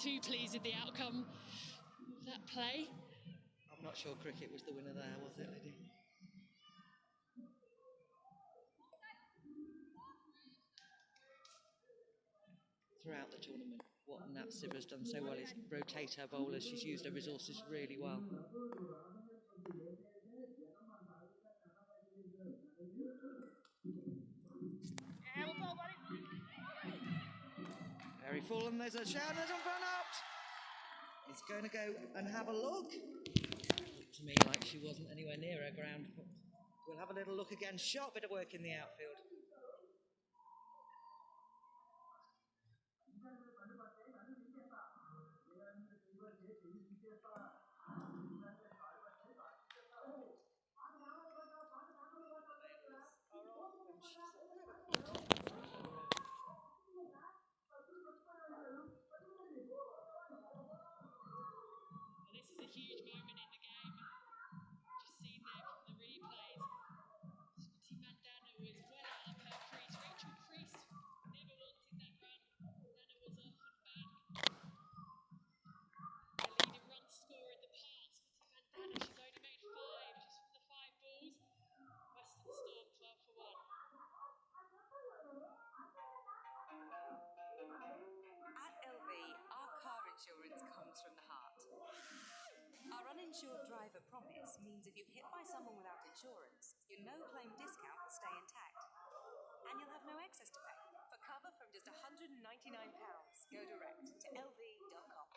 too pleased with the outcome of that play. I'm not sure cricket was the winner there, was it, Liddy? Throughout the tournament, what Natsiva has done so well is rotate her bowlers. She's used her resources really well. Very full, and there's a shout, there's a run out. He's going to go and have a look. To me, like she wasn't anywhere near her ground. We'll have a little look again. Sharp bit of work in the outfield. Huge moment in the game. Just seen there from the replays. Smriti Mandana was well out of her crease. Rachel Priest never wanted that run. Mandana was off and back. The leading run scorer in the past. Smriti Mandana, she's only made 5 just from the 5 balls. Western Storm 12 for 1. At LV, our car insurance comes from the heart. Our uninsured driver promise means if you hit by someone without insurance, your no-claim discount will stay intact. And you'll have no excess to pay. For cover from just £199, go direct to lv.com.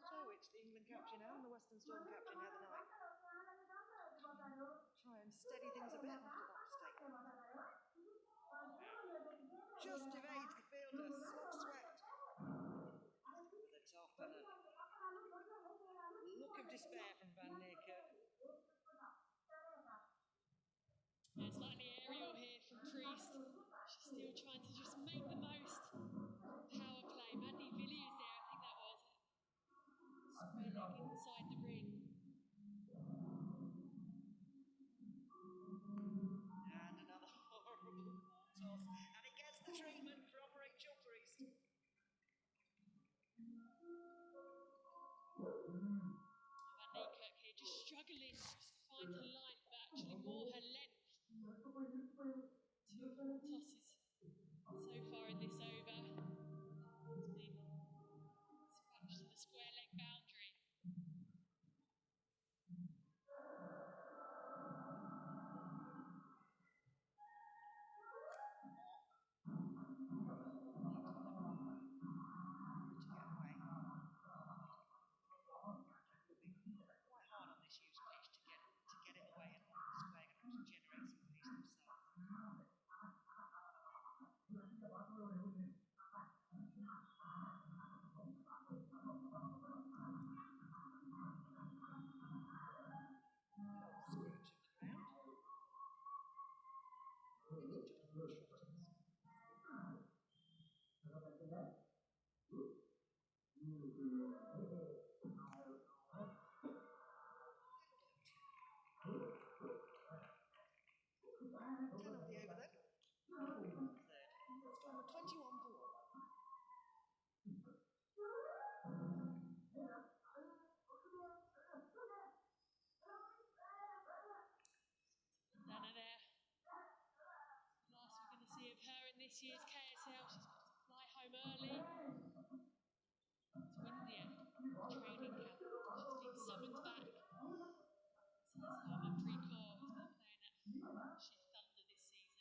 So it's the England captain and the Western Storm captain Heather Knight. Try and steady things a bit after that mistake. Just evades the fielder, slot swept. With a top and a look of despair from Van Neerkerk. Yeah, slightly aerial here from Priest. She's still trying to just make the most. Power play. Mandy Villiers there, I think that was. Square leg inside the ring. And another horrible ball toss. And he gets the treatment from Rachel Priest. Van Neerkerk here just struggling to find her line, but actually more her length. 2 tosses so far in this over. It's been dispatched to the square leg boundary. This year's KSL, she's got to fly home early. It's India training camp. She's been summoned back. This is Harmanpreet Kaur, who's been playing at Shift Thunder this season.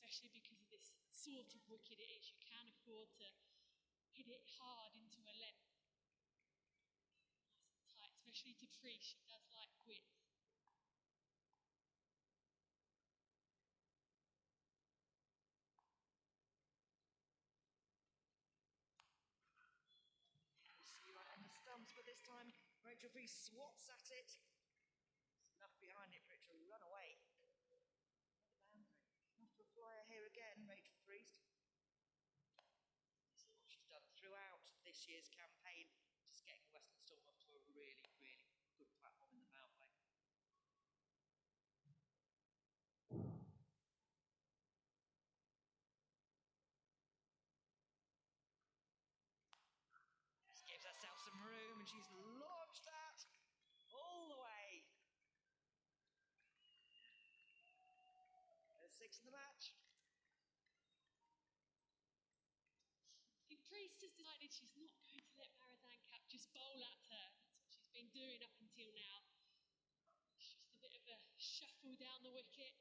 especially because of this sort of wicket it is. You can afford to hit it hard into a length. Nice and tight, especially to tree. She does like width. See right on the stumps, but this time Rachel Priest swats at it. There's enough behind it for it to run away. Another boundary. Enough for a flyer here again, Rachel Priest. This is what she's done throughout this year's campaign, just getting the Western Storm off to a really, really good platform in the power play. Just gives herself some room and she's launched that all the way. There's 6 in the match. I think Priest has decided she's not going to let Marizan Cap just bowl at her. That's what she's been doing up until now. It's just a bit of a shuffle down the wicket,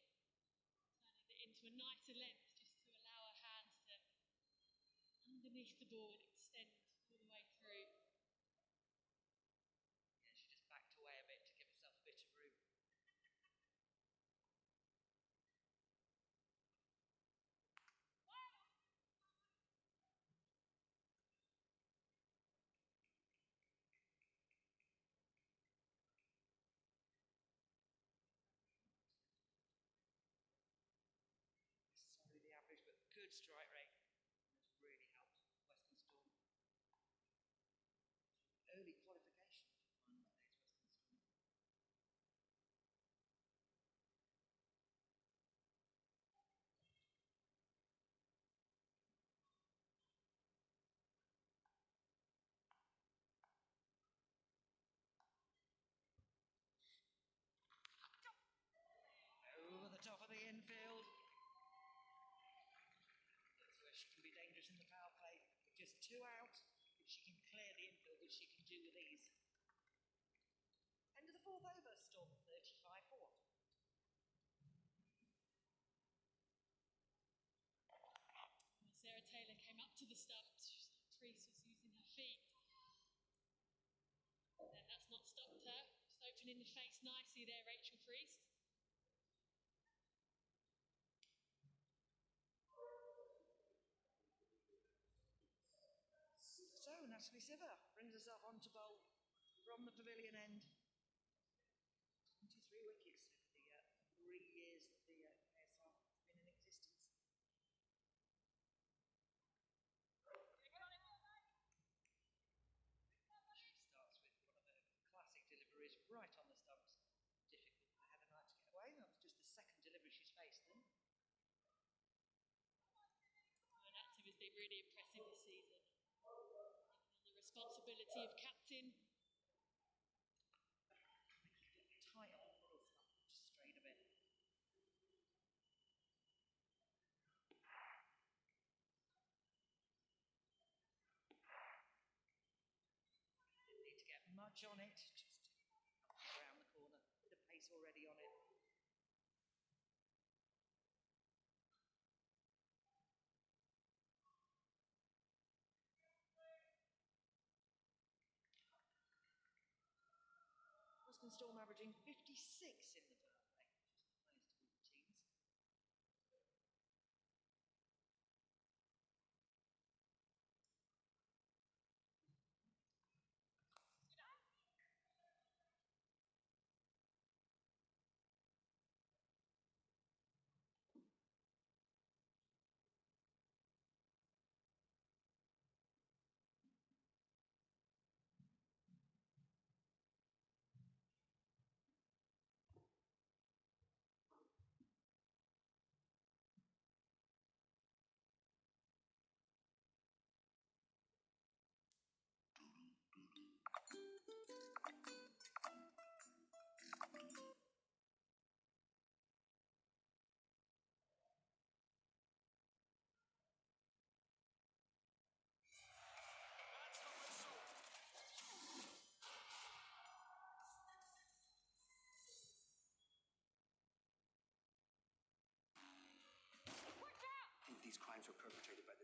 turning it into a nicer length just to allow her hands to underneath the ball and extend all the way through. Yeah, she just backed away a bit to give herself a bit of room. Sorry, the average, but good strike rate. That's really helped Western Storm. Early qualification for Monday's Western Storm. Over the top of the infield. That's where she can be dangerous in the power play. With just 2 out, if she can clear the infield, which she can do with ease. End of the 4th over, Storm 35-4. Sarah Taylor came up to the stumps. Priest was using her feet. And that's not stopped her. Just opening the face nicely there, Rachel Priest. So Natalie Siver brings herself on to bowl from the pavilion end. 23 wickets over the 3 years that the KSR has been in existence. She starts with one of her classic deliveries right on the stumps. Difficult for Heather Knight to get away. That was just the 2nd delivery she's faced then. Nat Siver's been really impressive this season. Taking on the responsibility of captain. Tight on the middle stump, just strayed a bit. Didn't need to get much on it, just around the corner. Bit of pace already on it. Western Storm averaging 56 in the power play, which is the highest of all the teams.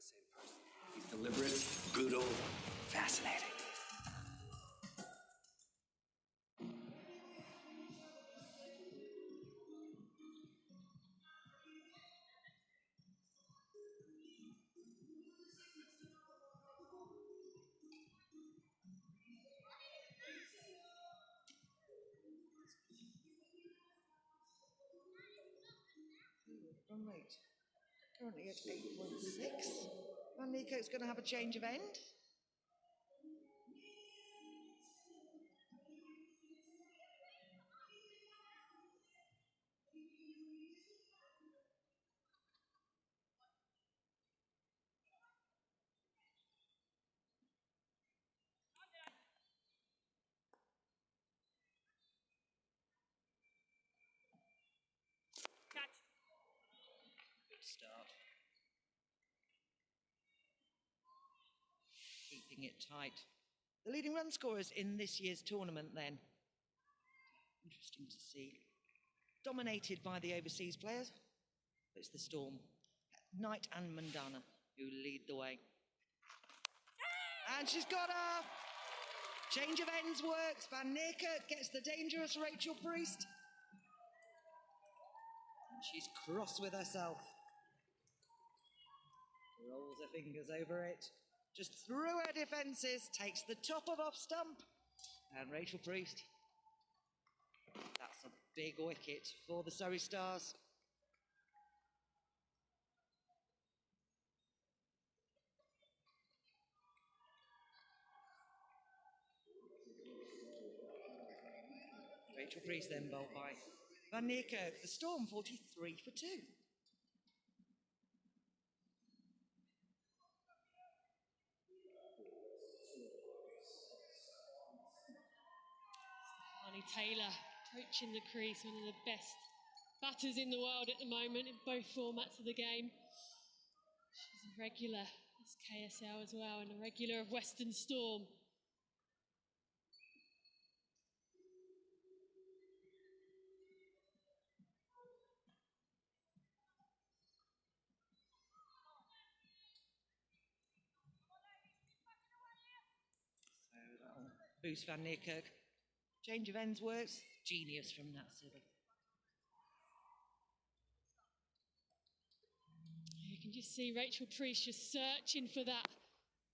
the same person. He's deliberate, brutal, fascinating. Run rate currently at 8.6. Van Niekerk's going to have a change of end. Good start. Keeping it tight. The leading run scorers in this year's tournament then. Interesting to see. Dominated by the overseas players. It's the Storm. Knight and Mandana who lead the way. And she's got her! Change of ends works. Van Niekerk gets the dangerous Rachel Priest. And she's cross with herself. Rolls her fingers over it. Just through her defences. Takes the top of off stump. And Rachel Priest. That's a big wicket for the Surrey Stars. Rachel Priest then bowled by Van Niekerk. The Storm 43 for 2. Arnie Taylor approaching the crease, one of the best batters in the world at the moment in both formats of the game. She's a regular as KSL as well and a regular of Western Storm. So that'll boost Van Niekerk. Change of ends works. Genius from that sitter. You can just see Rachel Priest just searching for that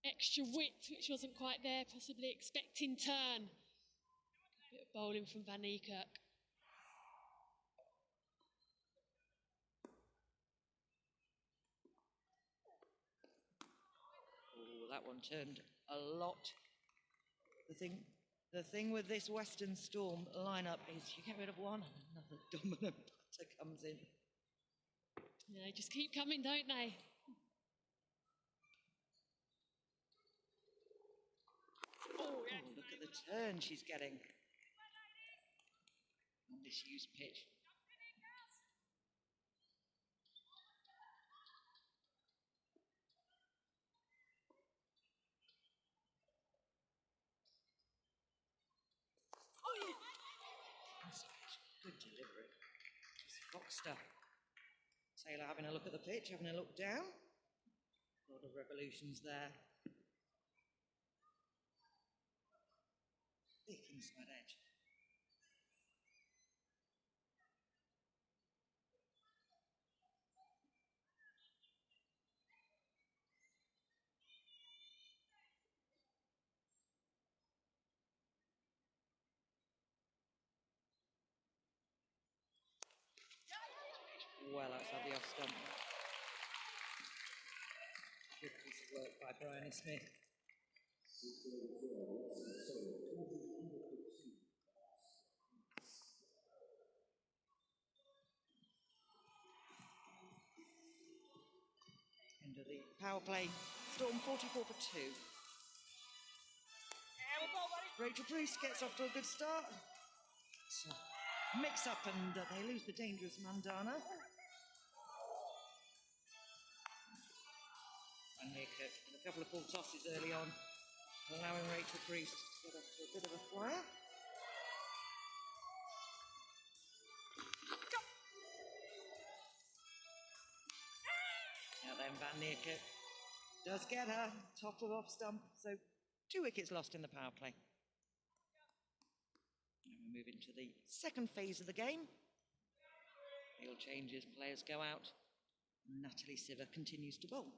extra width, which wasn't quite there, possibly expecting turn. A bit of bowling from Van Niekerk. Oh, that one turned a lot. The thing with this Western Storm lineup is you get rid of one and another dominant batter comes in. Yeah, they just keep coming, don't they? Oh, look at the turn she's getting on this used pitch. Good delivery. Just Foxter. Taylor having a look at the pitch, having a look down. A lot of revolutions there. Thick inside edge. Well outside the off stump. Good piece of work by Bryony Smith. End of the power play. Storm 44 for 2. Rachel Priest gets off to a good start. So, mix up and they lose the dangerous Mandana. Van Niekerk with a couple of full tosses early on, allowing Rachel Priest to get off to a bit of a flyer. Now then, Van Niekerk Does get her. Top of off stump. So 2 wickets lost in the power play. And we move into the second phase of the game. Field changes, players go out. Natalie Siver continues to bowl.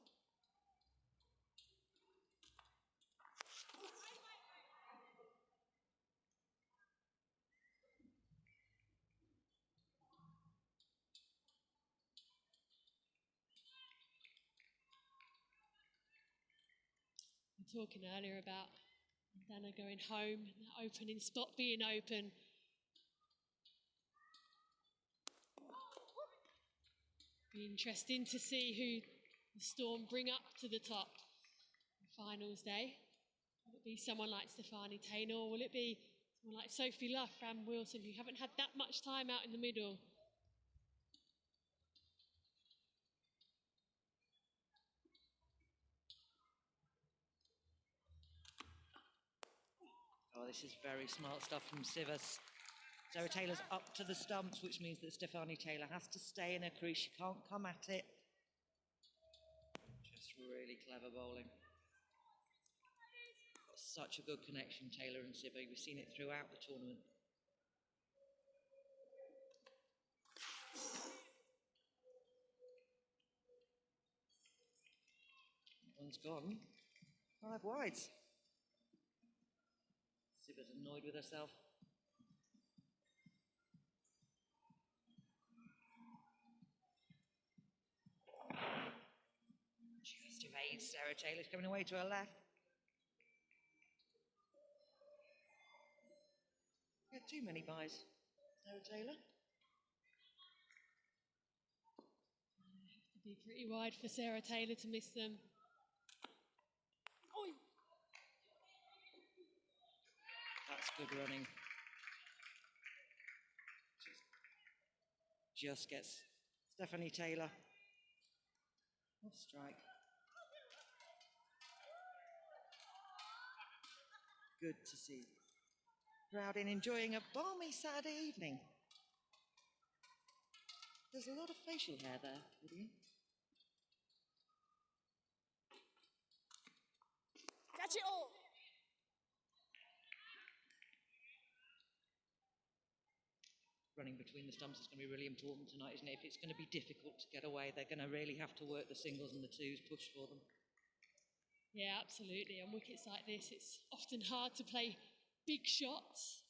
We were talking earlier about Dana going home, that opening spot being open. Be interesting to see who the Storm bring up to the top on finals day. Will it be someone like Stefani Taylor, or will it be someone like Sophie Luff, Fran Wilson, who haven't had that much time out in the middle? Oh, this is very smart stuff from Sivers. Sarah Taylor's up to the stumps, which means that Stefani Taylor has to stay in her crease. She can't come at it. Just really clever bowling. Got such a good connection, Taylor and Siver. We've seen it throughout the tournament. That one's gone. 5 wides. Siver's annoyed with herself. Just evades Sarah Taylor's coming away to her left. Yeah, too many buys. Sarah Taylor. Have to be pretty wide for Sarah Taylor to miss them. Oi. That's good running. Just gets Stefani Taylor off strike. Good to see. Crowd in enjoying a balmy Saturday evening. There's a lot of facial hair there, Lydia. Catch it all! Running between the stumps is going to be really important tonight, isn't it? If it's going to be difficult to get away, they're going to really have to work the singles and the twos, push for them. Yeah, absolutely. On wickets like this, it's often hard to play big shots.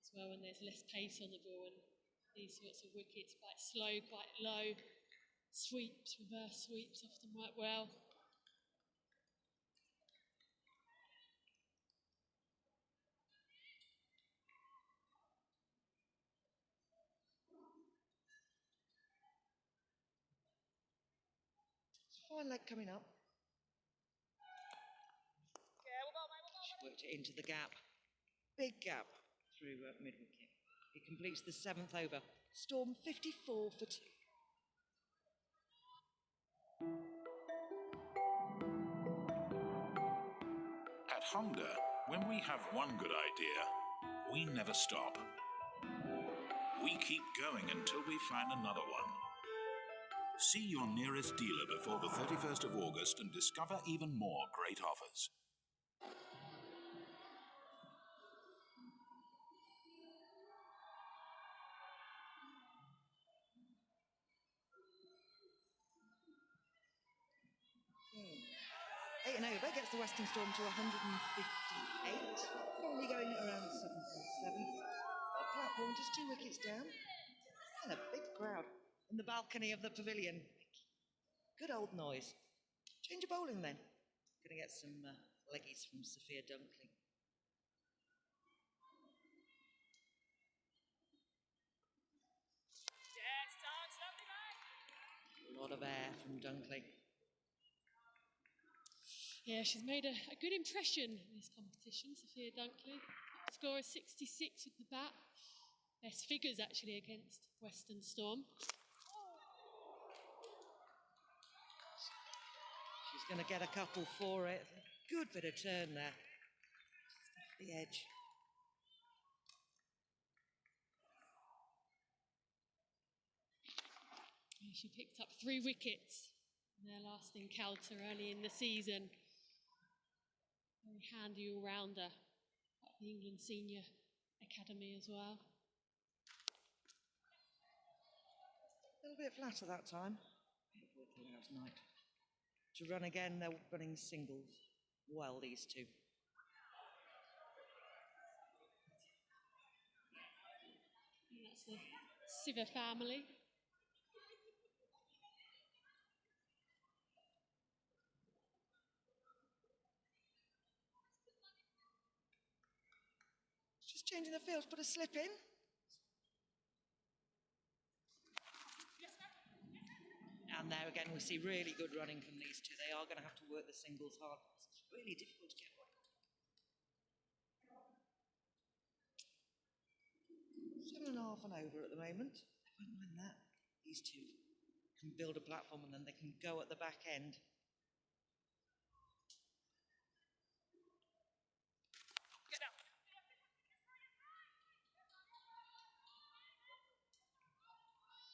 As well, when there's less pace on the ball, and these sorts of wickets, quite slow, quite low. Sweeps, reverse sweeps often work well. Fine leg coming up. She worked it into the gap. Big gap through mid-wicket. He completes the 7th over. Storm 54 for 2. At Honda, when we have one good idea, we never stop. We keep going until we find another one. See your nearest dealer before the 31st of August and discover even more great offers. Eight and over gets the Western Storm to 158. Currently going at around 7.7. Platform just 2 wickets down. And a big crowd in the balcony of the pavilion. Good old noise. Change of bowling then. Going to get some leggies from Sophia Dunkley. A lot of air from Dunkley. Yeah, she's made a good impression in this competition, Sophia Dunkley. Top score is 66 with the bat. Best figures actually against Western Storm. She's going to get a couple for it. Good bit of turn there. Just off the edge. She picked up 3 wickets in their last encounter early in the season. Very handy all-rounder at the England Senior Academy as well. A little bit flatter that time. Working out tonight. To run again, they're running singles. Well, these two. And that's the Siva family. Just changing the field, put a slip in. And there again, we see really good running from these two. They are going to have to work the singles hard. It's really difficult to get one. 7.5 and over at the moment. I won't mind that. These two can build a platform and then they can go at the back end.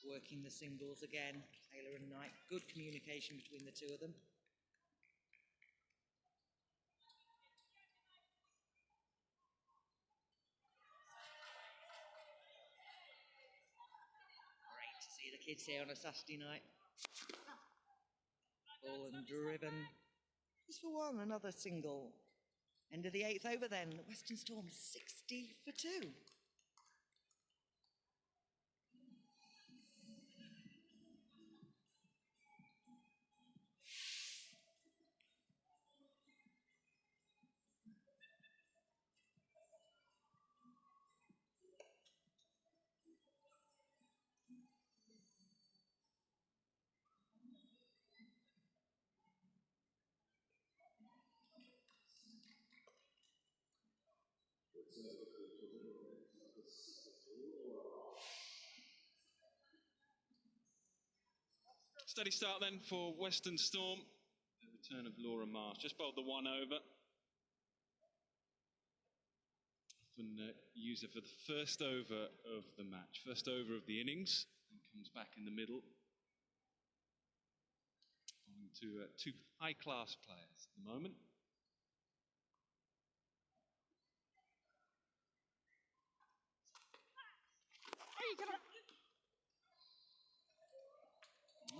Working the singles again, Taylor and Knight. Good communication between the two of them. Great to see the kids here on a Saturday night. Ball and driven. Just for one, another single. End of the 8th over then. Western Storm 60 for 2. Steady start then for Western Storm. The return of Laura Marsh. Just bowled the 1 over. Often use her for the first over of the match, first over of the innings, and comes back in the middle. On to 2 high-class players at the moment.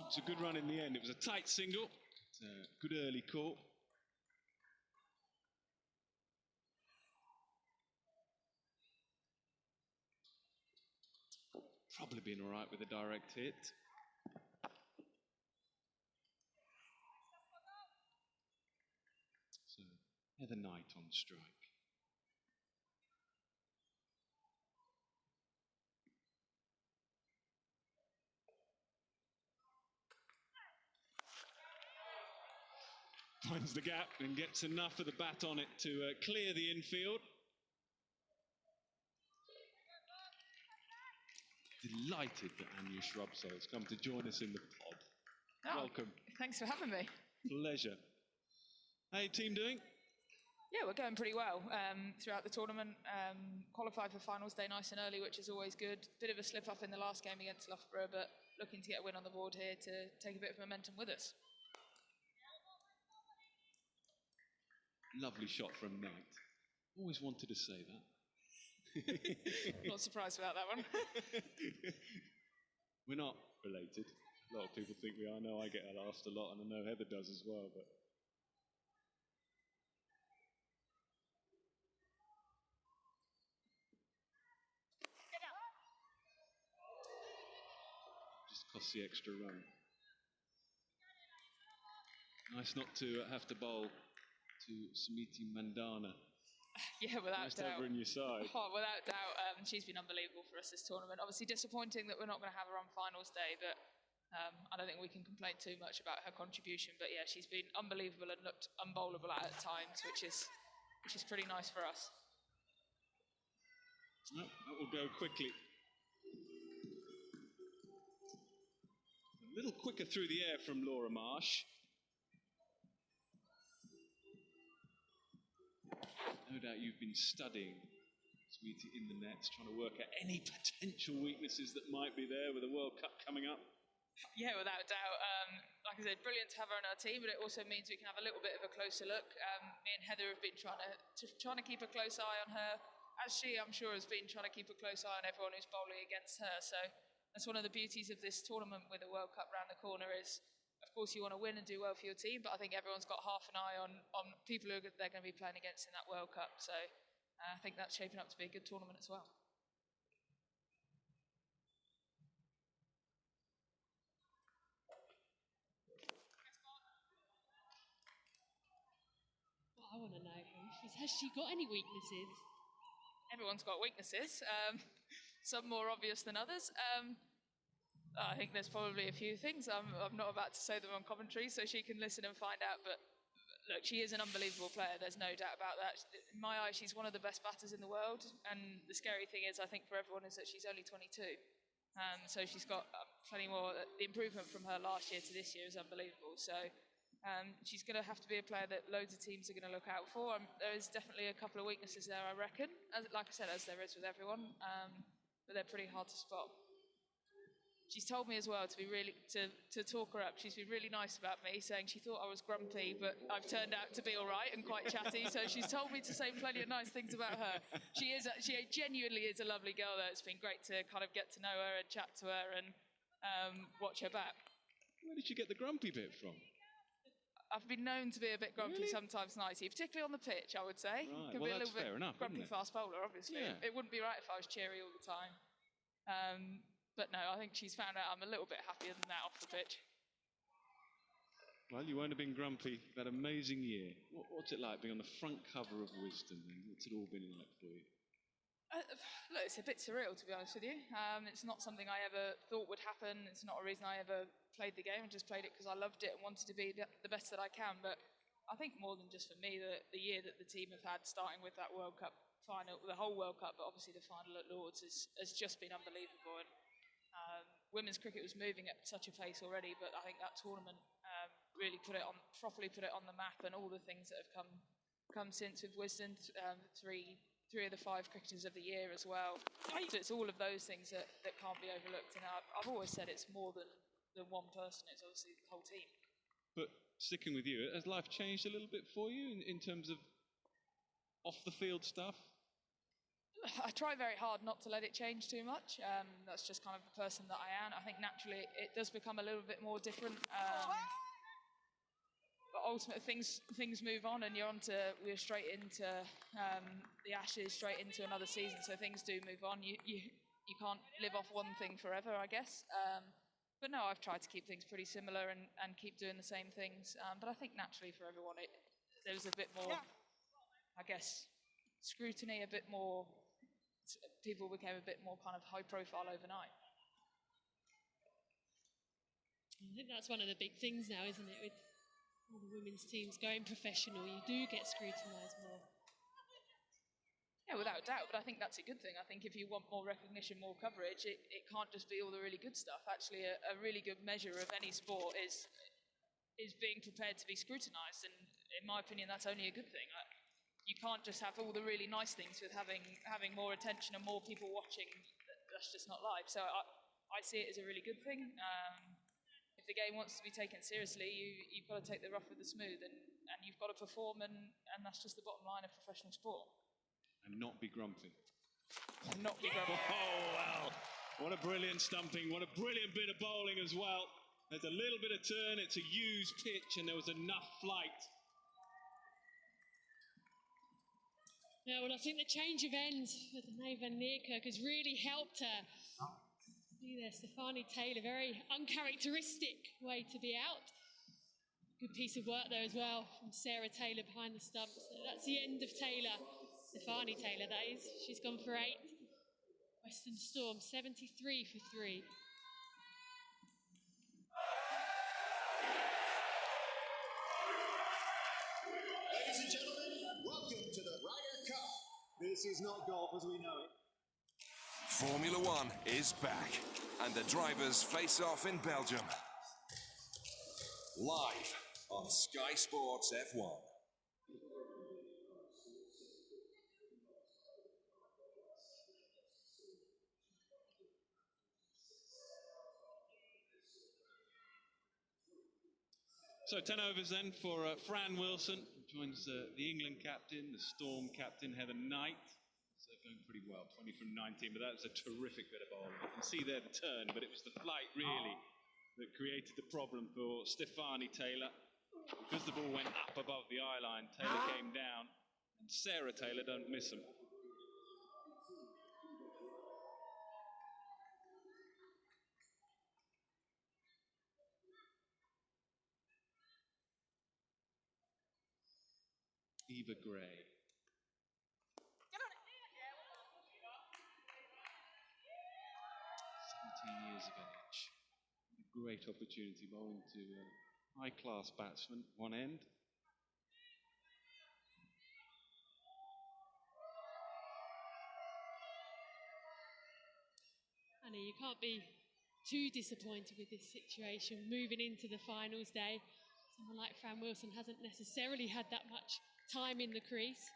It's a good run in the end. It was a tight single. It's a good early call. Probably been all right with a direct hit. So Heather Knight on strike. Finds the gap and gets enough of the bat on it to clear the infield. Delighted that Anya Shrubsole has come to join us in the pod. Oh, welcome. Thanks for having me. Pleasure. How your team doing? Yeah, we're going pretty well throughout the tournament. Qualified for finals day nice and early, which is always good. Bit of a slip up in the last game against Loughborough, but looking to get a win on the board here to take a bit of momentum with us. Lovely shot from Knight. Always wanted to say that. Not surprised about that one. We're not related. A lot of people think we are. I know I get asked a lot, and I know Heather does as well. But just costs the extra run. Nice not to have to bowl to Smriti Mandana. Yeah, without Just doubt. over in your side. Oh, without doubt, she's been unbelievable for us this tournament. Obviously disappointing that we're not going to have her on finals day, but I don't think we can complain too much about her contribution. But yeah, she's been unbelievable and looked unbowlable at times, which is pretty nice for us. Oh, that will go quickly. A little quicker through the air from Laura Marsh. No doubt you've been studying Sweetie in the nets, trying to work out any potential weaknesses that might be there with the World Cup coming up. Yeah, without a doubt. Like I said, brilliant to have her on our team, but it also means we can have a little bit of a closer look. Me and Heather have been trying to keep a close eye on her, as she, I'm sure, has been trying to keep a close eye on everyone who's bowling against her. So that's one of the beauties of this tournament with the World Cup round the corner is, of course, you want to win and do well for your team, but I think everyone's got half an eye on people who they're going to be playing against in that World Cup. So I think that's shaping up to be a good tournament as well. What I want to know is, has she got any weaknesses? Everyone's got weaknesses, some more obvious than others. I think there's probably a few things. I'm not about to say them on commentary, so she can listen and find out. But look, she is an unbelievable player. There's no doubt about that. In my eyes, she's one of the best batters in the world. And the scary thing is, I think for everyone, is that she's only 22. So she's got plenty more. The improvement from her last year to this year is unbelievable. So she's going to have to be a player that loads of teams are going to look out for. There is definitely a couple of weaknesses there, I reckon. Like I said, as there is with everyone. But they're pretty hard to spot. She's told me as well to talk her up. She's been really nice about me, saying she thought I was grumpy, but I've turned out to be all right and quite chatty. So she's told me to say plenty of nice things about her. She genuinely is a lovely girl, though. It's been great to kind of get to know her and chat to her and watch her back. Where did you get the grumpy bit from? I've been known to be a bit grumpy, sometimes nicey, particularly on the pitch, I would say. Right. Could Well, be a that's little bit fair enough, grumpy isn't it? fast bowler, obviously. Yeah. It wouldn't be right if I was cheery all the time. But no, I think she's found out I'm a little bit happier than that off the pitch. Well, you won't have been grumpy. You've had an amazing year. What's it like being on the front cover of Wisdom? Then? What's it all been like for you? Look, it's a bit surreal, to be honest with you. It's not something I ever thought would happen. It's not a reason I ever played the game. I just played it because I loved it and wanted to be the best that I can. But I think more than just for me, the year that the team have had, starting with that World Cup final, the whole World Cup, but obviously the final at Lords, has just been unbelievable. And women's cricket was moving at such a pace already, but I think that tournament really properly put it on the map, and all the things that have come since with Wisdom, three of the 5 cricketers of the year as well. So it's all of those things that can't be overlooked. And I've always said it's more than one person. It's obviously the whole team. But sticking with you, has life changed a little bit for you in terms of off-the-field stuff? I try very hard not to let it change too much. That's just kind of the person that I am. I think naturally it does become a little bit more different. But ultimately things move on, and we're straight into the Ashes, straight into another season. So things do move on. You can't live off one thing forever, I guess. But no, I've tried to keep things pretty similar and keep doing the same things. But I think naturally for everyone, there was a bit more, I guess, scrutiny, a bit more. People became a bit more kind of high profile overnight. I think that's one of the big things now, isn't it? With all the women's teams going professional, you do get scrutinised more. Yeah, without a doubt, but I think that's a good thing. I think if you want more recognition, more coverage, it can't just be all the really good stuff. Actually, a really good measure of any sport is being prepared to be scrutinised, and in my opinion, that's only a good thing. You can't just have all the really nice things with having more attention and more people watching. That's just not life. So I see it as a really good thing. If the game wants to be taken seriously, you've got to take the rough with the smooth, and you've got to perform, and that's just the bottom line of professional sport. And not be grumpy. And not be grumpy. Oh, well, what a brilliant stumping. What a brilliant bit of bowling as well. There's a little bit of turn. It's a used pitch, and there was enough flight. Yeah, well, I think the change of ends with Neva Neerkirk has really helped her. See there, Stefani Taylor, very uncharacteristic way to be out. Good piece of work there as well from Sarah Taylor behind the stumps. So that's the end of Taylor. Stefani Taylor, that is. She's gone for 8. Western Storm, 73 for 3. Ladies and gentlemen, welcome to the Ryder Cup. This is not golf as we know it. Formula One is back, and the drivers face off in Belgium. Live on Sky Sports F1. So 10 overs then for Fran Wilson, who joins the England captain, the Storm captain, Heather Knight. So going pretty well, 20 from 19, but that was a terrific bit of bowling. You can see there the turn, but it was the flight really that created the problem for Stefani Taylor. Because the ball went up above the eye line, Taylor came down, and Sarah Taylor, don't miss him. Eva Gray. 17 years of age. A great opportunity bowling to high-class batsman, one end. Annie, you can't be too disappointed with this situation moving into the finals day. Someone like Fran Wilson hasn't necessarily had that much time in the crease.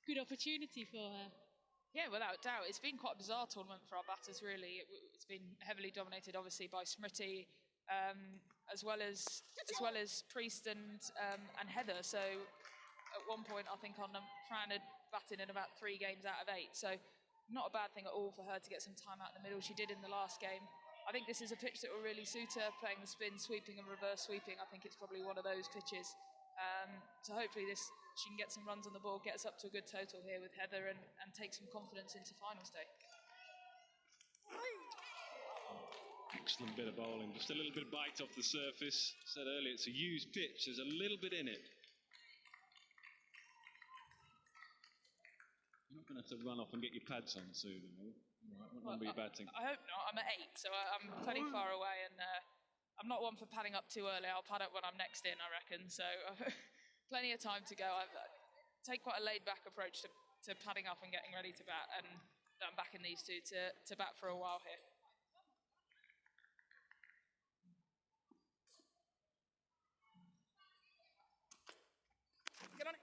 Good opportunity for her. Yeah, without doubt. It's been quite a bizarre tournament for our batters, really. It's been heavily dominated, obviously, by Smriti, as well as Priest and Heather. So at one point, I think Fran had batted in about 3 games out of 8. So not a bad thing at all for her to get some time out in the middle. She did in the last game. I think this is a pitch that will really suit her, playing the spin, sweeping and reverse sweeping. I think it's probably one of those pitches. So hopefully she can get some runs on the ball, get us up to a good total here with Heather and take some confidence into finals day. Excellent bit of bowling, just a little bit of bite off the surface. Said earlier, it's a used pitch, there's a little bit in it. You're not going to have to run off and get your pads on soon, are you? Right, what number are you batting? I hope not. I'm at 8, so I'm plenty far away, and I'm not one for padding up too early. I'll pad up when I'm next in, I reckon. So plenty of time to go. I take quite a laid-back approach to padding up and getting ready to bat, and I'm backing these two to bat for a while here. Get on it.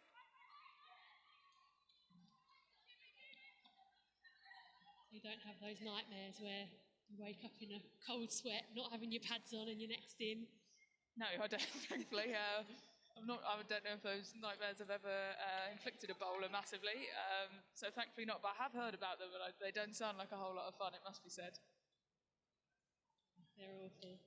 You don't have those nightmares where you wake up in a cold sweat, not having your pads on and you're next in. No, I don't, thankfully. I don't know if those nightmares have ever inflicted a bowler massively. So thankfully not, but I have heard about them, but they don't sound like a whole lot of fun, it must be said. They're awful.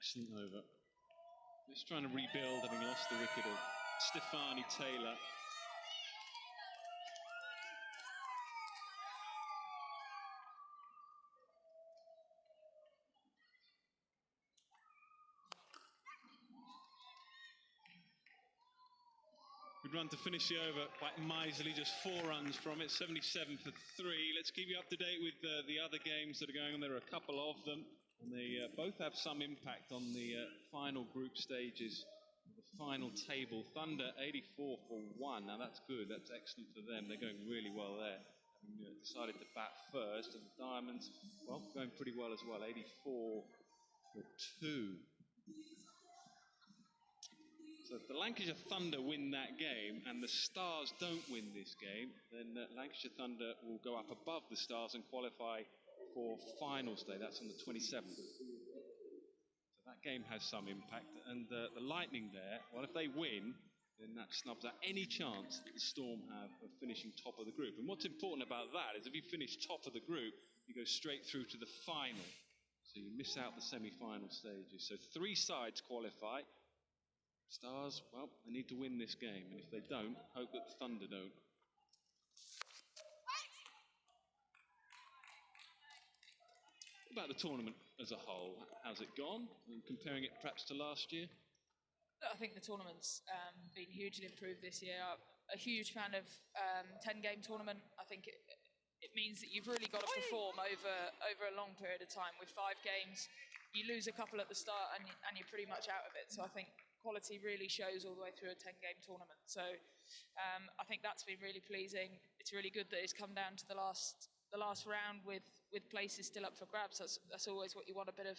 Excellent over. Just trying to rebuild, having lost the wicket of Stefani Taylor. Good run to finish the over, quite miserly, just 4 runs from it, 77 for 3. Let's keep you up to date with the other games that are going on. There are a couple of them, and they both have some impact on the final group stages, the final table. Thunder 84 for 1. Now that's good, that's excellent for them. They're going really well there, having decided to bat first. And the Diamonds, well, going pretty well as well, 84 for 2. So if the Lancashire Thunder win that game and the Stars don't win this game, then Lancashire Thunder will go up above the Stars and qualify for finals day. That's on the 27th. So that game has some impact. And the Lightning there, well, if they win, then that snubs out any chance that the Storm have of finishing top of the group. And what's important about that is if you finish top of the group, you go straight through to the final. So you miss out the semi-final stages. So 3 sides qualify. Stars, well, they need to win this game, and if they don't, hope that the Thunder don't. What about the tournament as a whole? How's it gone? And comparing it perhaps to last year? I think the tournament's been hugely improved this year. A huge fan of 10-game tournament. I think it means that you've really got to perform over a long period of time. With 5 games, you lose a couple at the start and you're pretty much out of it. So I think quality really shows all the way through a 10-game tournament. So I think that's been really pleasing. It's really good that it's come down to the last round with places still up for grabs. That's always what you want, a bit of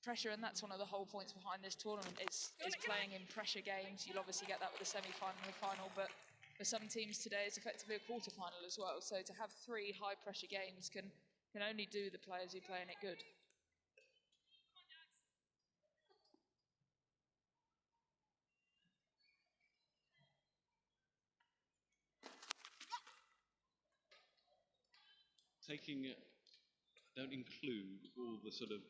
pressure, and that's one of the whole points behind this tournament is playing in pressure games. You'll obviously get that with the semi-final and the final, but for some teams today it's effectively a quarter-final as well. So to have 3 high-pressure games can only do the players who play in it good. Don't include all the sort of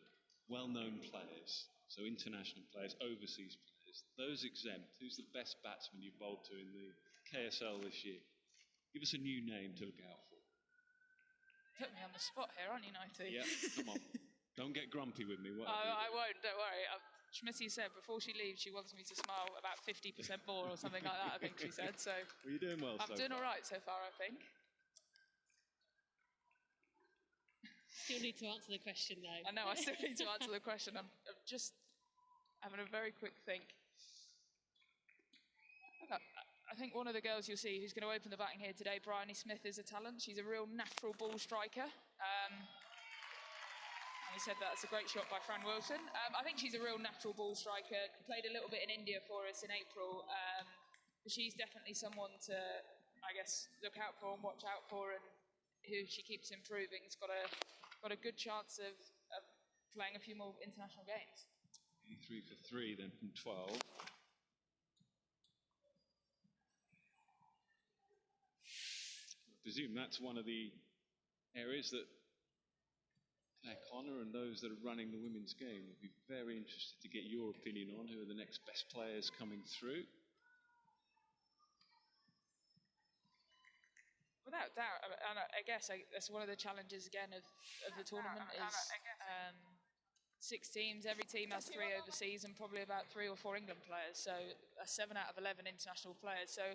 well-known players, so international players, overseas players. Those exempt. Who's the best batsman you've bowled to in the KSL this year? Give us a new name to look out for. Put me on the spot here, aren't you, Nighty? Yeah, come on. Don't get grumpy with me. I won't, don't worry. Schmitty said before she leaves she wants me to smile about 50% more or something like that, I think she said. So well, you're doing well. I'm doing all right so far, I think. Still need to answer the question, though. I know, I still need to answer the question. I'm just having a very quick think. I think one of the girls you'll see who's going to open the batting here today, Bryony Smith, is a talent. She's a real natural ball striker. And he said that's a great shot by Fran Wilson. I think she's a real natural ball striker. Played a little bit in India for us in April. But she's definitely someone to, I guess, look out for and watch out for, and who she keeps improving. Has got a good chance of playing a few more international games. 3 for 3 then from 12. I presume that's one of the areas that Claire Connor and those that are running the women's game will be very interested to get your opinion on. Who are the next best players coming through? Without doubt, and I guess that's one of the challenges again of the tournament is 6 teams. Every team has 3 overseas and probably about 3 or 4 England players. So 7 out of 11 international players. So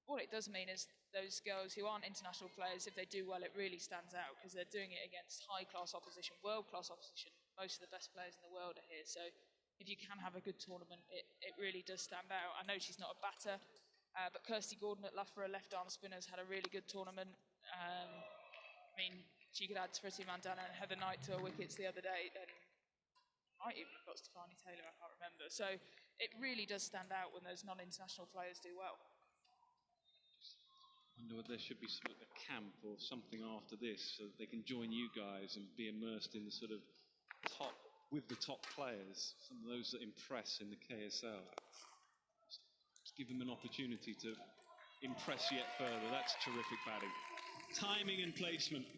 what it does mean is those girls who aren't international players, if they do well, it really stands out because they're doing it against high-class opposition, world-class opposition. Most of the best players in the world are here. So if you can have a good tournament, it really does stand out. I know she's not a batter. But Kirsty Gordon at Loughborough, left-arm spinners, had a really good tournament. I mean, she could add Smriti Mandana and Heather Knight to her wickets the other day, and might even have got Stefani Taylor, I can't remember. So it really does stand out when those non-international players do well. I wonder whether there should be sort of a camp or something after this so that they can join you guys and be immersed in the sort of top, with the top players, some of those that impress in the KSL. Give them an opportunity to impress yet further. That's terrific batting. Timing and placement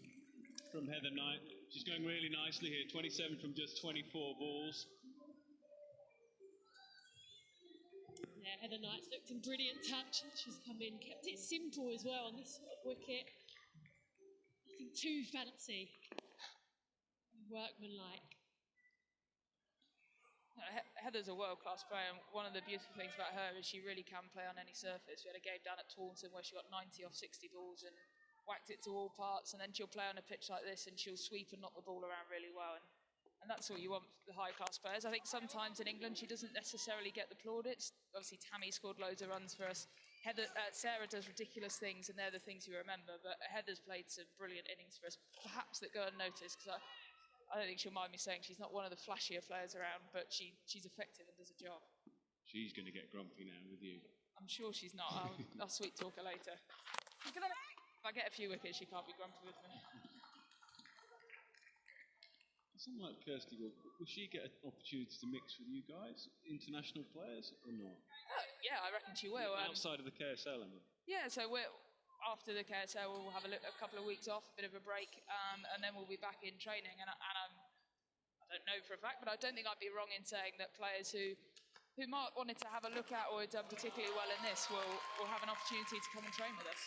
from Heather Knight. She's going really nicely here. 27 from just 24 balls. Yeah, Heather Knight's looked in brilliant touch. She's come in, kept it simple as well on this sort of wicket. Nothing too fancy. Workmanlike. Heather's a world-class player, and one of the beautiful things about her is she really can play on any surface. We had a game down at Taunton where she got 90 off 60 balls and whacked it to all parts, and then she'll play on a pitch like this and she'll sweep and knock the ball around really well. And that's what you want for the high-class players. I think sometimes in England she doesn't necessarily get the plaudits. Obviously Tammy scored loads of runs for us. Sarah does ridiculous things, and they're the things you remember, but Heather's played some brilliant innings for us, perhaps that go unnoticed, because I don't think she'll mind me saying she's not one of the flashier players around, but she's effective and does a job. She's going to get grumpy now with you. I'm sure she's not. I'll sweet talk her later. If I get a few wickets, she can't be grumpy with me. Someone like Kirsty, will she get an opportunity to mix with you guys, international players, or not? Yeah, I reckon she will. Outside of the KSL, I mean. Yeah, so after the KSL, we'll have a couple of weeks off, a bit of a break, and then we'll be back in training. And I don't know for a fact, but I don't think I'd be wrong in saying that players who might wanted to have a look at or had done particularly well in this will have an opportunity to come and train with us.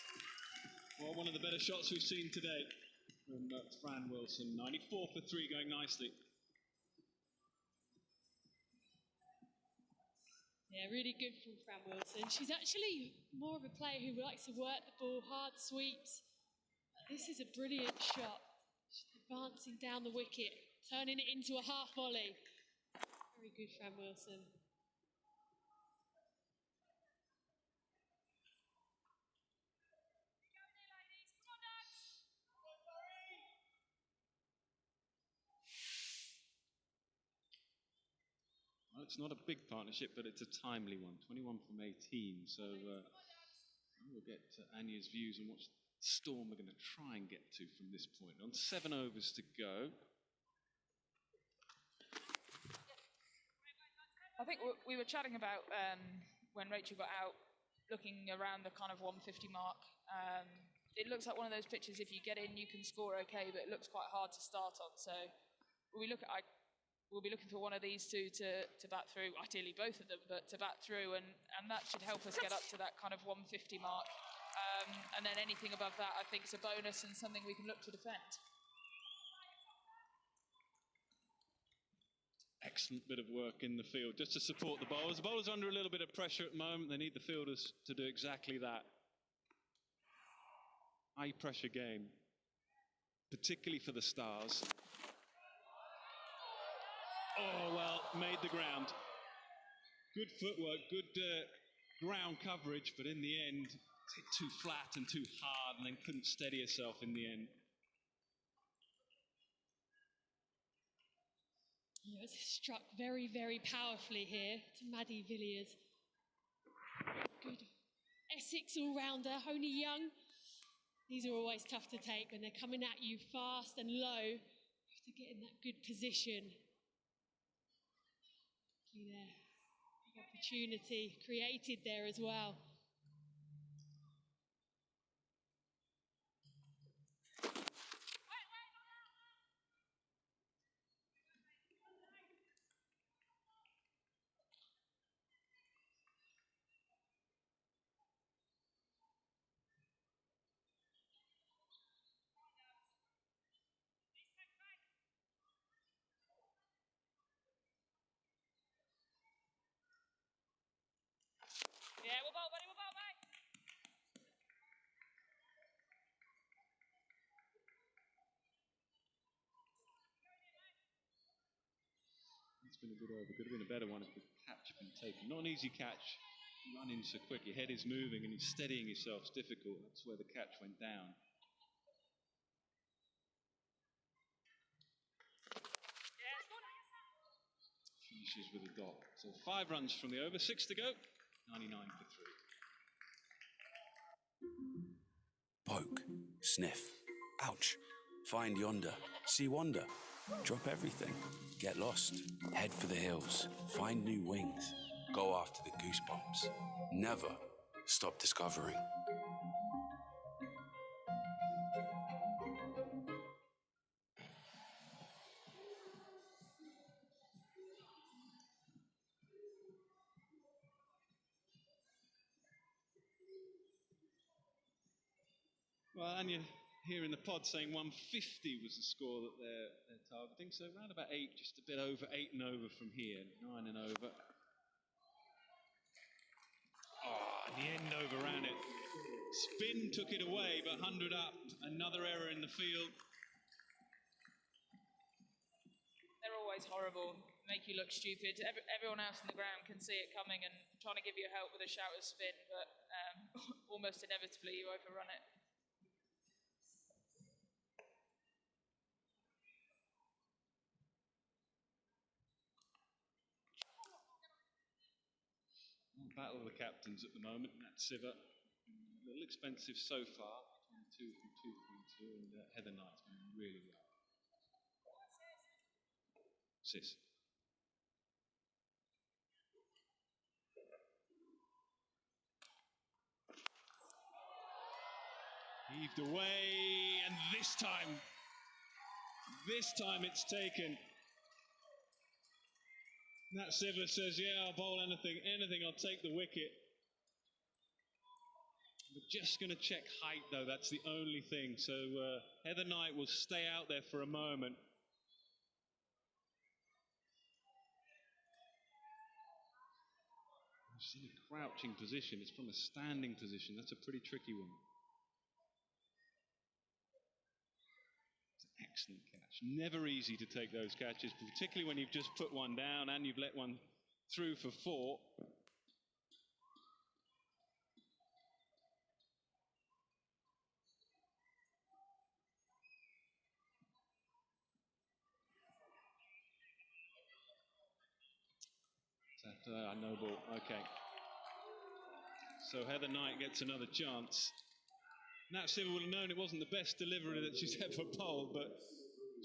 Well, one of the better shots we've seen today from Fran Wilson. 94 for 3, going nicely. Yeah, really good from Fran Wilson. She's actually more of a player who likes to work the ball, hard sweeps. This is a brilliant shot. She's advancing down the wicket, turning it into a half volley. Very good, Fran Wilson. It's not a big partnership, but it's a timely one. 21 from 18. So we'll get Anya's views on what Storm are going to try and get to from this point on. 7 overs to go. I think we were chatting about when Rachel got out, looking around the kind of 150 mark. It looks like one of those pitches, if you get in, you can score okay, but it looks quite hard to start on. So we'll be looking for one of these two to bat through, ideally both of them, but to bat through, and that should help us get up to that kind of 150 mark. And then anything above that, I think, is a bonus and something we can look to defend. Excellent bit of work in the field just to support the bowlers. The bowlers are under a little bit of pressure at the moment. They need the fielders to do exactly that. High pressure game, particularly for the Stars. Oh, well, made the ground. Good footwork, good ground coverage, but in the end, hit too flat and too hard, and then couldn't steady herself in the end. Yeah, it's struck very, very powerfully here to Maddie Villiers. Good Essex all-rounder, only young. These are always tough to take when they're coming at you fast and low. You have to get in that good position. There. Big opportunity created there as well. Yeah, we'll bowl, buddy, we'll bowl, mate. It's been a good over. Could have been a better one if the catch had been taken. Not an easy catch. Running so quick. Your head is moving and you're steadying yourself. It's difficult. That's where the catch went down. Finishes with a dot. So 5 runs from the over. 6 to go. 99 for 3. Poke, sniff, ouch, find yonder, see wonder, drop everything, get lost, head for the hills, find new wings, go after the goosebumps, never stop discovering. Well, Anya here in the pod saying 150 was the score that they're targeting. So around about 8, just a bit over 8 and over from here. 9 and over. Oh, the end overran it. Spin took it away, but 100 up. Another error in the field. They're always horrible, make you look stupid. Everyone else in the ground can see it coming and trying to give you help with a shouter's spin, but almost inevitably you overrun it. Battle of the captains at the moment. Nat Siver, a little expensive so far. 22 from 2.2, and Heather Knight's going really well. Sis. Heaved away, and this time it's taken. Nat Siver says, yeah, I'll bowl anything, I'll take the wicket. We're just going to check height, though, that's the only thing. So Heather Knight will stay out there for a moment. She's in a crouching position, it's from a standing position, that's a pretty tricky one. Excellent catch. Never easy to take those catches, particularly when you've just put one down and you've let one through for 4. No ball. Okay. So Heather Knight gets another chance. Nat Silver would have known it wasn't the best delivery that she's ever bowled, but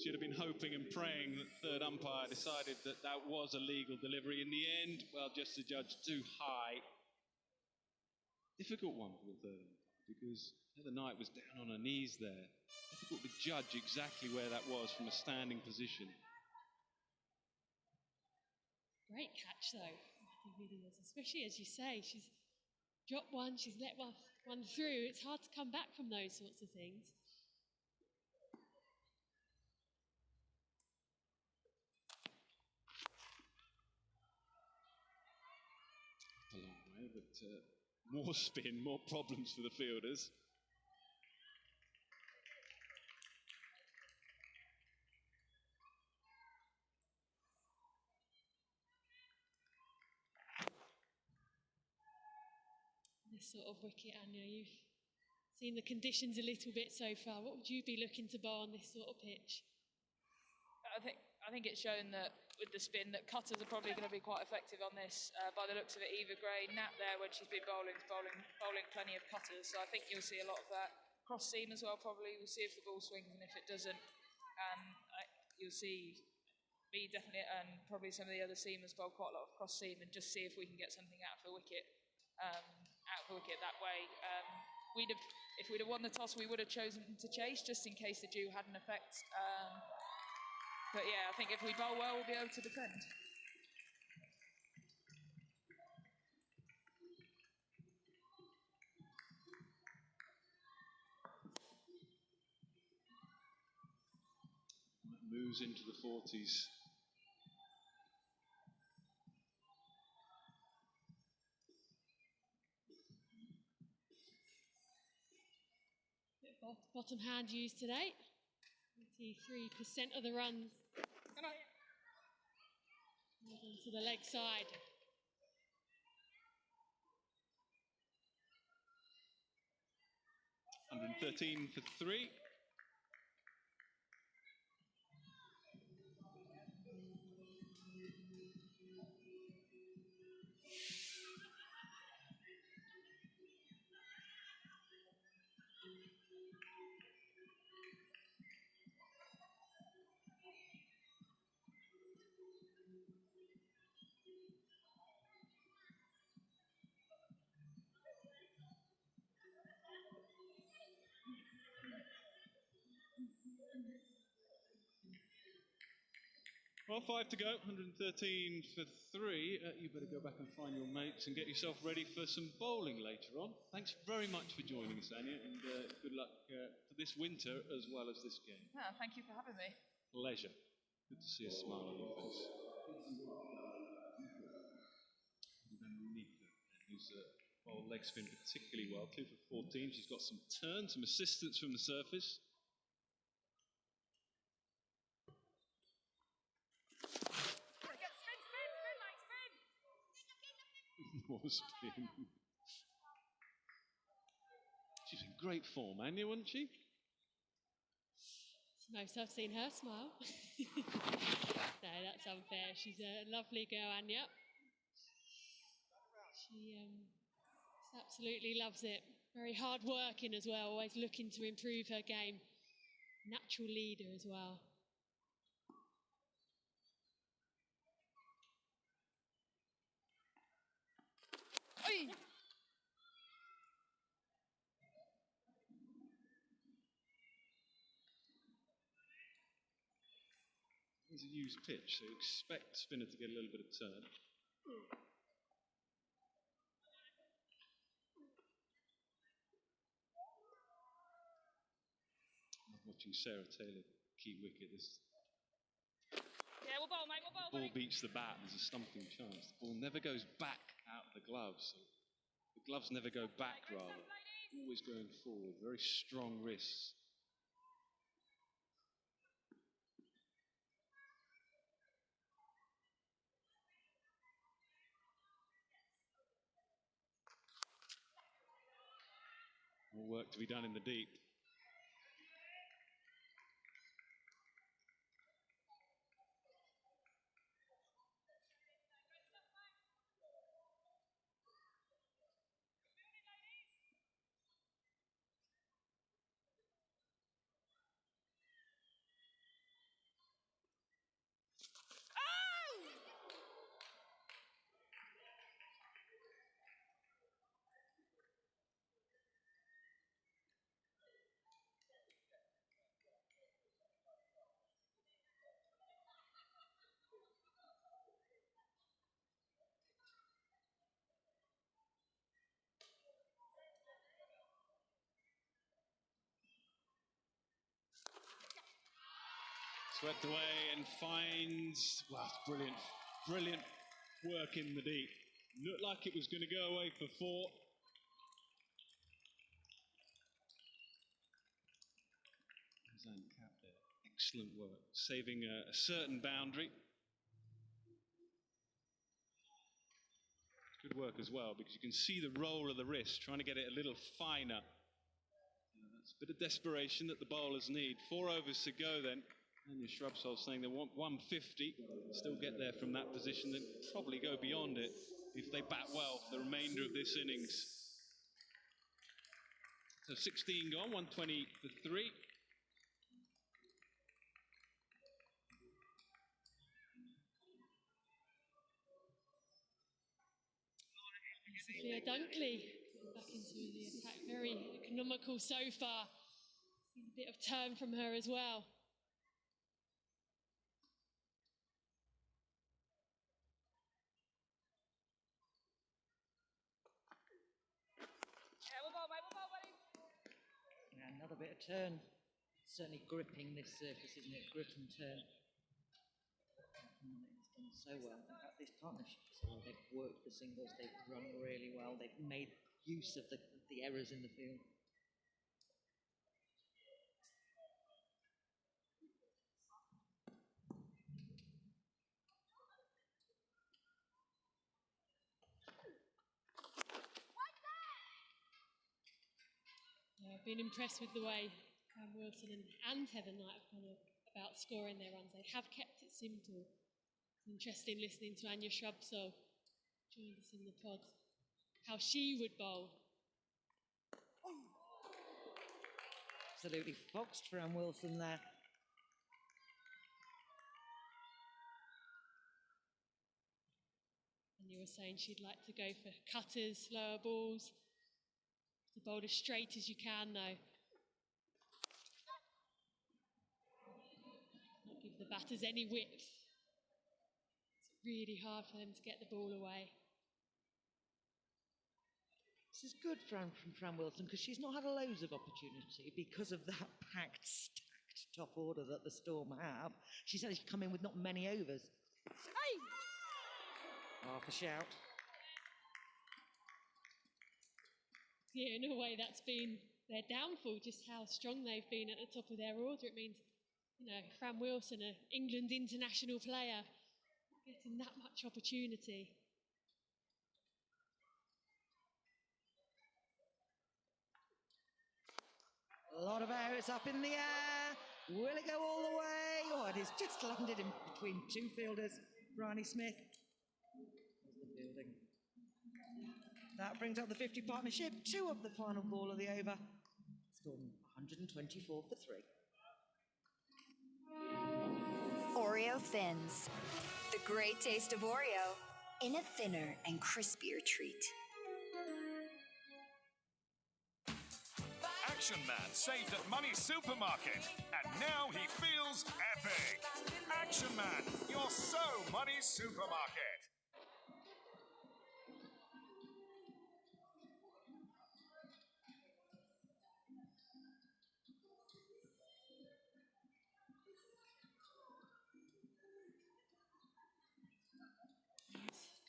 she'd have been hoping and praying that third umpire decided that that was a legal delivery. In the end, well, just the judge too high. Difficult one for the third umpire because Heather Knight was down on her knees there. Difficult to judge exactly where that was from a standing position. Great catch, though. It really is, especially as you say, she's dropped one, she's let one through. It's hard to come back from those sorts of things. A long way, but more spin, more problems for the fielders. This sort of wicket, Anya, you've seen the conditions a little bit so far. What would you be looking to bowl on this sort of pitch? I think it's shown that with the spin that cutters are probably going to be quite effective on this. By the looks of it, Eva Gray, Nat there when she's been bowling plenty of cutters. So I think you'll see a lot of that. Cross seam as well, probably. We'll see if the ball swings and if it doesn't. You'll see me definitely and probably some of the other seamers bowl quite a lot of cross seam and just see if we can get something out of the wicket. That way. If we'd have won the toss, we would have chosen to chase just in case the dew had an effect. But yeah, I think if we bowl well, we'll be able to defend. Moves into the 40s. Bottom hand used today. 23% of the runs. To the leg side. $113 for 3. Well, 5 to go, 113 for 3. You better go back and find your mates and get yourself ready for some bowling later on. Thanks very much for joining us, Anya, and good luck for this winter as well as this game. Yeah, thank you for having me. Pleasure. Good to see a smile on your face. Nika, who's bowled leg spin particularly well, 2 for 14. She's got some turn, some assistance from the surface. More spin. She's in great form, Anya, wasn't she? It's most I've seen her smile. No, that's unfair. She's a lovely girl, Anya. She absolutely loves it. Very hard working as well, always looking to improve her game. Natural leader as well. Oi! It's a used pitch, so you expect the spinner to get a little bit of turn. I'm watching Sarah Taylor key wicket. Yeah, we'll bowl, mate, we'll bowl, The ball mate. beats the bat, there's a stumping chance. The ball never goes back out of the gloves. So the gloves never go back, rather. Always going forward. Very strong wrists. More work to be done in the deep. Swept away and finds, well, brilliant, brilliant work in the deep. Looked like it was going to go away for 4. Cap there. Excellent work, saving a certain boundary. Good work as well, because you can see the roll of the wrist, trying to get it a little finer. That's a bit of desperation that the bowlers need. 4 overs to go then. And your Shrubsole saying they want 150. Still get there from that position, then probably go beyond it if they bat well for the remainder of this innings. So 16 gone, 120 for 3. Sophia Dunkley back into the attack. Very economical so far. Seen a bit of turn from her as well. Yeah, another bit of turn. Certainly gripping this surface, isn't it? Grip and turn. It's done so well. In fact, this partnership, they've worked the singles, they've run really well, they've made use of the errors in the field. Yeah, I've been impressed with the way Wilson and Heather Knight have gone about scoring their runs. They have kept it simple. It's interesting listening to Anya Shrubsole joined us in the pod. How she would bowl. Absolutely foxed for Anne Wilson there. And you were saying she'd like to go for cutters, slower balls, to bowl as straight as you can though. Not give the batters any width. It's really hard for them to get the ball away. This is good from Fran Wilson because she's not had loads of opportunity because of that packed, stacked top order that the Storm have. She's actually come in with not many overs. Hey! Half a shout. Yeah, in a way that's been their downfall, just how strong they've been at the top of their order. It means, you know, Fran Wilson, an England international player, getting that much opportunity. A lot of air, it's up in the air. Will it go all the way? Oh, it has just landed in between 2 fielders. Bryony Smith. There's the fielding. That brings up the 50 partnership. 2 of the final ball of the over. Storm 124 for 3. Oreo Thins. The great taste of Oreo in a thinner and crispier treat. Action Man saved at Money's supermarket, and now he feels epic. Action Man, you're so Money's supermarket.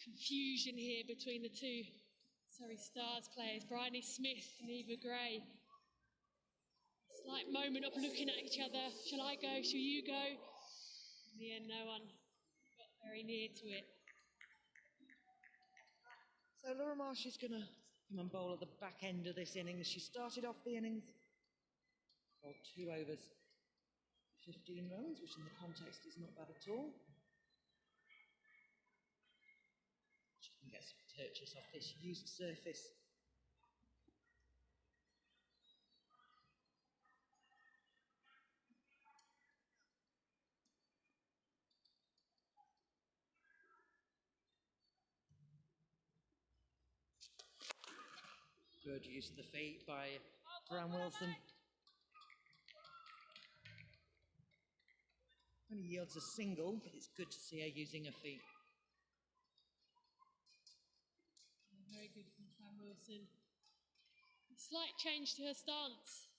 Confusion here between the 2 Surrey Stars players, Bryony Smith and Eva Gray. Slight moment of looking at each other. Shall I go? Shall you go? In the end, no one got very near to it. So Laura Marsh is going to come and bowl at the back end of this innings. She started off the innings, bowled 2 overs, 15 runs, which in the context is not bad at all. She can get some purchase off this used surface. Good use of the feet by Fran Wilson. Only yields a single, but it's good to see her using her feet. Very good from Fran Wilson. A slight change to her stance.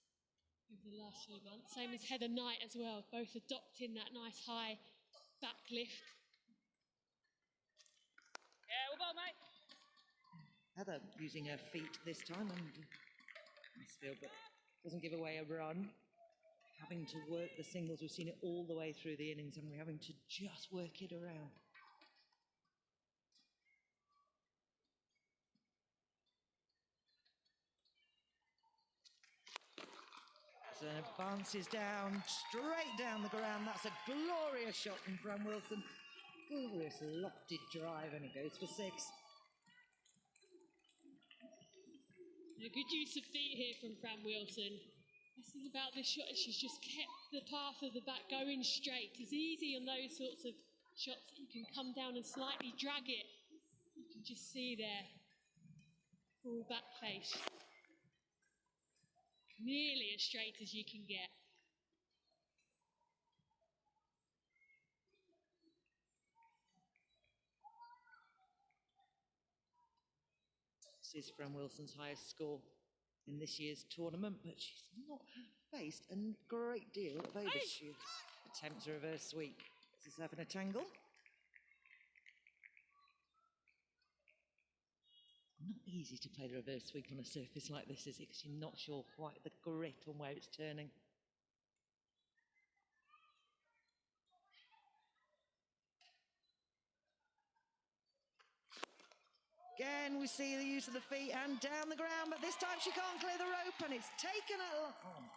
over the last few months. Same as Heather Knight as well, both adopting that nice high back lift. Yeah, well done, mate. Heather using her feet this time on this field, but doesn't give away a run. Having to work the singles, we've seen it all the way through the innings, and we're having to just work it around. So advances down, straight down the ground. That's a glorious shot from Fran Wilson. Glorious lofted drive, and it goes for 6. A good use of feet here from Fran Wilson. The thing about this shot is she's just kept the path of the bat going straight. It's easy on those sorts of shots that you can come down and slightly drag it. You can just see there, full back face. Nearly as straight as you can get. This is Fran Wilson's highest score in this year's tournament, but she's not faced a great deal of overshoot. Attempts a reverse sweep. Is this having a tangle? Not easy to play the reverse sweep on a surface like this, is it? Because you're not sure quite the grip on where it's turning. Again, we see the use of the feet and down the ground, but this time she can't clear the rope, and it's taken a long.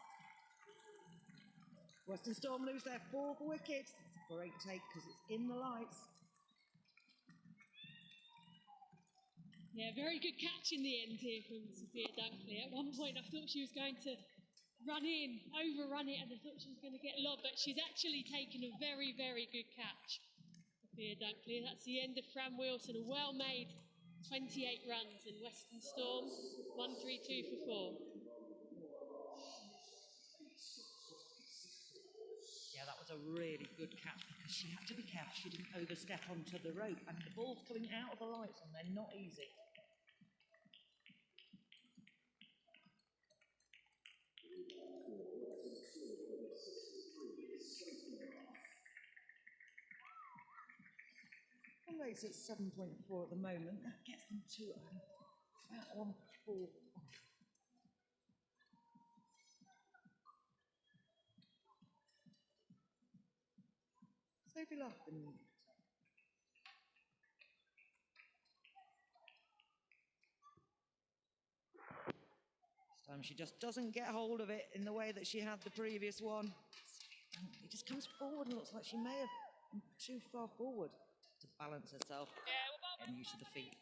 Western Storm lose their 4th wicket. It's a great take because it's in the lights. Yeah, very good catch in the end here from Sophia Dunkley. At one point I thought she was going to run in, overrun it, and I thought she was going to get lobbed, but she's actually taken a very, very good catch, Sophia Dunkley. That's the end of Fran Wilson, a well-made 28 runs, in Western Storm 132 for 4. Yeah, that was a really good catch because she had to be careful she didn't overstep onto the rope, and the ball's coming out of the lights and they're not easy. Rates at 7.4 at the moment. That gets them to about 145. Sophie Lofton. This time she just doesn't get hold of it in the way that she had the previous one. It just comes forward and looks like she may have been too far forward to balance herself and use of the feet.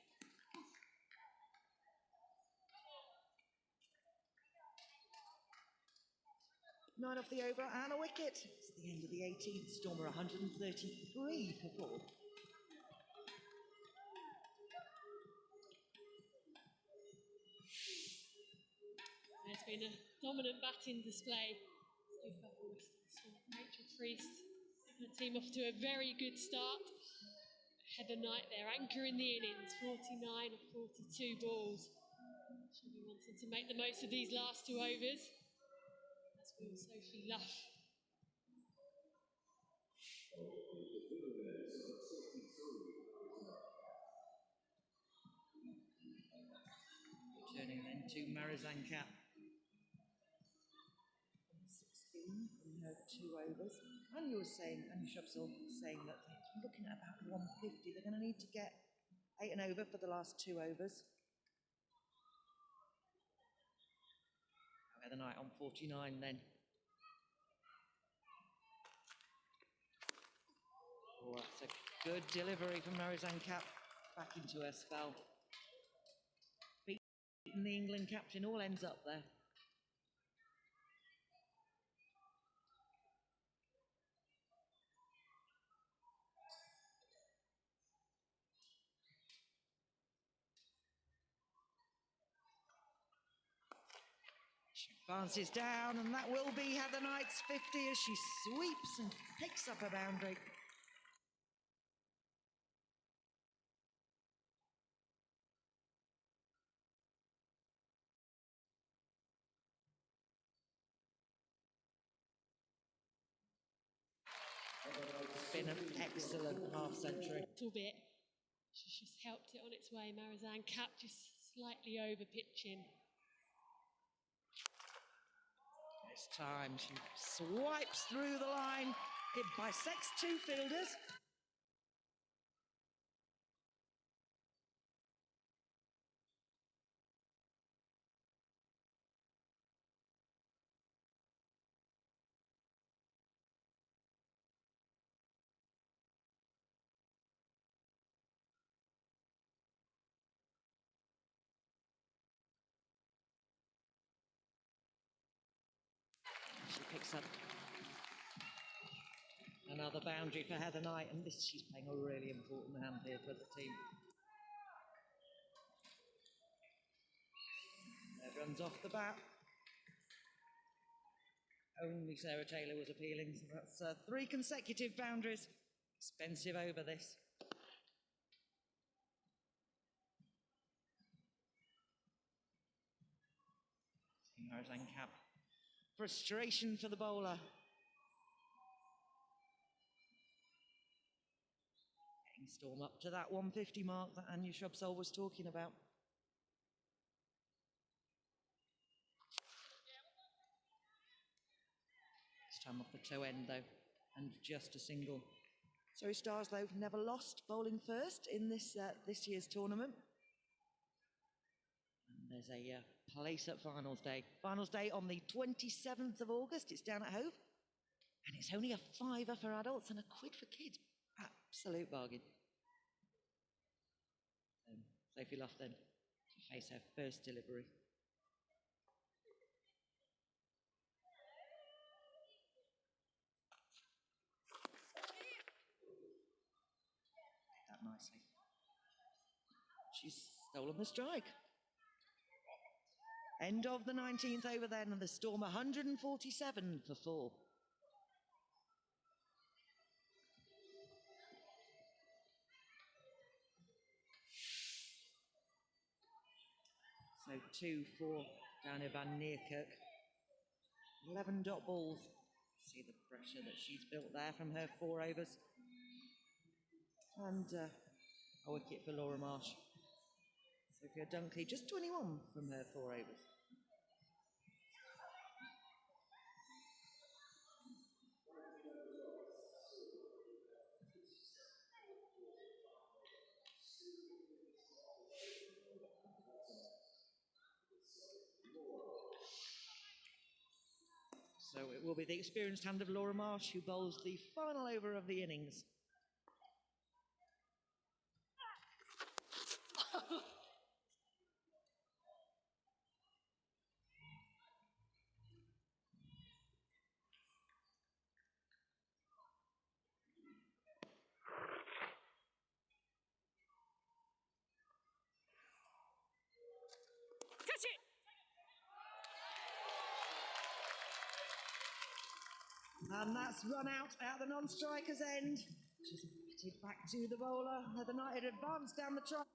Nine off the over and a wicket. It's the end of the 18th. Stormer 133 for 4. There's been a dominant batting display so far for Western Storm. Rachel Priest taking the team off to a very good start. Heather Knight there, anchoring the innings, 49 of 42 balls. She'll be wanting to make the most of these last 2 overs. As will Sophie Luff. Returning then to Marizan Cap. 16 from her 2 overs. And you were saying, and Shubsel saying that they're looking at about 150. They're going to need to get 8 and over for the last 2 overs. Heather Knight on 49 then. Oh, that's a good delivery from Marizan Cap. Back into her spell. Beating the England captain, all ends up there. She advances down, and that will be Heather Knight's 50 as she sweeps and picks up a boundary. It's been an excellent half-century. A little bit. She's just helped it on its way. Marizanne Cap just slightly over pitching. This time she swipes through the line. It bisects two fielders. She picks up another boundary for Heather Knight, and she's playing a really important hand here for the team. That runs off the bat. Only Sarah Taylor was appealing, so that's 3 consecutive boundaries. Expensive over this. Marizanne Cap. Frustration for the bowler. Getting Storm up to that 150 mark that Anya Shrubsole was talking about. This time off the toe end though, and just a single. Surrey Stars though never lost bowling first in this year's tournament. And there's a place at Finals Day. Finals Day on the 27th of August. It's down at Hove. And it's only a £5 for adults and £1 for kids. Absolute bargain. Sophie Luff then to face her first delivery. That nicely. She's stolen the strike. End of the 19th over then, and the Storm 147 for 4. So 2 for Dania van Neerkerk. 11 dot balls. See the pressure that she's built there from her 4 overs. And a wicket for Laura Marsh. Sophia Dunkley, just 21 from her 4 overs. So it will be the experienced hand of Laura Marsh who bowls the final over of the innings. Catch it! And that's run out at the non-striker's end. She's pitted back to the bowler. Heather Knight had advanced down the track.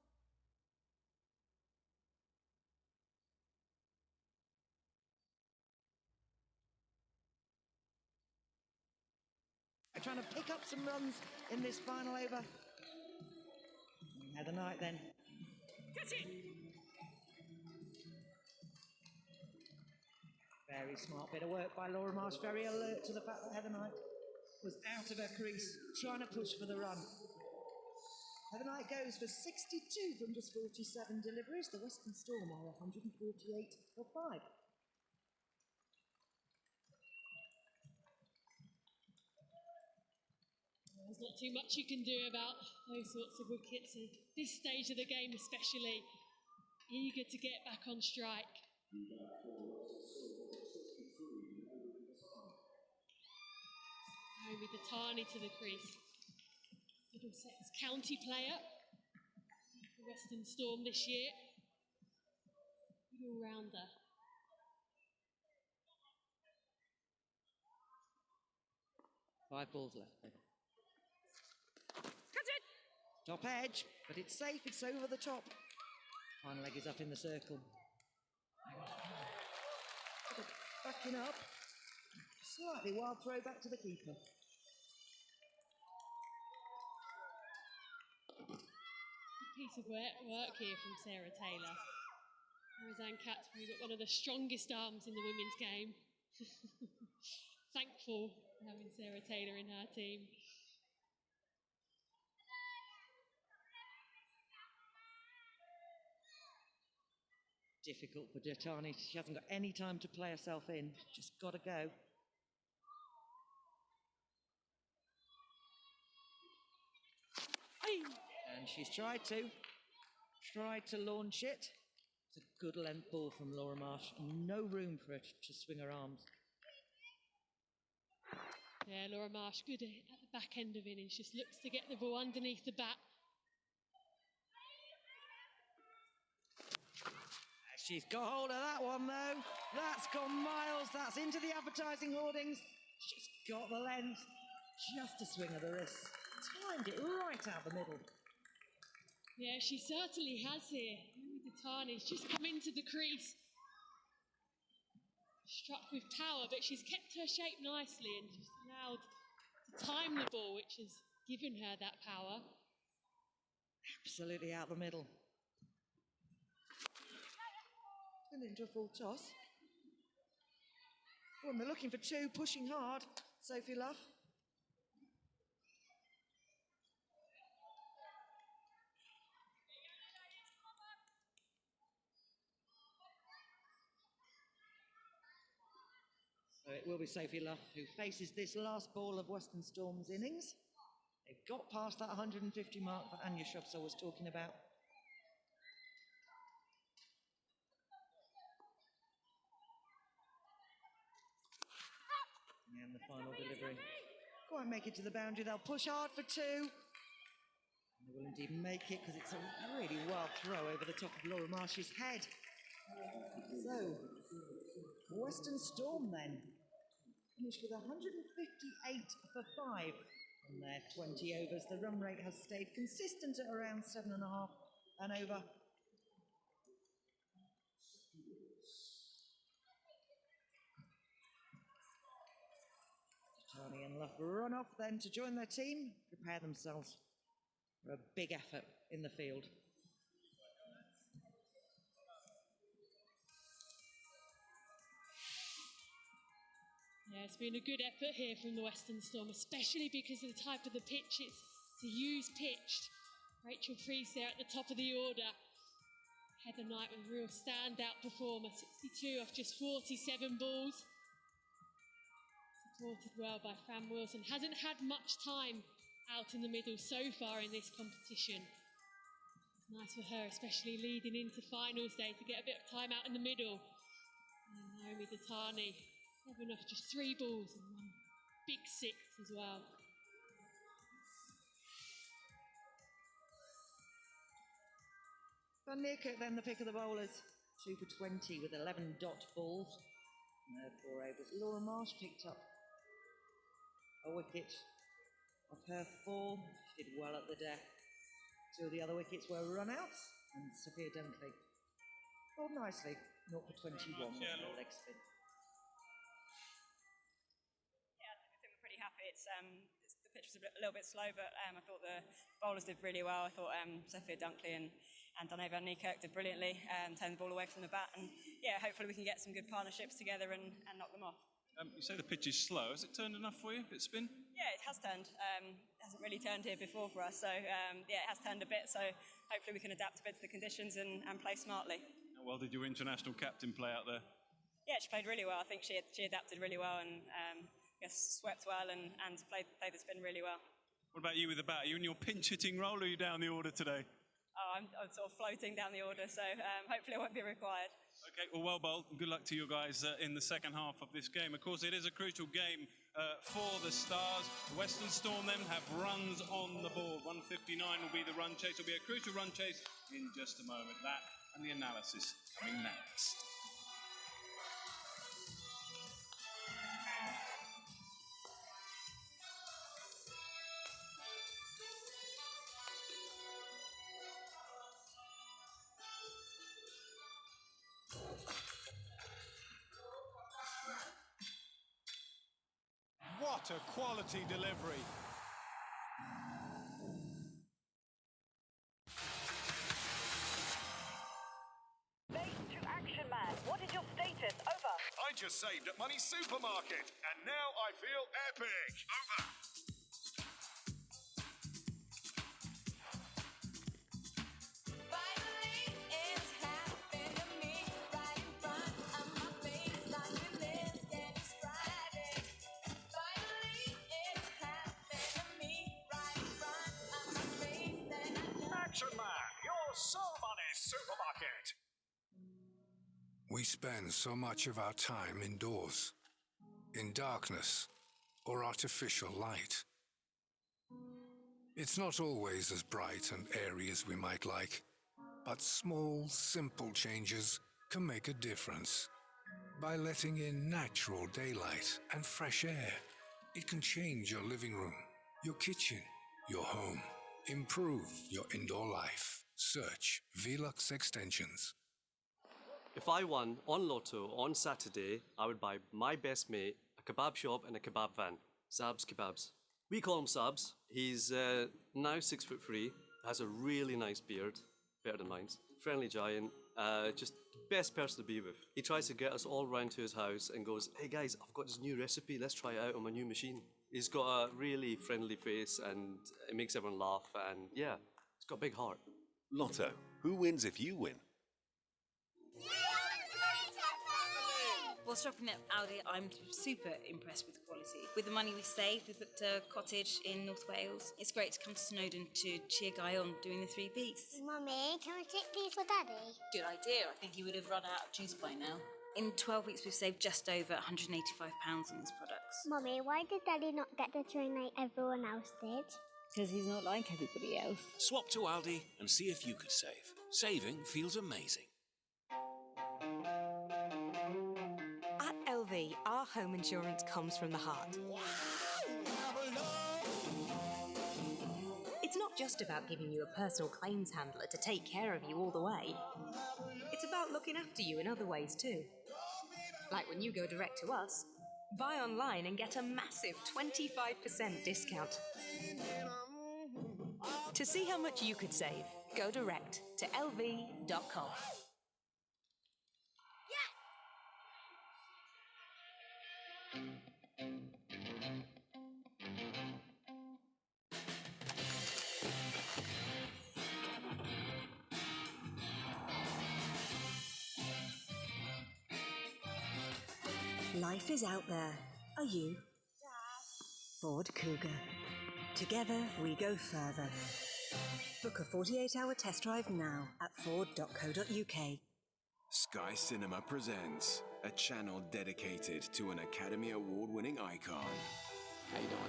Trying to pick up some runs in this final over. Heather Knight then. Catch it! Very smart bit of work by Laura Marsh, very alert to the fact that Heather Knight was out of her crease, trying to push for the run. Heather Knight goes for 62 from just 47 deliveries. The Western Storm are 148 for 5. There's not too much you can do about those sorts of wickets at this stage of the game, especially. Eager to get back on strike. Naomi Datani to the crease. Middlesex County player for Western Storm this year. Good all-rounder. Five balls left then. Catch it! Top edge, but it's safe, it's over the top. Final leg is up in the circle. Backing up. Slightly wild throw back to the keeper. piece of work here from Sarah Taylor. Roseanne Catt's probably got one of the strongest arms in the women's game. Thankful for having Sarah Taylor in her team. Difficult for Jatani. She hasn't got any time to play herself in. Just got to go. And she's tried to launch it. It's a good length ball from Laura Marsh. No room for her to swing her arms. Yeah, Laura Marsh good at the back end of innings. Just looks to get the ball underneath the bat. She's got hold of that one though. That's gone miles. That's into the advertising hoardings. She's got the length. Just a swing of the wrist. Timed it right out the middle. Yeah, she certainly has here. Datani's just come into the crease. Struck with power, but she's kept her shape nicely and just allowed to time the ball, which has given her that power. Absolutely out the middle. And into a full toss. Oh, and they're looking for two, pushing hard. Sophie Luff. So it will be Sophie Luff who faces this last ball of Western Storm's innings. They've got past that 150 mark that Anya Shrubsole was talking about. And the final delivery. Go and make it to the boundary. They'll push hard for two. And they will indeed make it because it's a really wild throw over the top of Laura Marsh's head. So, Western Storm then finished with 158 for 5 on their 20 overs. The run rate has stayed consistent at around 7.5 and over. Charlie and Luff run off then to join their team, prepare themselves for a big effort in the field. Yeah, it's been a good effort here from the Western Storm, especially because of the type of the pitch. It's a used pitched. Rachel Priest there at the top of the order. Heather Knight with a real standout performer, 62 off just 47 balls. Supported well by Fran Wilson. Hasn't had much time out in the middle so far in this competition. It's nice for her, especially leading into finals day, to get a bit of time out in the middle. And Naomi Datani, 7 off just 3 balls and 1 big 6 as well. Van Neerkirk then the pick of the bowlers, 2 for 20 with 11 dot balls. And their 4 overs. Laura Marsh picked up a wicket of her 4. She did well at the death. 2 of the other wickets were run-outs, and Sophia Dunkley bowled nicely, 0 for 21 with her leg spin. Yeah, I think we're pretty happy. The pitch was a little bit slow, but I thought the bowlers did really well. I thought Sophia Dunkley and Danae Van Niekerk did brilliantly, turn the ball away from the bat, and yeah, hopefully we can get some good partnerships together and knock them off. You say the pitch is slow. Has it turned enough for you? A bit spin? Yeah, it has turned. It hasn't really turned here before for us, so yeah, it has turned a bit. So hopefully we can adapt a bit to the conditions and play smartly. How well did your international captain play out there? Yeah, she played really well. I think she adapted really well and swept well and played the spin really well. What about you with the bat? Are you in your pinch hitting role, or are you down the order today? Oh, I'm sort of floating down the order, so hopefully it won't be required. Okay, well bowled. Good luck to you guys in the second half of this game. Of course, it is a crucial game for the Stars. The Western Storm then have runs on the board. 159 will be the run chase. Will be a crucial run chase in just a moment. That and the analysis coming next. What a quality delivery. saved at Money Supermarket, and now I feel epic. Over. Action Man, your so money supermarket. We spend so much of our time indoors, in darkness or artificial light. It's not always as bright and airy as we might like, but small, simple changes can make a difference. By letting in natural daylight and fresh air, it can change your living room, your kitchen, your home. Improve your indoor life. Search Velux Extensions. If I won on Lotto on Saturday, I would buy my best mate a kebab shop and a kebab van. Sab's Kebabs. We call him Sabs. He's now 6'3", has a really nice beard, better than mine. Friendly giant, just the best person to be with. He tries to get us all round to his house and goes, "Hey guys, I've got this new recipe, let's try it out on my new machine." He's got a really friendly face and it makes everyone laugh, and yeah, he's got a big heart. Lotto. Who wins if you win? While shopping at Aldi, I'm super impressed with the quality. With the money we saved, we booked a cottage in North Wales. It's great to come to Snowdon to cheer Guy on doing the 3 peaks. Mummy, can we take these for Daddy? Good idea. I think he would have run out of juice by now. In 12 weeks, we've saved just over £185 on these products. Mummy, why did Daddy not get the train like everyone else did? Because he's not like everybody else. Swap to Aldi and see if you could save. Saving feels amazing. At LV, our home insurance comes from the heart. It's not just about giving you a personal claims handler to take care of you all the way. It's about looking after you in other ways too. Like when you go direct to us, buy online and get a massive 25% discount. To see how much you could save, go direct to lv.com. Life is out there. Are you? Ford Cougar. Together we go further. Book a 48-hour test drive now at ford.co.uk. Sky Cinema presents a channel dedicated to an Academy Award-winning icon. How you doing?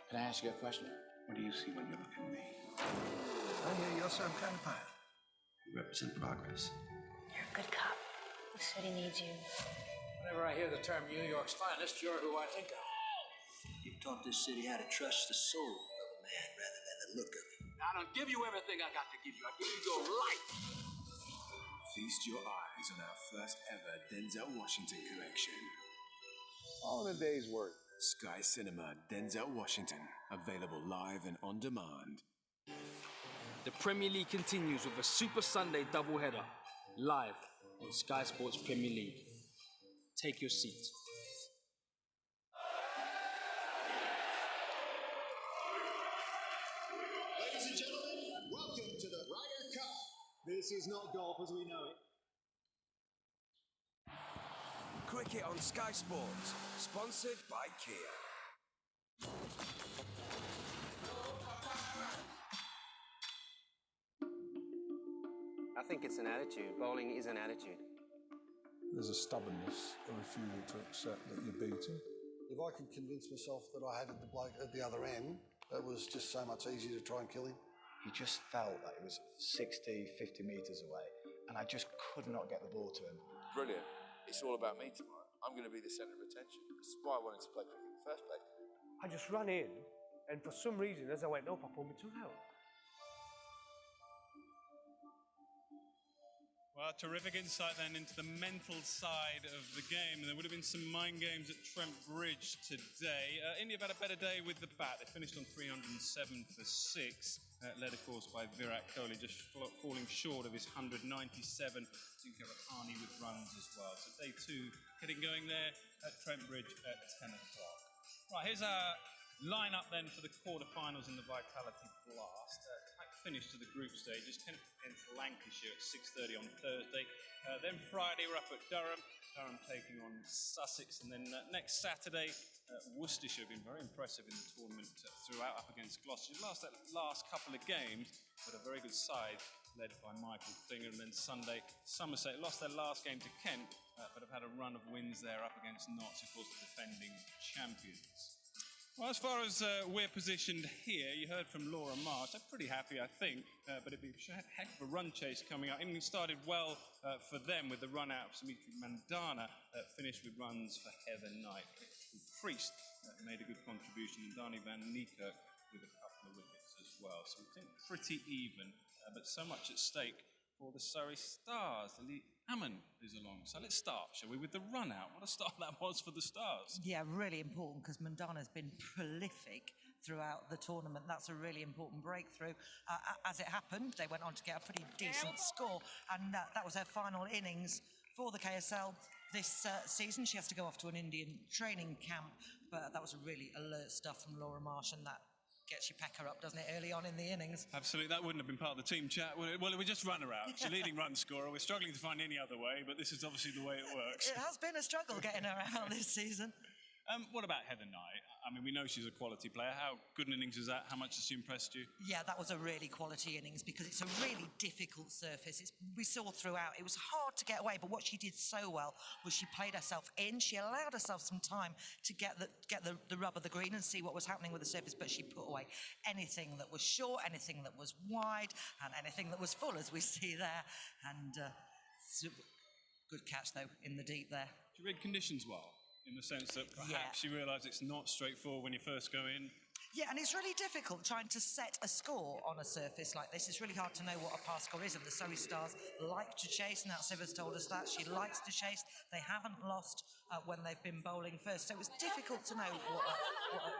Can I ask you a question? What do you see when you look at me? Oh, yeah, you're some kind of pilot. You represent progress. You're a good cop. The city needs you. Whenever I hear the term New York's finest, you're who I think of. You've taught this city how to trust the soul of a man rather than the look of it. I don't give you everything I got to give you. I give you your life. Feast your eyes on our first ever Denzel Washington collection. All in a day's work. Sky Cinema Denzel Washington. Available live and on demand. The Premier League continues with a Super Sunday doubleheader. Live on Sky Sports Premier League. Take your seat. Ladies and gentlemen, welcome to the Ryder Cup. This is not golf as we know it. Cricket on Sky Sports. Sponsored by Kia. I think it's an attitude. Bowling is an attitude. There's a stubbornness, a refusal to accept that you're beaten. If I could convince myself that I had the bloke at the other end, it was just so much easier to try and kill him. He just felt like it was 60, 50 metres away, and I just could not get the ball to him. Brilliant. It's all about me tomorrow. I'm going to be the centre of attention. This is why I wanted to play cricket in the first place. I just ran in, and for some reason, as I went up, I pulled my tongue out. Well, terrific insight then into the mental side of the game. And there would have been some mind games at Trent Bridge today. India have had a better day with the bat. They finished on 307 for 6, led, of course, by Virat Kohli, just falling short of his 197. Ajinkya Rahane with runs as well. So day 2 getting going there at Trent Bridge at 10 o'clock. Right, here's our line-up then for the quarter-finals in the Vitality Blast. Tight finish to the group stages, Kent against Lancashire at 6:30 on Thursday. Then Friday we're up at Durham taking on Sussex, and then next Saturday Worcestershire have been very impressive in the tournament throughout, up against Gloucester. Lost that last couple of games, but a very good side led by Michael Klinger. And then Sunday, Somerset lost their last game to Kent, but have had a run of wins there up against Notts, of course, the defending champions. Well, as far as we're positioned here, you heard from Laura Marsh. I'm pretty happy, I think, but it'd be a heck of a run chase coming up. It started well for them with the run out of Dimitri Mandana, finished with runs for Heather Knight. Priest made a good contribution, and Dani van Niekerk with a couple of wickets as well. So we think pretty even, but so much at stake for the Surrey Stars. Lee Hammond is along. So let's start, shall we, with the run out. What a start that was for the Stars. Yeah, really important, because Mandana's been prolific throughout the tournament. That's a really important breakthrough. As it happened, they went on to get a pretty decent score, and that was her final innings for the KSL this season. She has to go off to an Indian training camp, but that was really alert stuff from Laura Marsh, and that gets your pecker up, doesn't it, early on in the innings? Absolutely, that wouldn't have been part of the team chat. Well, we just run her out. She's a leading run scorer. We're struggling to find any other way, but this is obviously the way it works. It has been a struggle getting her out this season. What about Heather Knight? I mean, we know she's a quality player. How good an innings is that? How much has she impressed you? Yeah, that was a really quality innings, because it's a really difficult surface. We saw throughout, it was hard to get away, but what she did so well was she played herself in. She allowed herself some time to get the rub of the green and see what was happening with the surface, but she put away anything that was short, anything that was wide, and anything that was full, as we see there. And good catch, though, in the deep there. Do you read conditions well? In the sense that perhaps you realise it's not straightforward when you first go in? Yeah, and it's really difficult trying to set a score on a surface like this. It's really hard to know what a pass score is, and the Surrey Stars like to chase, and Siver's told us that. She likes to chase. They haven't lost when they've been bowling first, so it was difficult to know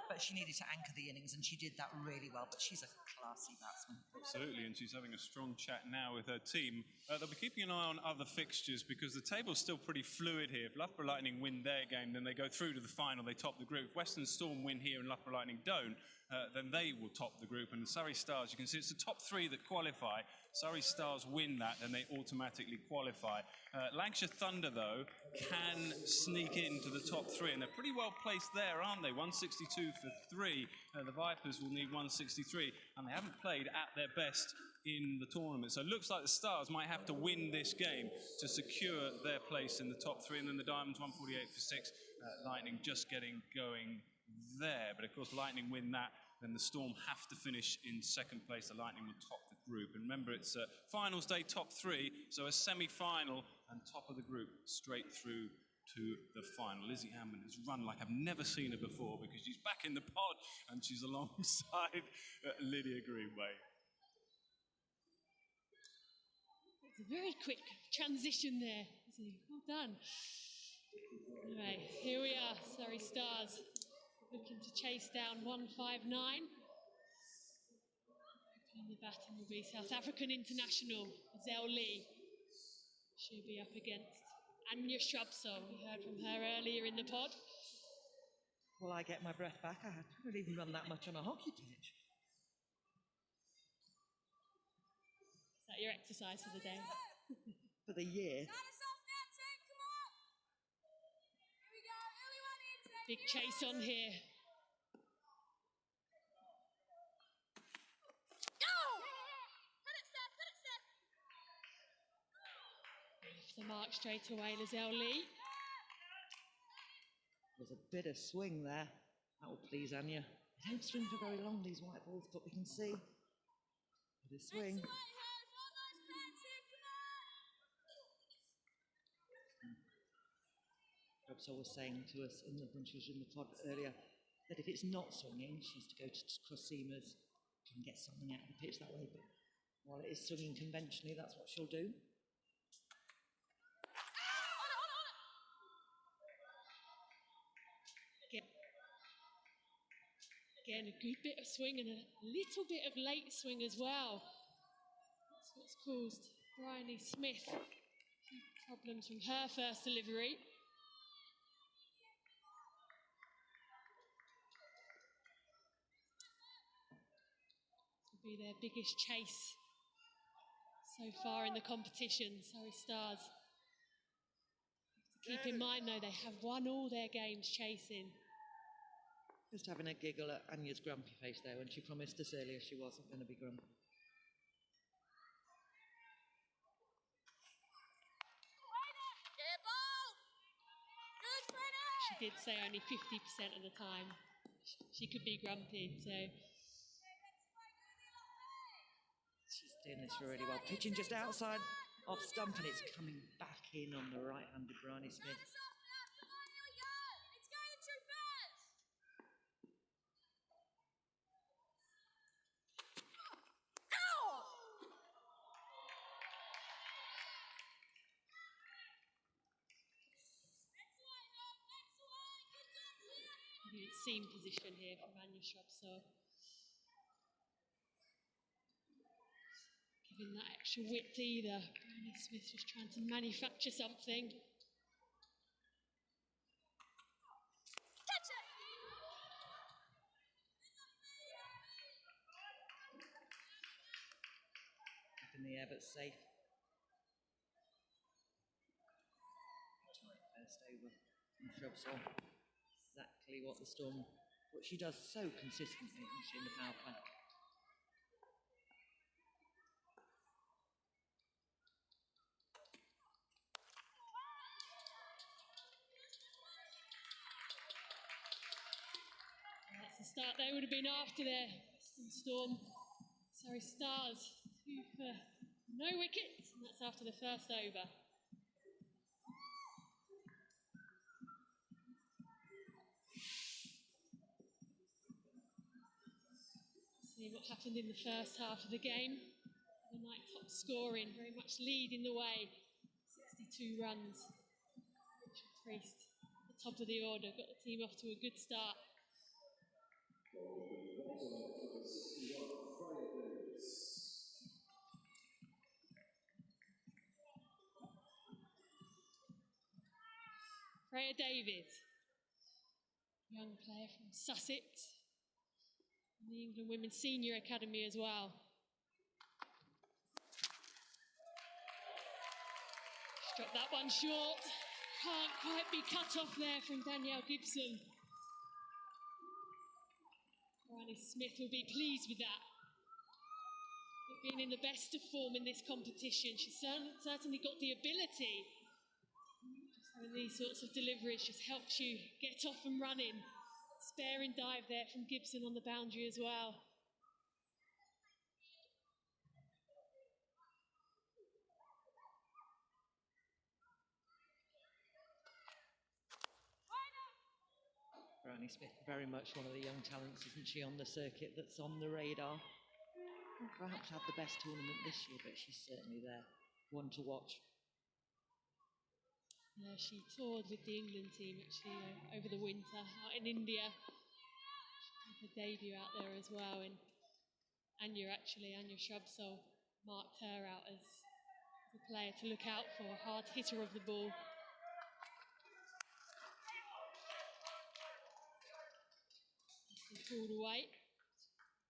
but she needed to anchor the innings, and she did that really well. But she's a classy batsman. Absolutely, and she's having a strong chat now with her team. They'll be keeping an eye on other fixtures, because the table's still pretty fluid here. If Loughborough Lightning win their game, then they go through to the final, they top the group. If Western Storm win here and Loughborough Lightning don't, then they will top the group. And the Surrey Stars, you can see it's the top three that qualify. Surrey Stars win that, and they automatically qualify. Lancashire Thunder, though, can sneak into the top three, and they're pretty well placed there, aren't they? 162 for 3. The Vipers will need 163, and they haven't played at their best in the tournament. So it looks like the Stars might have to win this game to secure their place in the top three. And then the Diamonds, 148 for 6. Lightning just getting going there. But of course, Lightning win that, then the Storm have to finish in second place. The Lightning will top the group. And remember, it's finals day, top three, so a semi-final and top of the group straight through to the final. Lizzie Hammond has run like I've never seen her before, because she's back in the pod and she's alongside Lydia Greenway. It's a very quick transition there. Well done. Anyway, here we are, Surrey Stars, looking to chase down 159. Opening the batting will be South African international Zell Lee. She'll be up against Anya Shrubsole. We heard from her earlier in the pod. Well, I get my breath back. I haven't even run that much on a hockey pitch. Is that your exercise for the day? For the year. Big chase on here. Off the mark straight away, Lizelle Lee. There's a bit of swing there. That will please Anya. They don't swing for very long, these white balls, but we can see. Bit of swing. Robso was saying to us when she was in the pod earlier that if it's not swinging, she's to go to cross-seamers and get something out of the pitch that way. But while it is swinging conventionally, that's what she'll do. Again, a good bit of swing and a little bit of late swing as well. That's what's caused Bryony Smith problems from her first delivery. be their biggest chase so far in the competition, Surrey Stars. Keep in mind, though, they have won all their games chasing. Just having a giggle at Anya's grumpy face there when she promised us earlier she wasn't going to be grumpy. She did say only 50% of the time she could be grumpy, so she's doing this really well. Pitching just outside off stump, and it's coming back in on the right-handed Bryony Smith. Seam position here from Anya Shrubsole. Giving that extra width either. Bryony Smith just trying to manufacture something. Up in the air, but safe. First over from Shrubsole. Exactly what she does so consistently in the power play. That's the start they would have been after their Western Storm. Surrey Stars, 2 for no wickets, and that's after the first over. See what happened in the first half of the game. The night top scoring, very much leading the way. 62 runs. Richard Priest, at the top of the order, got the team off to a good start. Freya Davies, young player from Sussex, and the England Women's Senior Academy as well. Struck that one short. Can't quite be cut off there from Danielle Gibson. Bryony Smith will be pleased with that. But being in the best of form in this competition, she's certainly got the ability. Just having these sorts of deliveries just helps you get off and running. Sparing dive there from Gibson on the boundary as well. Bryony Smith, very much one of the young talents, isn't she, on the circuit that's on the radar. Won't perhaps have the best tournament this year, but she's certainly there. One to watch. Yeah, she toured with the England team actually over the winter out in India. She had her debut out there as well, and Anya Shrubsole marked her out as a player to look out for, a hard hitter of the ball. Pulled away.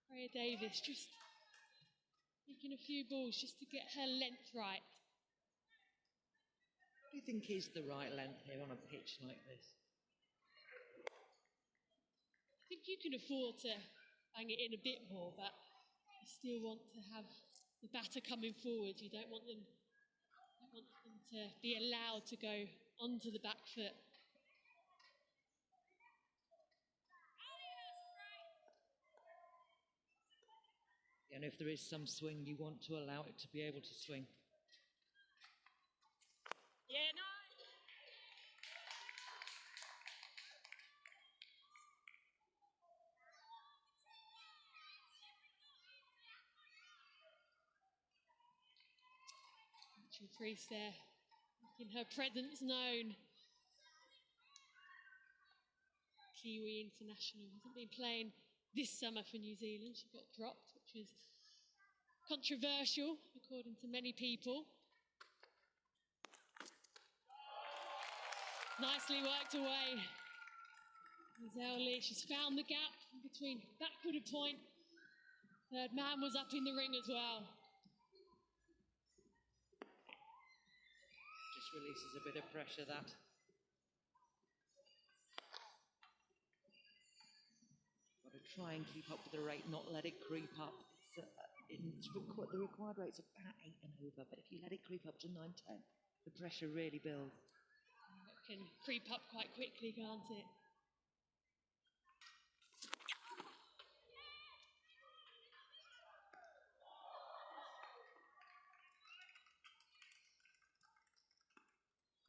Freya Davies just taking a few balls just to get her length right. What do you think is the right length here on a pitch like this? I think you can afford to bang it in a bit more, but you still want to have the batter coming forward. You don't want them to be allowed to go onto the back foot. And if there is some swing, you want to allow it to be able to swing. Yeah, no. Richard Priest there, making her presence known. Kiwi international, hasn't been playing this summer for New Zealand. She got dropped, which was controversial, according to many people. Nicely worked away. Giselle Lee, she's found the gap between backward of point Third man was up in the ring as well. Just releases a bit of pressure, that. Got to try and keep up with the rate, not let it creep up. The required rate's about 8 and over, but if you let it creep up to 9, 10, the pressure really builds. It can creep up quite quickly, can't it?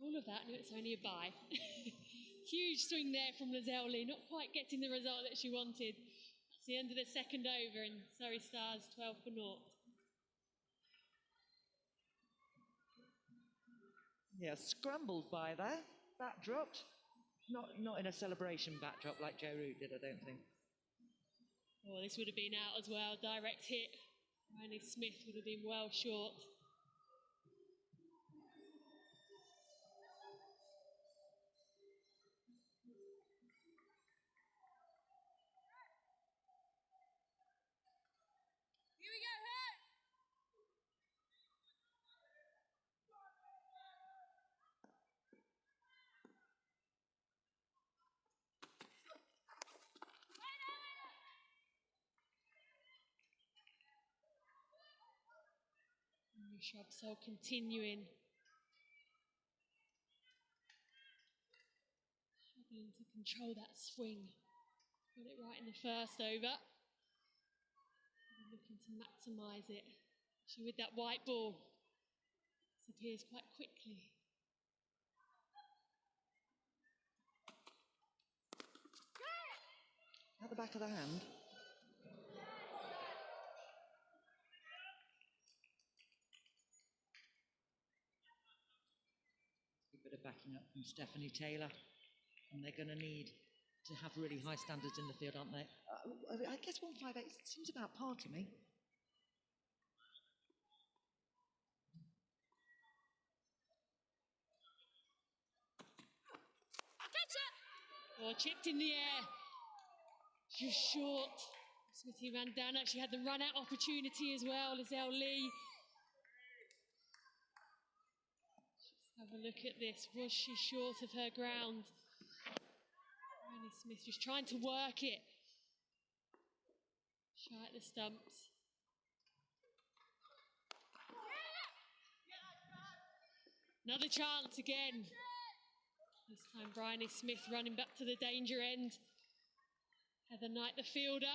All of that, and it's only a bye. Huge swing there from Lazelli, not quite getting the result that she wanted. It's the end of the second over, and Surrey Stars 12 for 0. Yeah, scrambled by there. Bat dropped. Not in a celebration bat drop like Joe Root did, I don't think. Oh, this would have been out as well. Direct hit. Riley Smith would have been well short. Shrubsole continuing. Struggling to control that swing. Got it right in the first over. Looking to maximise it. She with that white ball. Disappears quite quickly. At the back of the hand. A bit of backing up from Stephanie Taylor, and they're going to need to have really high standards in the field, aren't they? I guess 158 seems about par to me. Oh, chipped in the air. Just short. Smithy ran down. Actually had the run-out opportunity as well. Lizelle Lee. Let's have a look at this. Was she short of her ground? Riley Smith just trying to work it. Shy at the stumps. Another chance again. This time Bryony Smith running back to the danger end. Heather Knight, the fielder.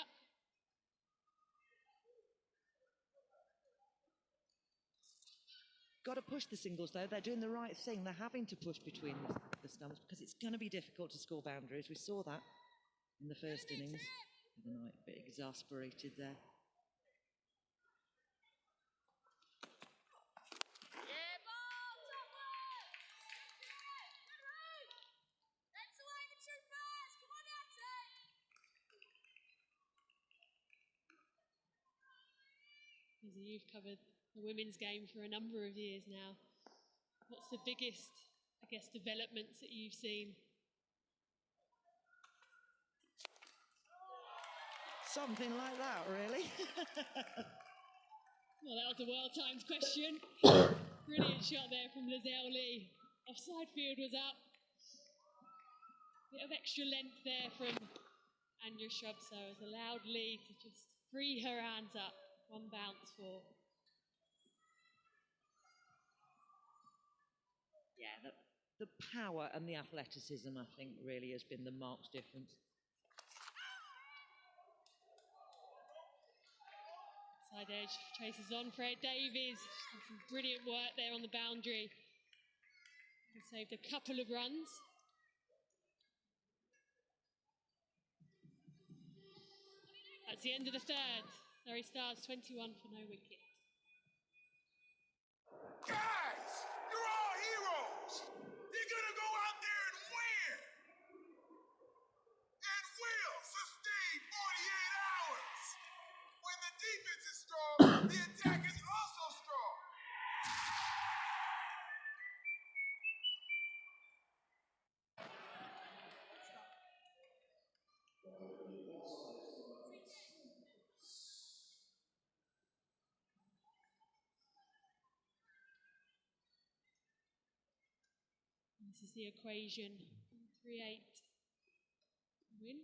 Got to push the singles though. They're doing the right thing. They're having to push between the stumps because it's going to be difficult to score boundaries. We saw that in the first innings. Heather Knight a bit exasperated there. You've covered the women's game for a number of years now. What's the biggest, I guess, developments that you've seen? Something like that, really. Well, that was a well-timed question. Brilliant shot there from Lizelle Lee. Offside field was up. Bit of extra length there from Anya Shrubsole has allowed Lee to just free her hands up. One bounce for. Yeah, the power and the athleticism, I think, really has been the marked difference. Side edge, traces on Fred Davies. Some brilliant work there on the boundary. He saved a couple of runs. That's the end of the third. Surrey Stars 21 for no wicket. Guys, you're all heroes. You're gonna go out there and win. And will sustain 48 hours. When the defense is strong, the attack is also strong. This is the equation. 3-8 win.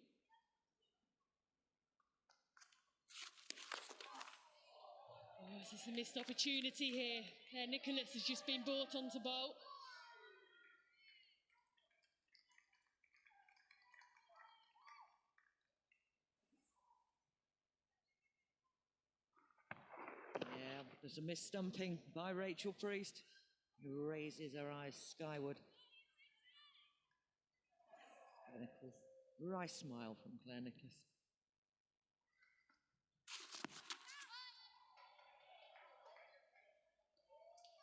Oh, this is a missed opportunity here. Claire Nicholas has just been brought onto bolt. Yeah, there's a misstumping by Rachel Priest, who raises her eyes skyward. Claire Nicholas. Wry smile from Claire Nicholas.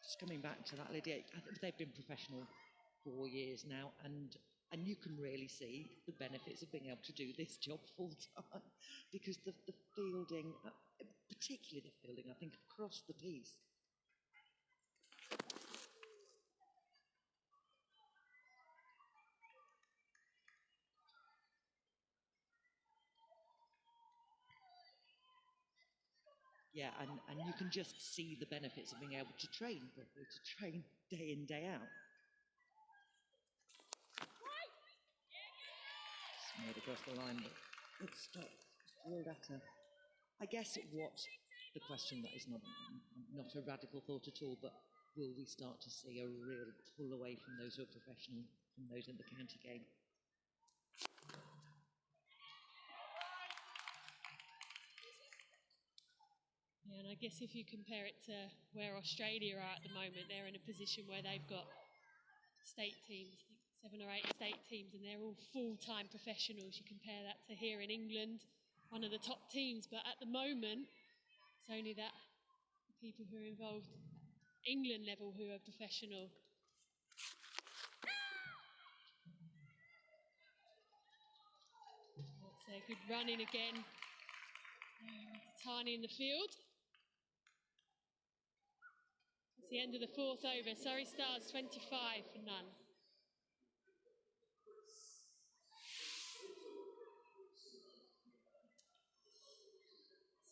Just coming back to that, Lydia, I think they've been professional 4 years now, and you can really see the benefits of being able to do this job full time, because the fielding, particularly the fielding, I think, across the piece. Yeah, and you can just see the benefits of being able to train properly, to train day in, day out. Smeared across the line, but good stop. Drilled at her. I guess what the question that is not a radical thought at all, but will we start to see a real pull away from those who are professional, from those in the county game? Yeah, and I guess if you compare it to where Australia are at the moment, they're in a position where they've got state teams, 7 or 8 state teams, and they're all full-time professionals. You compare that to here in England, one of the top teams, but at the moment, it's only that the people who are involved, England level, who are professional. That's a good running again. Tani in the field. It's the end of the fourth over. Surrey Stars 25 for none.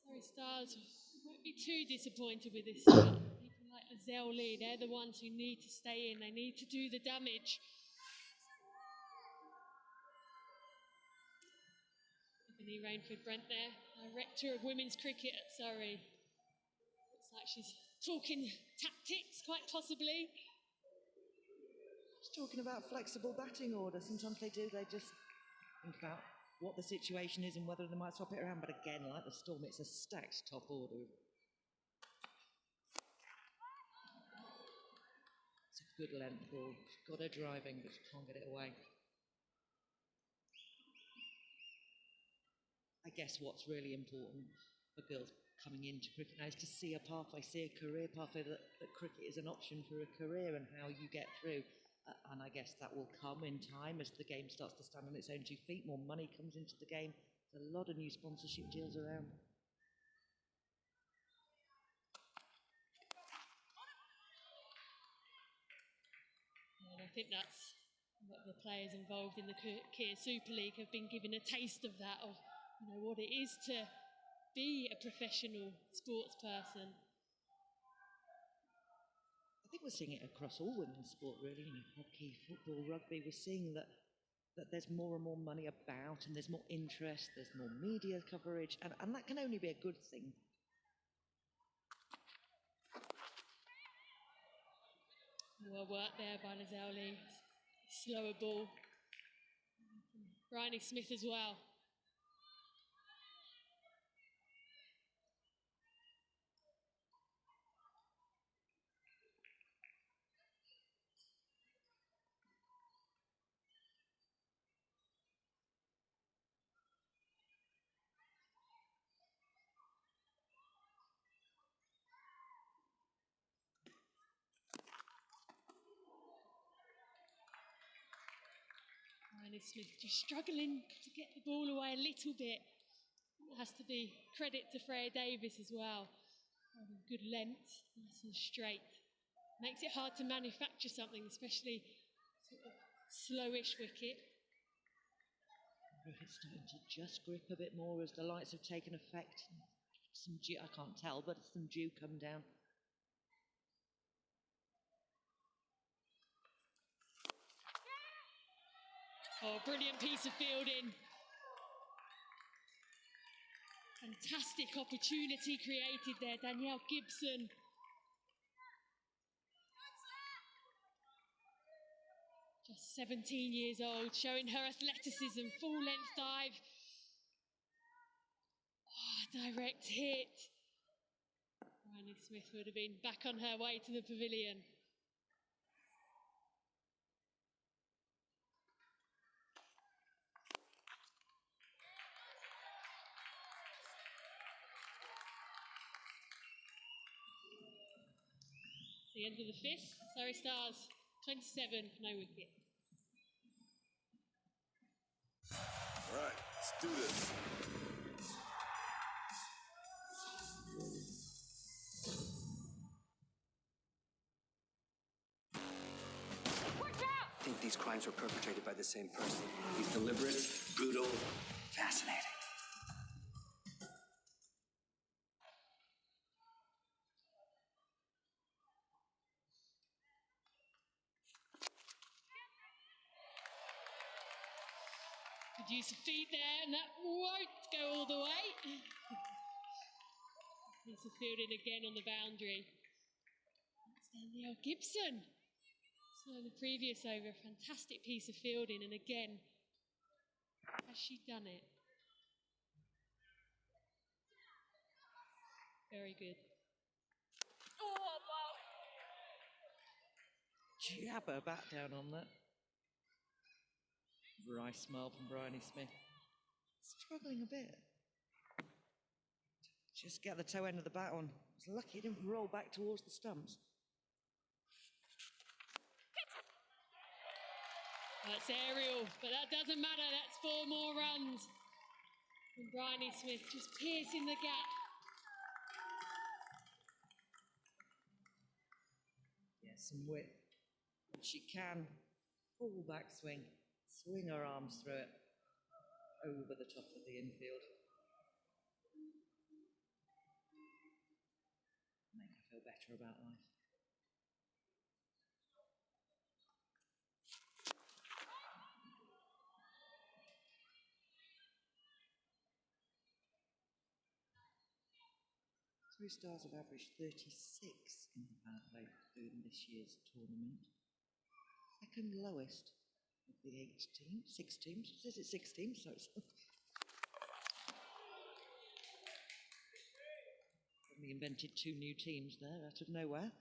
Surrey Stars won't be too disappointed with this start. People like Azelle Lee, they're the ones who need to stay in. They need to do the damage. Ebony Rainford-Brent there, Director of Women's Cricket at Surrey. Looks like she's talking tactics, quite possibly. Just talking about flexible batting order. Sometimes they do, they just think about what the situation is and whether they might swap it around. But again, like the Storm, it's a stacked top order. It's a good length ball. She's got her driving, but she can't get it away. I guess what's really important for girls coming into cricket now is to see a pathway, see a career pathway, that cricket is an option for a career and how you get through. And I guess that will come in time as the game starts to stand on its own 2 feet, more money comes into the game. There's a lot of new sponsorship deals around. And I think that's what the players involved in the Kia Super League have been given a taste of that, of what it is to be a professional sports person. I think we're seeing it across all women's sport, really. Hockey, football, rugby. We're seeing that there's more and more money about, and there's more interest, there's more media coverage, and that can only be a good thing. Well worked there by Azelle Lee. Slower ball. Bryony Smith as well. Bryony Smith just struggling to get the ball away a little bit. It has to be credit to Freya Davis as well. Good length, nice and straight. Makes it hard to manufacture something, especially sort of slowish wicket. It's starting to just grip a bit more as the lights have taken effect. Some dew, I can't tell, but some dew come down. Oh, brilliant piece of fielding. Fantastic opportunity created there, Danielle Gibson. Just 17 years old, showing her athleticism, full length dive. Oh, direct hit. Bryony Smith would have been back on her way to the pavilion. The end of the fifth, Surrey Stars 27 for no wicket. All right, let's do this. I think these crimes were perpetrated by the same person. He's deliberate, brutal, fascinating. Could use a feed there, and that won't go all the way. Piece of fielding again on the boundary. That's Danielle Gibson. So the previous over, fantastic piece of fielding, and again, has she done it? Very good. Oh, wow. Jabber back down on that. Dry smile from Bryony Smith. Struggling a bit. Just get the toe end of the bat on. I was lucky it didn't roll back towards the stumps. That's aerial, but that doesn't matter. That's 4 more runs. And Bryony Smith just piercing the gap. Yeah, some width. And she can full back swing. Swing her arms through it. Over the top of the infield. Make her feel better about life. Surrey Stars have averaged 36 in the power play in this year's tournament. Second lowest of the 8 teams, 6 teams. It says it's 6 teams, so it's. We invented 2 new teams there out of nowhere.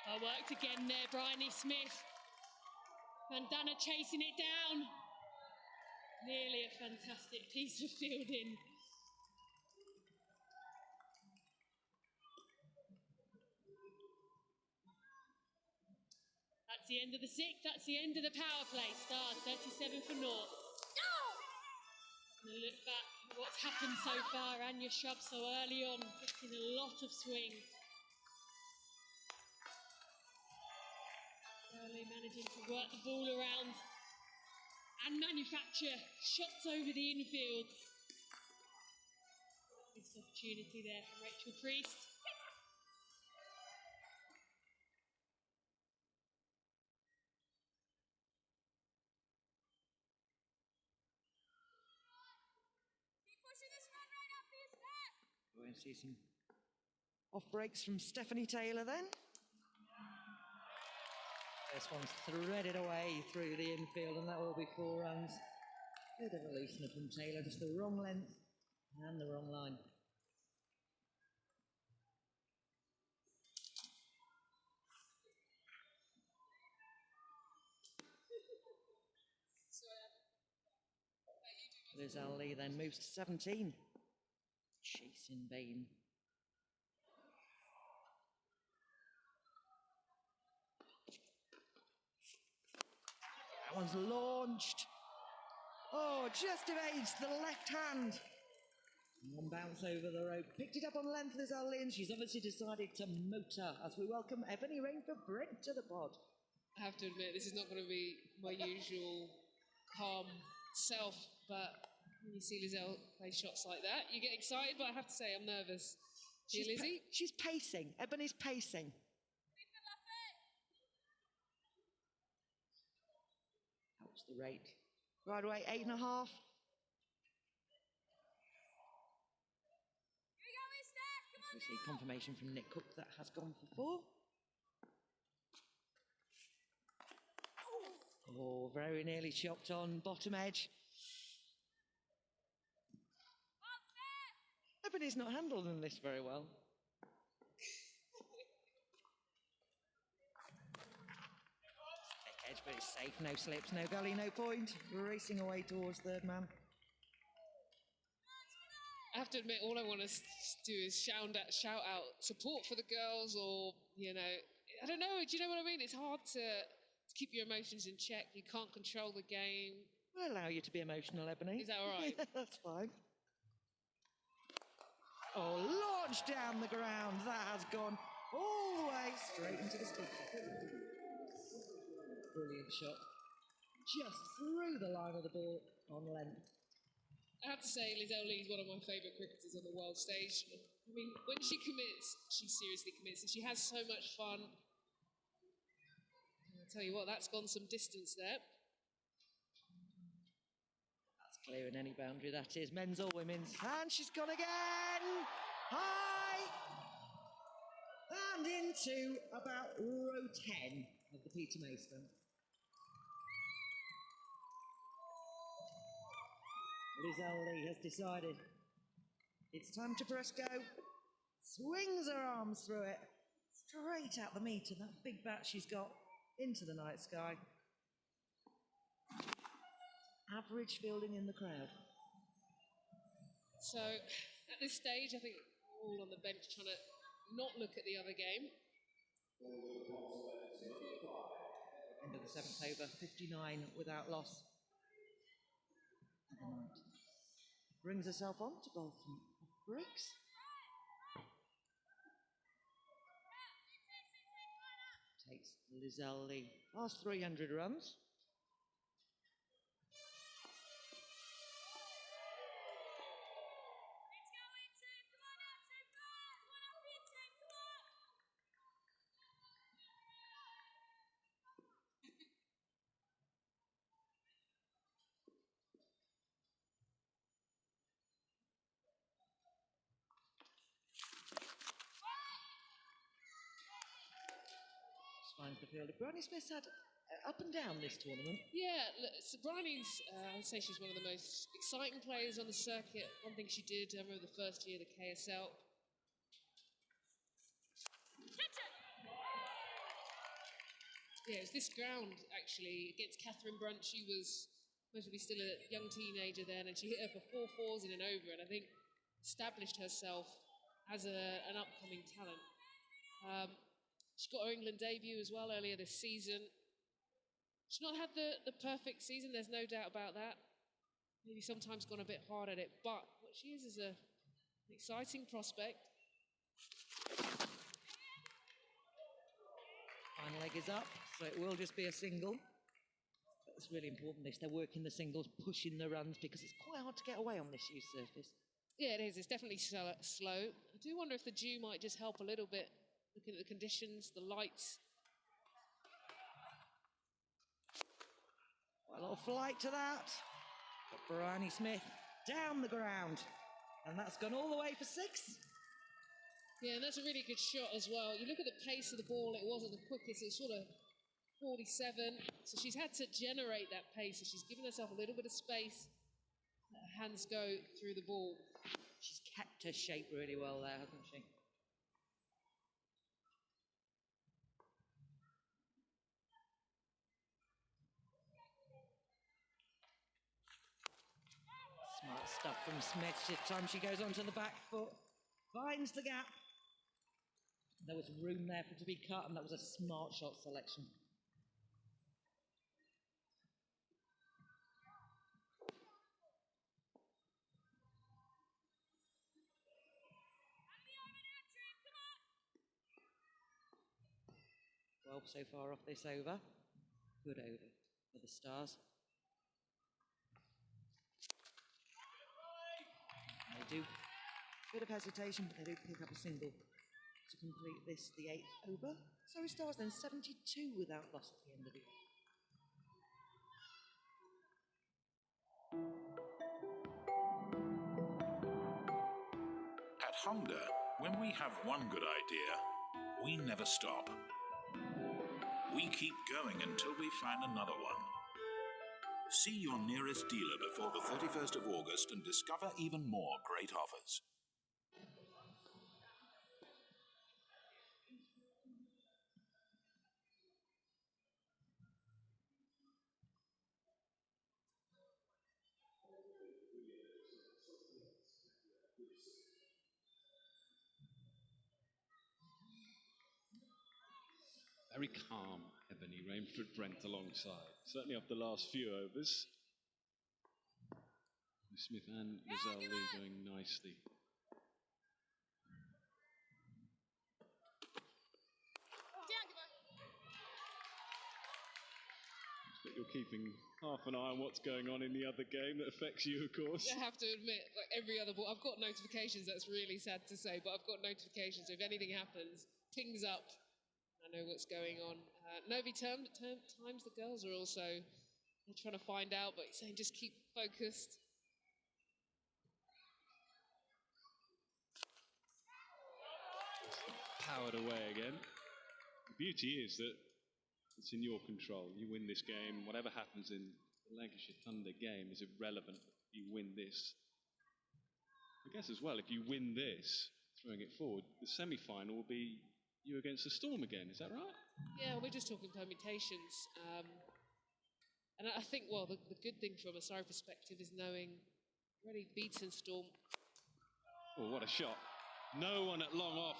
Oh, worked again there, Bryony Smith. Vandana chasing it down. Nearly a fantastic piece of fielding. That's the end of the 6th. That's the end of the power play. Stars 37 for naught. And a look back at what's happened so far. Anya Shrub so early on, getting a lot of swing. Early managing to work the ball around and manufacture shots over the infield. This opportunity there for Rachel Priest. We're going to see some off breaks from Stephanie Taylor then. This one's threaded away through the infield, and that will be 4 runs. Bit of a loosener from Taylor, just the wrong length and the wrong line. Liz Ali then moves to 17. Chase in vain. That one's launched. Oh, just evades the left hand. One bounce over the rope. Picked it up on length, Liz Ali, and she's obviously decided to motor as we welcome Ebony Rainford Brent to the pod. I have to admit, this is not going to be my usual calm self. but when you see Lizelle play shots like that, you get excited, but I have to say I'm nervous. Here, Lizzie. She's pacing. Ebony's pacing. What's the rate? Right away, 8.5. We see confirmation from Nick Cook that has gone for 4. Oh, very nearly chopped on bottom edge. Ebony's not handling this very well. Thick edge, but it's safe. No slips, no gully, no point. Racing away towards third man. I have to admit, all I want to do is shout out support for the girls, or, you know, I don't know, do you know what I mean? It's hard to keep your emotions in check. You can't control the game. We'll allow you to be emotional, Ebony. Is that all right? That's fine. Oh, launched down the ground. That has gone all the way straight into the speaker. Brilliant shot. Just through the line of the ball on length. I have to say, Lizelle Lee is one of my favourite cricketers on the world stage. I mean, when she commits, she seriously commits, and she has so much fun. I'll tell you what, that's gone some distance there. That's clearing any boundary, that is. Men's or women's. And she's gone again! High! And into about row 10 of the Peter Mason. Lizelle Lee has decided it's time to press go. Swings her arms through it, straight out the meter. That big bat she's got into the night sky. Average fielding in the crowd. So, at this stage, I think we're all on the bench trying to not look at the other game. End of the 7th over, 59 without loss. Brings herself on to bowl from off breaks. Takes Lizelle Lee past 300 runs. Finds the fielder. Bryony Smith's had up and down this tournament. Yeah, look, so Bryony's, I would say she's one of the most exciting players on the circuit. One thing she did, I remember the first year of the KSL. Yeah, it was this ground, actually, against Catherine Brunt. She was supposed to be still a young teenager then, and she hit her for 4 fours in an over, and I think established herself as an upcoming talent. She got her England debut as well earlier this season. She's not had the perfect season, there's no doubt about that. Maybe sometimes gone a bit hard at it, but what she is an exciting prospect. Final leg is up, so it will just be a single. But it's really important this. They're working the singles, pushing the runs, because it's quite hard to get away on this used surface. Yeah, it is. It's definitely slow. I do wonder if the dew might just help a little bit. Looking at the conditions, the lights. Quite a lot of flight to that. But Bryony Smith down the ground. And that's gone all the way for 6. Yeah, and that's a really good shot as well. You look at the pace of the ball, it wasn't the quickest. It was sort of 47. So she's had to generate that pace. So she's given herself a little bit of space. Let her hands go through the ball. She's kept her shape really well there, hasn't she? Smart stuff from Smith. This time she goes onto the back foot, finds the gap. There was room there for it to be cut, and that was a smart shot selection. Well, so far off this over. Good over for the Stars. do a bit of hesitation, but they do pick up a single to complete this, the 8th over. Surrey Stars then 72 without loss at the end of the year. At Honda, when we have one good idea, we never stop. We keep going until we find another one. See your nearest dealer before the 31st of August and discover even more great offers. Very calm, Ebony, Rainford Brent alongside. Certainly of the last few overs. Smith and Lizelle Lee going nicely. But you're keeping half an eye on what's going on in the other game that affects you, of course. I have to admit, like every other ball, I've got notifications. That's really sad to say, but I've got notifications. If anything happens, pings up. I know what's going on. Novi times the girls are also trying to find out, but he's saying just keep focused. Powered away again. The beauty is that it's in your control. You win this game. Whatever happens in the Lancashire Thunder game is irrelevant. You win this. I guess as well, if you win this, throwing it forward, the semi-final will be you against the Storm again. Is that right? Yeah, we're just talking permutations. And I think, well, the good thing from a Surrey perspective is knowing already beaten Storm. Oh, what a shot. No one at long off.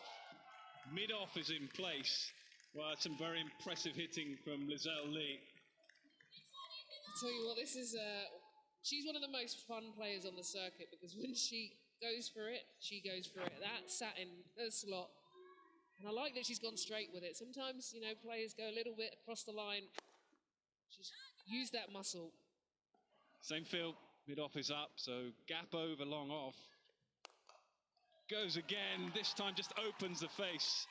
Mid-off is in place. Well, some very impressive hitting from Lizelle Lee. I'll tell you what, this is... she's one of the most fun players on the circuit because when she goes for it, she goes for it. That sat in her slot. And I like that she's gone straight with it. Sometimes, you know, players go a little bit across the line. She's used that muscle. Same field, mid-off is up, so gap over, long off. Goes again, this time just opens the face.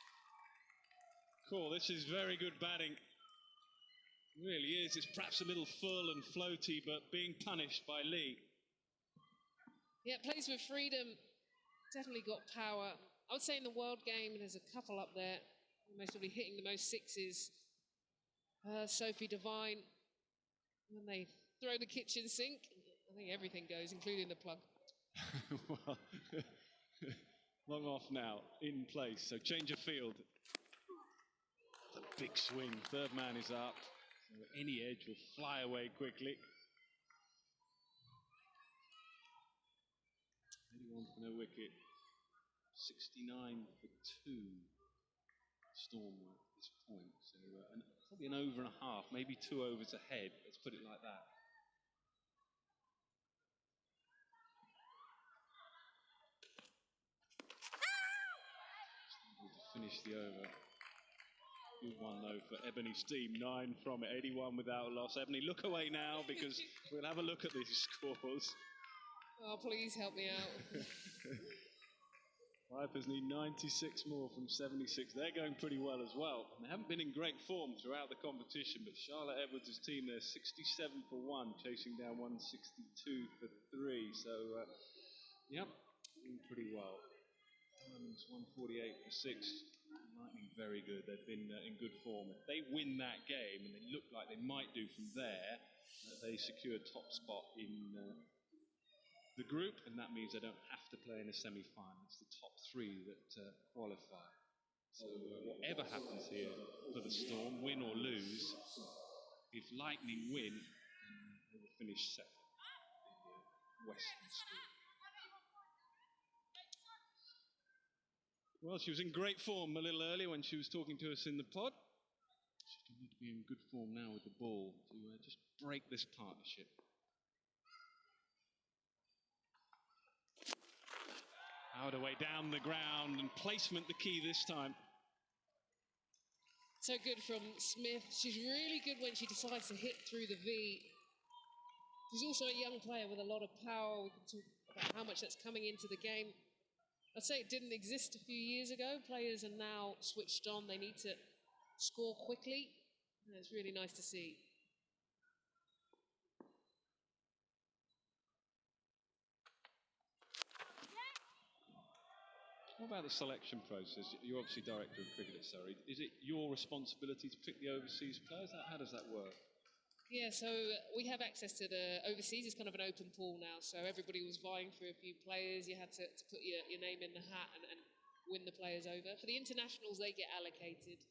Cool, this is very good batting. Really is. It's perhaps a little full and floaty, but being punished by Lee. Yeah, plays with freedom. Definitely got power. I would say in the world game, there's a couple up there, most probably hitting the most sixes. Sophie Devine, when they throw the kitchen sink, I think everything goes, including the plug. Well, long off now, in place, so change of field. The big swing, third man is up, so any edge will fly away quickly. 81 for no wicket. 69 for 2 Storm at this point, so probably an over and a half, maybe 2 overs ahead, let's put it like that. To finish the over. Good one though for Ebony's team, 9 from it, 81 without a loss. Ebony, look away now because we'll have a look at these scores. Oh, please help me out. Vipers need 96 more from 76. They're going pretty well as well. They haven't been in great form throughout the competition, but Charlotte Edwards' team there, 67 for 1, chasing down 162 for 3. So, yep, doing pretty well. Diamonds 148 for 6. Lightning very good. They've been in good form. If they win that game, and they look like they might do from there, they secure top spot in the group, and that means they don't have to play in a semi-final. It's the top 3 that qualify. So whatever happens here for the Storm, win or lose, if Lightning win, then they will finish second in the Western School. Well, she was in great form a little earlier when she was talking to us in the pod. She's going to need to be in good form now with the ball to just break this partnership. Powered away down the ground, and placement the key this time. So good from Smith. She's really good when she decides to hit through the V. She's also a young player with a lot of power. We can talk but how much that's coming into the game. I'd say it didn't exist a few years ago. Players are now switched on. They need to score quickly. And it's really nice to see. What about the selection process? You're obviously director of cricket at Surrey. Is it your responsibility to pick the overseas players? How does that work? Yeah, so we have access to the overseas. It's kind of an open pool now. So everybody was vying for a few players. You had to put your name in the hat and win the players over. For the internationals, they get allocated.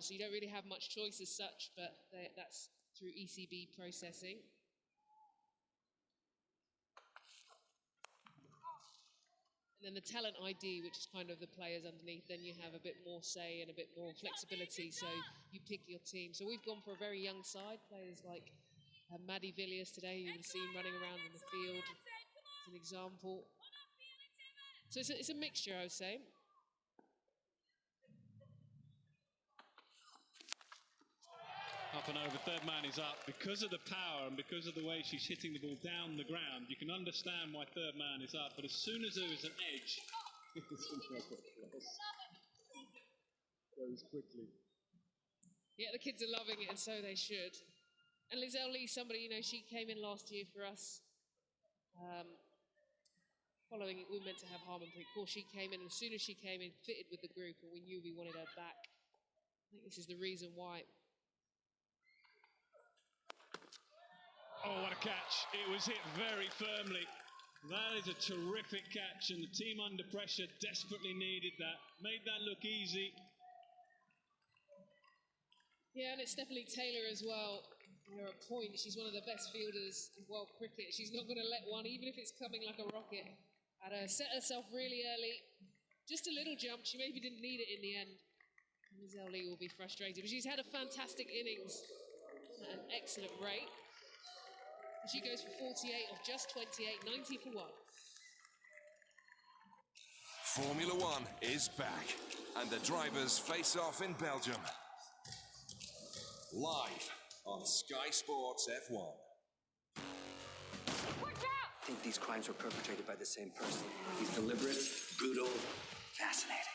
So you don't really have much choice as such, but that's through ECB processing. And then the talent ID, which is kind of the players underneath, then you have a bit more say and a bit more flexibility, so you pick your team. So we've gone for a very young side, players like Maddie Villiers today, you can see him running around in the field as an example. So it's a mixture, I would say. Up and over, third man is up. Because of the power and because of the way she's hitting the ball down the ground, you can understand why third man is up. But as soon as there is an edge, goes quickly. Yeah, the kids are loving it, and so they should. And Lizelle Lee, somebody, she came in last year for us. Following, we were meant to have Harmanpreet Kaur. She came in, and as soon as she came in, fitted with the group, and we knew we wanted her back. I think this is the reason why. Oh, what a catch. It was hit very firmly. That is a terrific catch, and the team under pressure desperately needed that. Made that look easy. Yeah, and it's Stephanie Taylor as well. Her point, she's one of the best fielders in world cricket. She's not going to let one, even if it's coming like a rocket, at her. Set herself really early. Just a little jump. She maybe didn't need it in the end. Lizelle Lee will be frustrated, but she's had a fantastic innings at an excellent rate. She goes for 48 of just 28, 90 for 1. Formula One is back, and the drivers face off in Belgium. Live on Sky Sports F1. I think these crimes were perpetrated by the same person. He's deliberate, brutal, fascinating.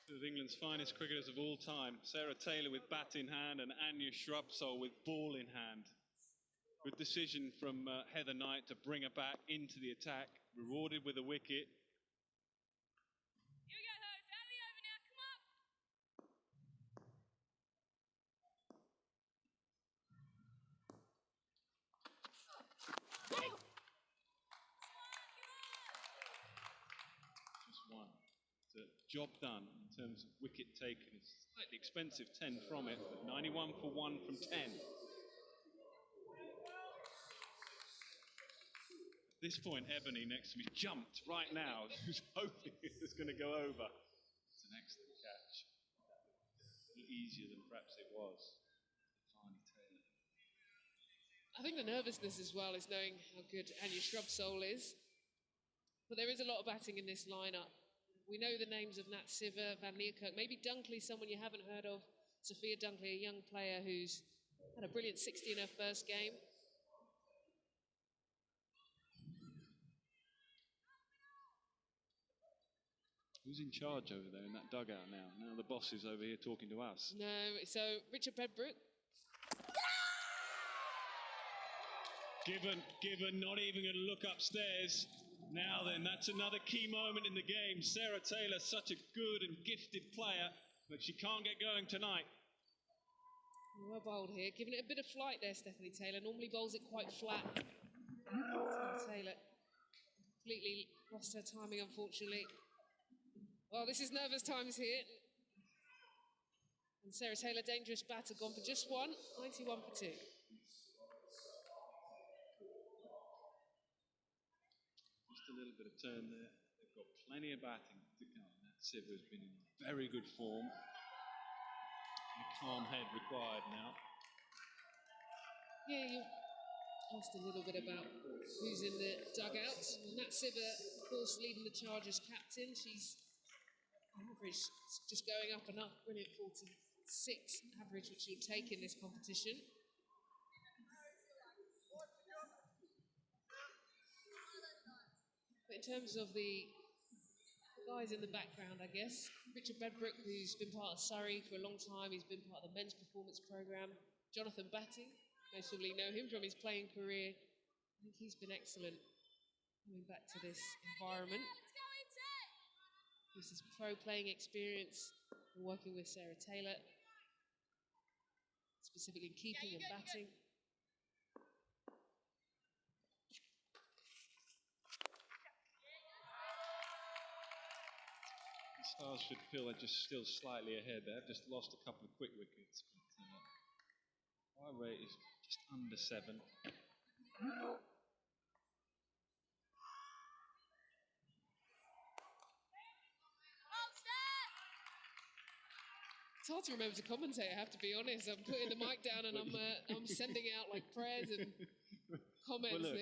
Two of England's finest cricketers of all time, Sarah Taylor with bat in hand and Anya Shrubsole with ball in hand. Good decision from Heather Knight to bring her back into the attack, rewarded with a wicket. Here we go, Hope. Out of the over now. Come up. Just one. It's a job done in terms of wicket taken. It's slightly expensive 10 from it, but 91 for 1 from 10. At this point, Ebony next to me jumped right now. She was hoping it was going to go over. It's an excellent catch. A little easier than perhaps it was. Stefani Taylor. I think the nervousness as well is knowing how good Anya Shrubsole is. But there is a lot of batting in this lineup. We know the names of Nat Siver, Van Niekerk, maybe Dunkley, someone you haven't heard of. Sophia Dunkley, a young player who's had a brilliant 60 in her first game. Who's in charge over there in that dugout now? Now the boss is over here talking to us. No, so Richard Bedbrook. Given, not even going to look upstairs. Now then, that's another key moment in the game. Sarah Taylor, such a good and gifted player, but she can't get going tonight. Well bowled here, giving it a bit of flight there, Stephanie Taylor. Normally bowls it quite flat. Sarah Taylor completely lost her timing, unfortunately. Well, this is nervous times here. And Sarah Taylor, dangerous batter, gone for just one, 91 for 2. Just a little bit of turn there. They've got plenty of batting to come. That Siver's been in very good form. A calm head required now. Yeah, discussed a little bit about who's in the dugout. Nat Sibber, of course, leading the charge as captain. She's average just going up and up. Brilliant 46 average, which you'll take in this competition. But in terms of the guys in the background, I guess, Richard Bedbrook, who's been part of Surrey for a long time, he's been part of the men's performance programme. Jonathan Batty, most probably know him from his playing career. I think he's been excellent coming back to this environment. This is pro playing experience, working with Sarah Taylor, specifically in keeping and batting. The Stars should feel they're just still slightly ahead. They've just lost a couple of quick wickets. But our rate is just under 7. It's hard to remember to commentate, I have to be honest. I'm putting the mic down and I'm sending out like prayers and comments. Well, look,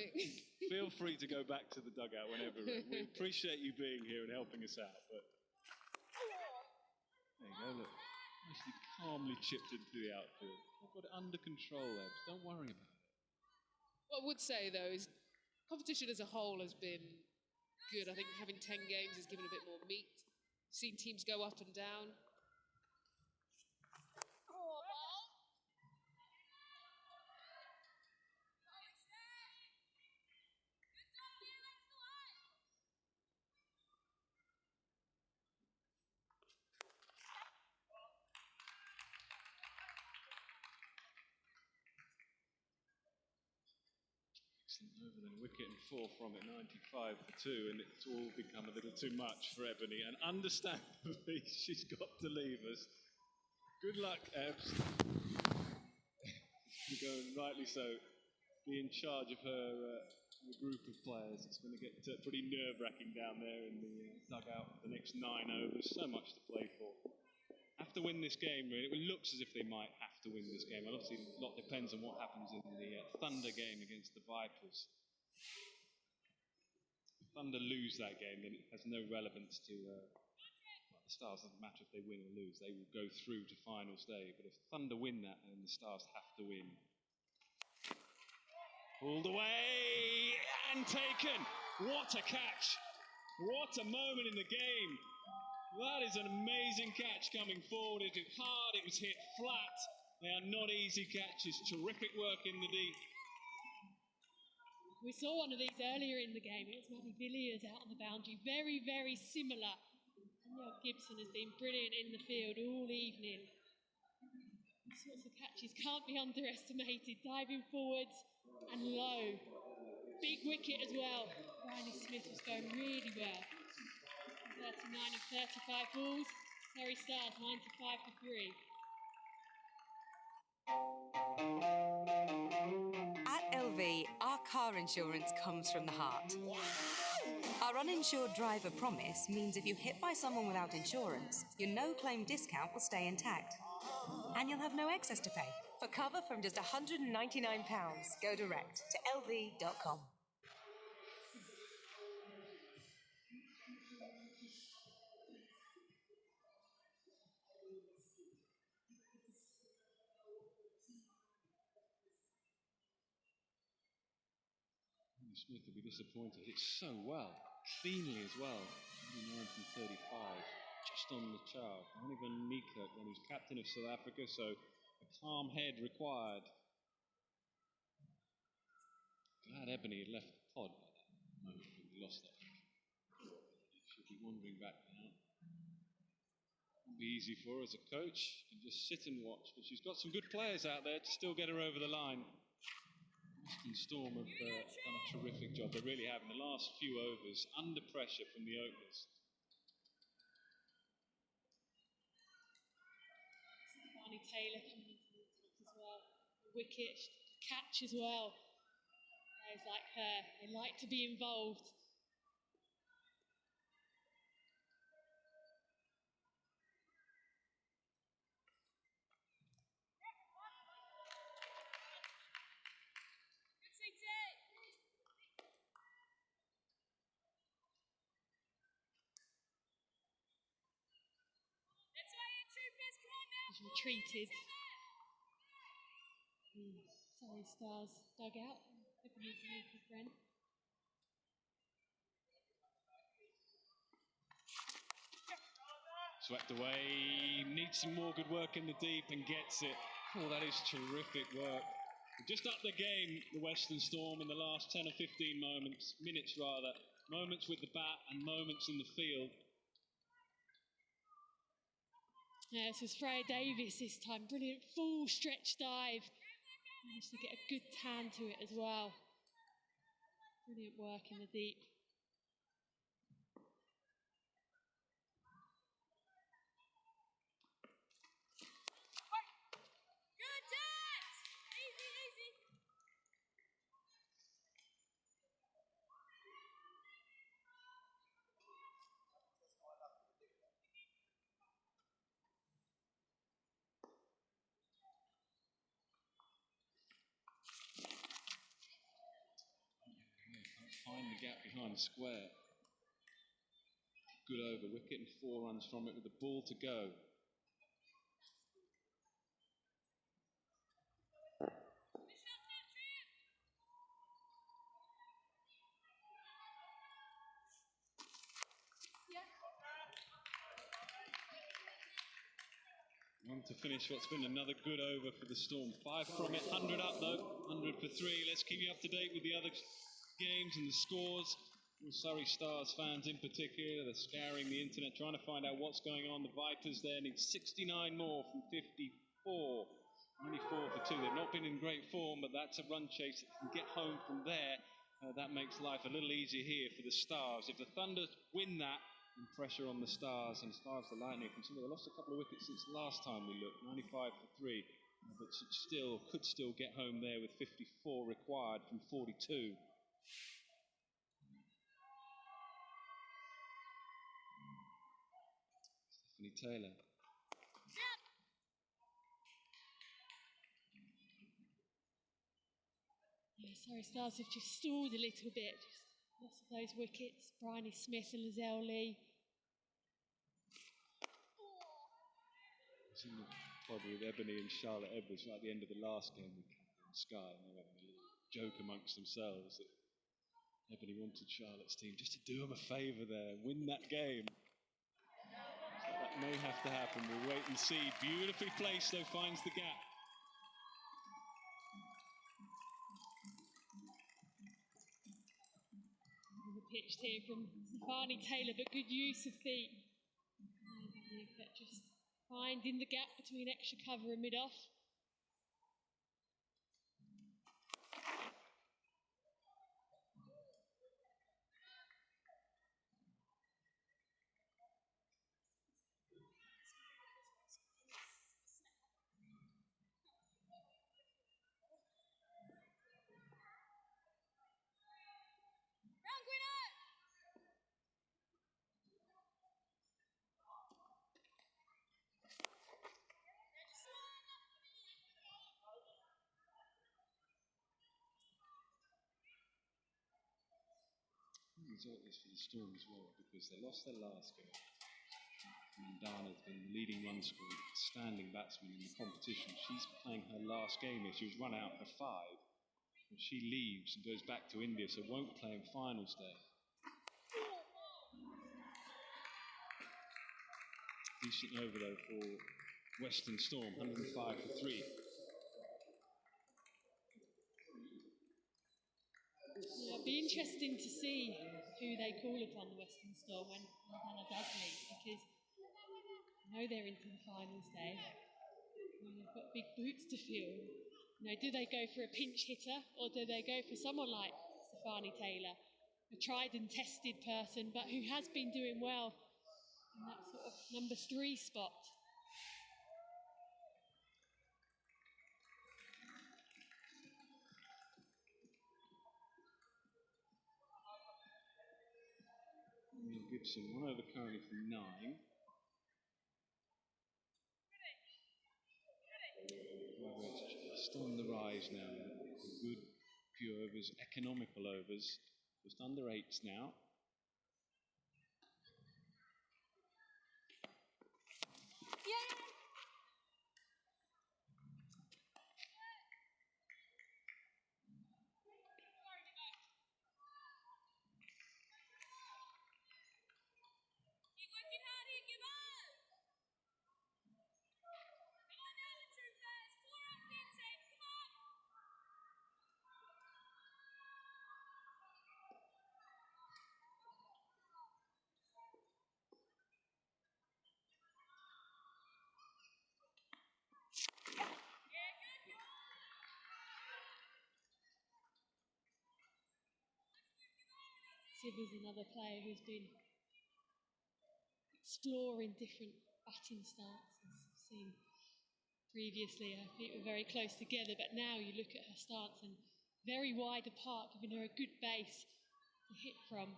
feel free to go back to the dugout whenever. We appreciate you being here and helping us out. But there you go, look. Nicely calmly chipped into the outfield. They've got it under control there. Just don't worry about it. What I would say though is competition as a whole has been good. I think having 10 games has given a bit more meat. Seen teams go up and down. Over the wicket and 4 from it, 95 for 2, and it's all become a little too much for Ebony. And understandably, she's got to leave us. Good luck, Ebs. Going rightly so. Be in charge of her the group of players. It's going to get pretty nerve-wracking down there in the dugout for the next 9 overs. So much to play for. Have to win this game, really. It looks as if they might have to win this game. And obviously, a lot depends on what happens in the Thunder game against the Vipers. If Thunder lose that game, then it has no relevance to the Stars. It doesn't matter if they win or lose. They will go through to final stage. But if Thunder win that, then the Stars have to win. Pulled away and taken. What a catch. What a moment in the game. That is an amazing catch coming forward. It hit hard, it was hit flat. They are not easy catches. Terrific work in the deep. We saw one of these earlier in the game. It was Maddie Villiers out on the boundary. Very, very similar. Danielle Gibson has been brilliant in the field all evening. These sorts of catches can't be underestimated. Diving forwards and low. Big wicket as well. Riley Smith was going really well. 39 of 35 balls. Surrey Stars 95 for 3. At LV, our car insurance comes from the heart. Our uninsured driver promise means if you're hit by someone without insurance, your no-claim discount will stay intact. And you'll have no excess to pay. For cover from just £199, go direct to lv.com. Smith will be disappointed. It's so well, cleanly as well. 1935, just on the chart. Onivan Niekerk, then he's captain of South Africa, so a calm head required. Glad Ebony had left the pod by that moment when we lost that. She'll be wandering back now. Won't be easy for her as a coach. She can just sit and watch, but she's got some good players out there to still get her over the line. Western Storm have done a terrific job. They really have in the last few overs, under pressure from the openers. Barney Taylor coming into the top as well. Wicket, catch as well. Players like her, they like to be involved. Has retreated. Sorry, Stars dugout. Ebony's new friend. Swept away, needs some more good work in the deep and gets it. Oh, that is terrific work. Just up the game, the Western Storm, in the last 10 or 15 minutes rather. Moments with the bat and moments in the field. Yeah, this was Freya Davis this time. Brilliant full stretch dive. Managed to get a good tan to it as well. Brilliant work in the deep. Find the gap behind the square. Good over wicket and 4 runs from it with the ball to go. On to finish what's been another good over for the Storm. 5 from it, 100 up though, 100 for 3. Let's keep you up to date with the other games and the scores. Surrey Stars fans in particular, they're scouring the internet, trying to find out what's going on. The Vipers there need 69 more from 54. Only 4 for 2. They've not been in great form, but that's a run chase that can get home from there. That makes life a little easier here for the Stars. If the Thunder win that, and pressure on the Stars, and as far as the Lightning are concerned, they lost a couple of wickets since the last time we looked, 95 for 3, but could still get home there with 54 required from 42. Stephanie Taylor. Yeah, sorry, Stars have just stalled a little bit. Just lots of those wickets. Bryony Smith and Lizelle Lee. I was in the pod with Ebony and Charlotte Edwards right at the end of the last game with Catherine Sky, and they were having a little joke amongst themselves that Ebony wanted Charlotte's team just to do them a favour there, win that game. So that may have to happen. We'll wait and see. Beautifully placed though, finds the gap. Pitched here from Stefani Taylor, but good use of feet. Just finding the gap between extra cover and mid-off. Result is for the Storm as well, because they lost their last game. Mandana's been the leading run scorer, standing batsman in the competition. She's playing her last game here. She was run out for 5. And she leaves and goes back to India, so won't play in finals day. Decent over though for Western Storm, 105 for 3. Yeah, it'll be interesting to see who they call upon the Western Storm when Montana does leave, because I know they're into the finals day. They've got big boots to fill. Do they go for a pinch hitter, or do they go for someone like Stefani Taylor, a tried and tested person, but who has been doing well in that sort of number 3 spot? Gibson, 1 over currently from 9. However, it's just on the rise now. A good few overs, economical overs, just under 8s now. Siv is another player who's been exploring different batting stances. Seen previously her feet were very close together, but now you look at her stance and very wide apart, giving her a good base to hit from.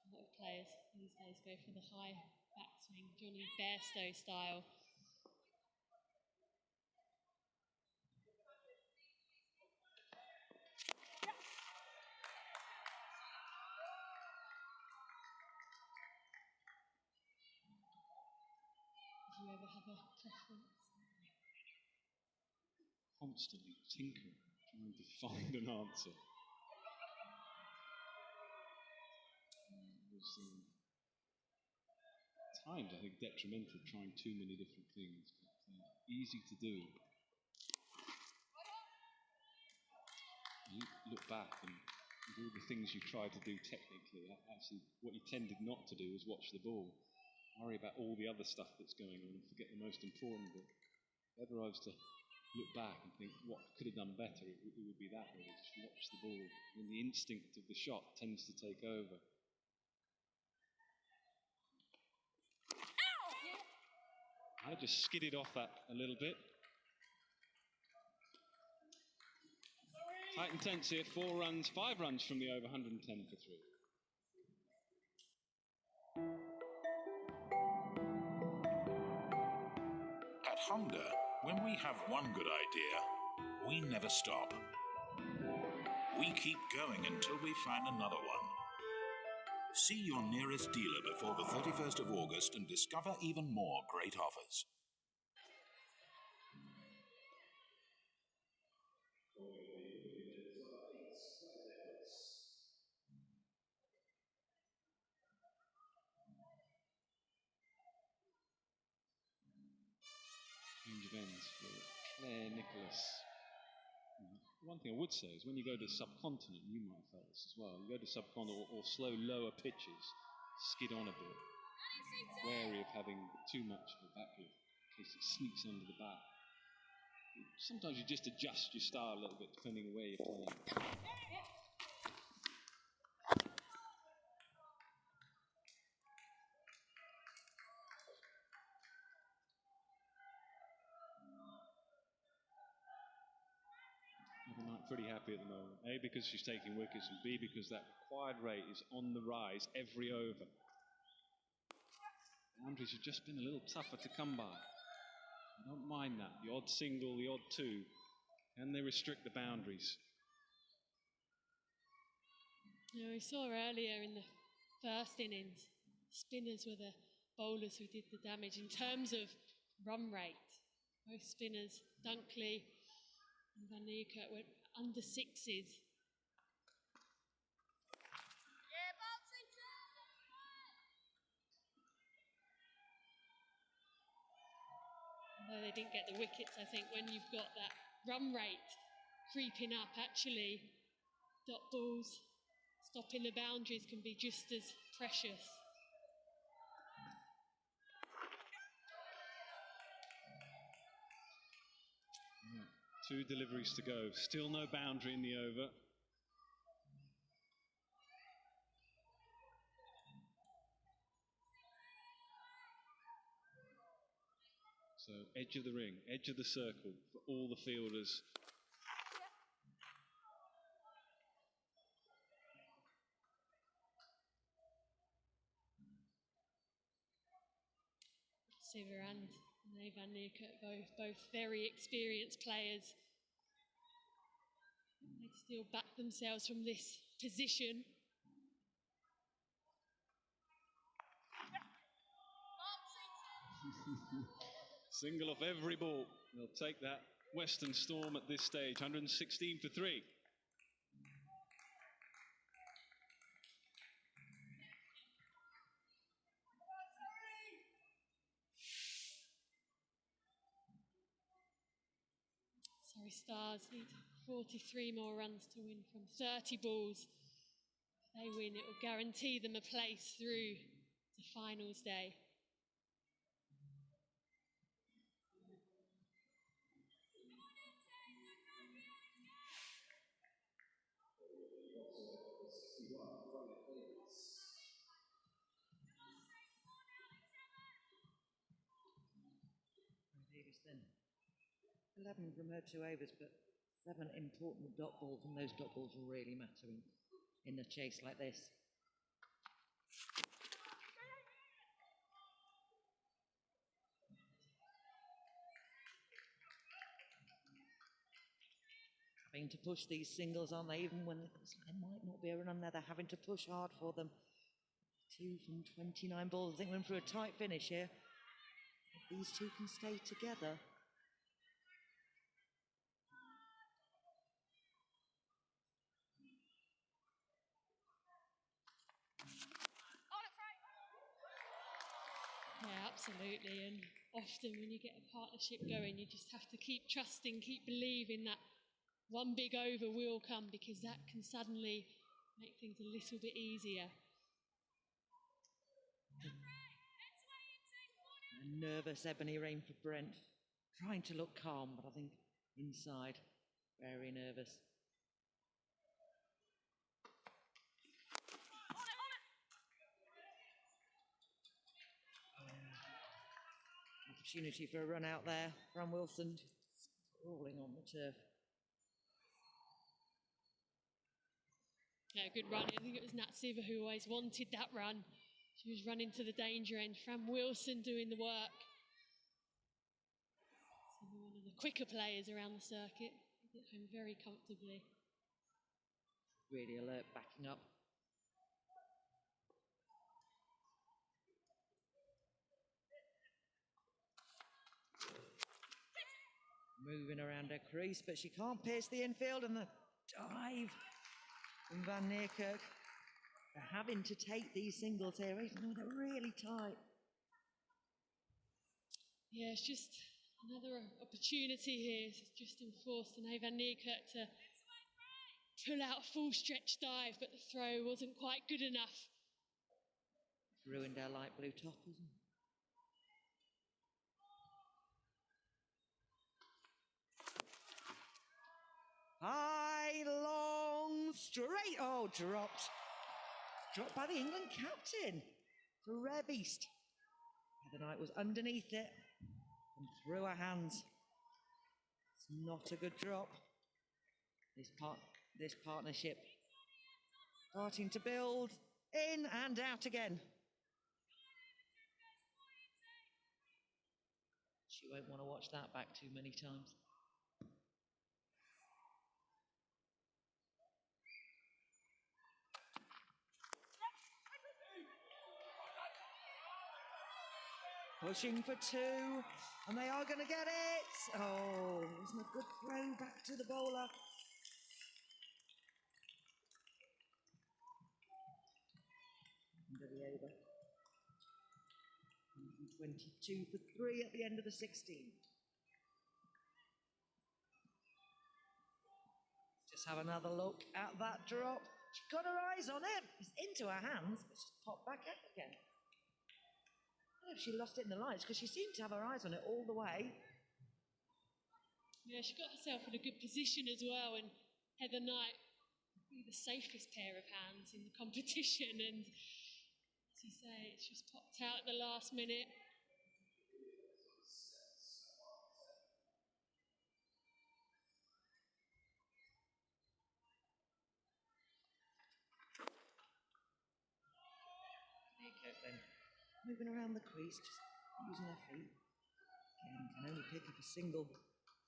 A lot of players these days go for the high backswing, Johnny Bairstow style. Do you ever have a preference? Constantly tinkering, trying to find an answer. It was times, I think, detrimental, trying too many different things, but easy to do. You look back and all the things you tried to do technically, actually what you tended not to do was watch the ball. Worry about all the other stuff that's going on and forget the most important bit. If ever I was to look back and think what could have done better, it would be that way, just watch the ball. And the instinct of the shot tends to take over. I just skidded off that a little bit. Tight and tense here, 5 runs from the over, 110 for 3. At Honda, when we have one good idea, we never stop. We keep going until we find another one. See your nearest dealer before the 31st of August and discover even more great offers. Change of ends for Claire Nicholas. One thing I would say is when you go to subcontinent, you might have felt this as well. You go to subcontinent or slow, lower pitches, skid on a bit. Wary of having too much of a backlift in case it sneaks under the bat. Sometimes you just adjust your style a little bit depending on where you're playing. Pretty happy at the moment. A, because she's taking wickets, and B, because that required rate is on the rise every over. Boundaries have just been a little tougher to come by. I don't mind that. The odd single, the odd two. Can they restrict the boundaries? You know, we saw earlier in the first innings, spinners were the bowlers who did the damage in terms of run rate. Both spinners, Dunkley and Van Niekerk, went under sixes. Although they didn't get the wickets, I think when you've got that run rate creeping up, actually, dot balls, stopping the boundaries can be just as precious. Yeah, 2 deliveries to go. Still no boundary in the over. So edge of the ring, edge of the circle for all the fielders. Siver and Van Niekerk, both very experienced players still back themselves from this position. Single off every ball. They'll take that Western Storm at this stage, 116 for 3. Surrey Stars need 43 more runs to win from 30 balls. If they win, it will guarantee them a place through to finals day. Davis then. 11 from her 2 overs, but 7 important dot balls, and those dot balls will really matter in a chase like this. Having to push these singles, aren't they? Even when there might not be a run on there, they're having to push hard for them. 2 from 29 balls. I think we're in for a tight finish here. If these two can stay together. Yeah, absolutely. And often when you get a partnership going, you just have to keep trusting, keep believing that one big over will come, because that can suddenly make things a little bit easier. A nervous Ebony Rain for Brent. Trying to look calm, but I think inside, very nervous. Opportunity for a run out there. Fran Wilson sprawling on the turf. Yeah, good run. I think it was Nat Siva who always wanted that run. She was running to the danger end. Fran Wilson doing the work. So one of the quicker players around the circuit. Get home very comfortably. Really alert, backing up. Moving around her crease, but she can't pierce the infield, and the dive from Van Neerkerk. They're having to take these singles here, even though they're really tight. Yeah, it's just another opportunity here. It's just enforced Van Neerkerk to pull out a full stretch dive, but the throw wasn't quite good enough. It's ruined our light blue top, isn't it? High, long, straight. Oh, dropped. Dropped by the England captain. It's a rare beast. Heather Knight was underneath it and through her hands. It's not a good drop. This partnership starting to build in and out again. She won't want to watch that back too many times. Pushing for 2, and they are going to get it. Oh, it wasn't a good throw back to the bowler. Under the over. 122 for 3 at the end of the 16. Just have another look at that drop. She got her eyes on it. It's into her hands, but she's popped back out again. I don't know if she lost it in the lights, because she seemed to have her eyes on it all the way. Yeah, she got herself in a good position as well, and Heather Knight, probably the safest pair of hands in the competition, and as you say, it's just popped out at the last minute. Then moving around the crease, just using her feet. Again, can only pick up a single.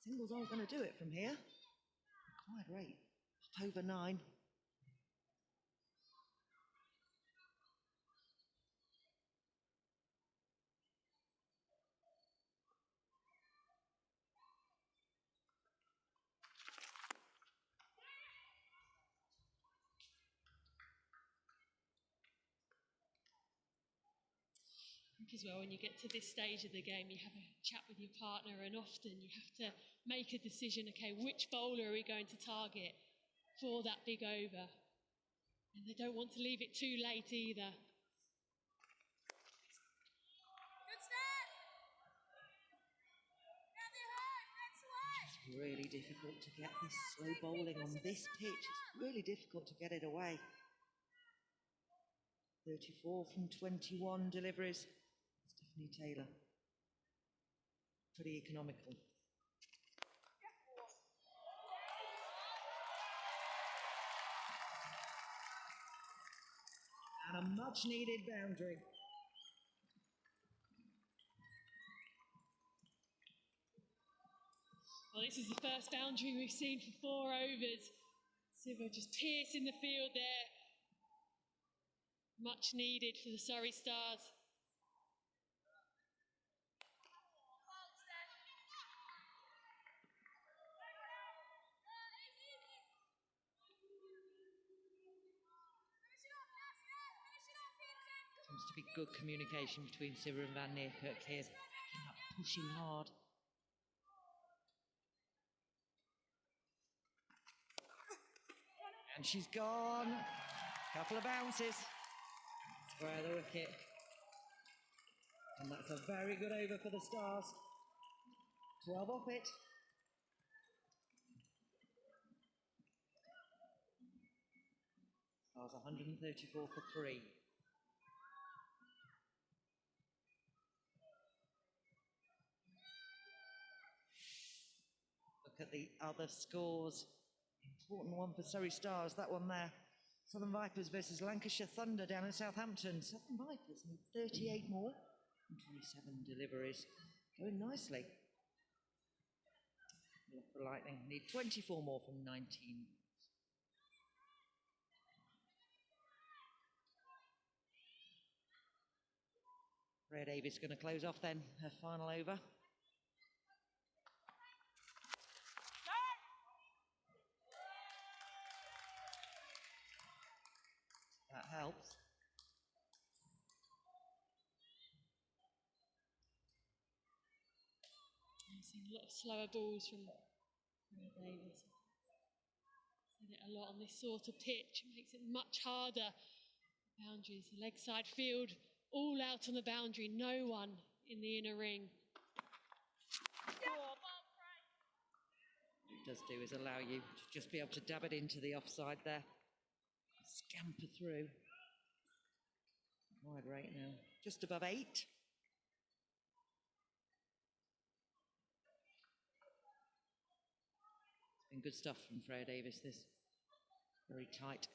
Singles aren't going to do it from here. Quite right. over 9. I think as well, when you get to this stage of the game, you have a chat with your partner, and often you have to make a decision, okay, which bowler are we going to target for that big over? And they don't want to leave it too late either. It's really difficult to get this slow bowling on this pitch. It's really difficult to get it away. 34 from 21 deliveries. Stephanie Taylor. Pretty economical. And a much needed boundary. Well, this is the first boundary we've seen for 4 overs. Siva just piercing the field there. Much needed for the Surrey Stars. Seems to be good communication between Siva and Van Neerkerk here. Pushing hard. And she's gone. Couple of bounces. Square the wicket. And that's a very good over for the Stars. 12 off it. Stars 134 for 3. Look at the other scores. Important one for Surrey Stars, that one there. Southern Vipers versus Lancashire Thunder down in Southampton. Southern Vipers need 38 more and 27 deliveries. Going nicely. The Lightning need 24 more from 19. Freya Davies going to close off then, her final over. That helps. I've seen a lot of slower balls from Freya Davies. Said it a lot on this sort of pitch. It makes it much harder. Boundaries, the leg side field, all out on the boundary. No one in the inner ring. What it does do is allow you to just be able to dab it into the offside there. Scamper through. Wide rate now, just above 8. It's been good stuff from Freya Davies, this. Very tight,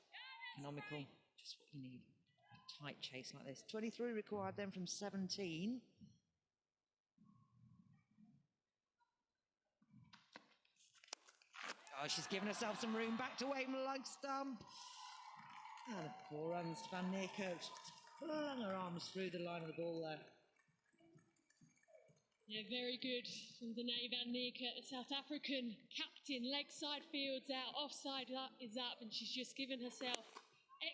economical, just what you need. A tight chase like this. 23 required then from 17. Oh, she's given herself some room back to away from the leg stump. And 4 runs to Van Neerkerk. Flung her arms through the line of the ball there. Yeah, very good from Danae Van Neerkerk, the South African captain. Leg side fields out, offside up is up, and she's just given herself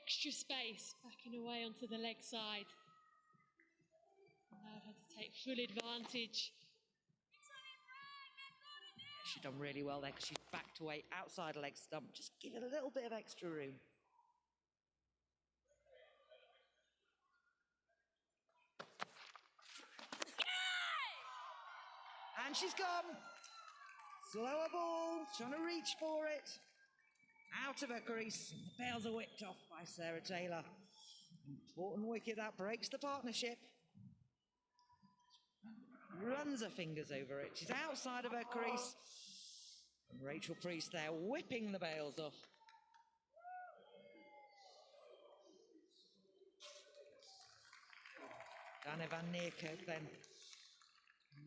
extra space, backing away onto the leg side. Allowed her to take full advantage. She's done really well there because she's backed away outside a leg stump. Just give it a little bit of extra room. And she's gone. Slower ball, trying to reach for it. Out of her crease. The bails are whipped off by Sarah Taylor. Important wicket, that breaks the partnership. Runs her fingers over it. She's outside of her crease. And Rachel Priest there whipping the bails off. Danae Van Neerkerk then.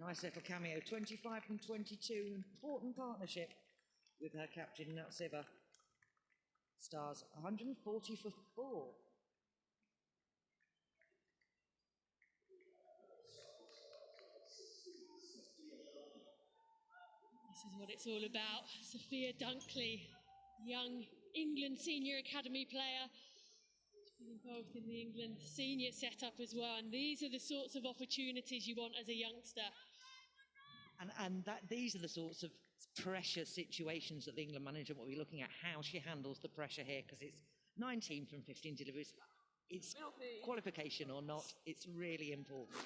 Nice little cameo, 25 from 22, important partnership with her captain, Nat Siva. Stars 140 for 4. This is what it's all about. Sophia Dunkley, young England Senior Academy player. She's been involved in the England senior setup as well. And these are the sorts of opportunities you want as a youngster. And these are the sorts of pressure situations that the England manager will be looking at, how she handles the pressure here, because it's 19 from 15 deliveries. It's qualification or not, it's really important.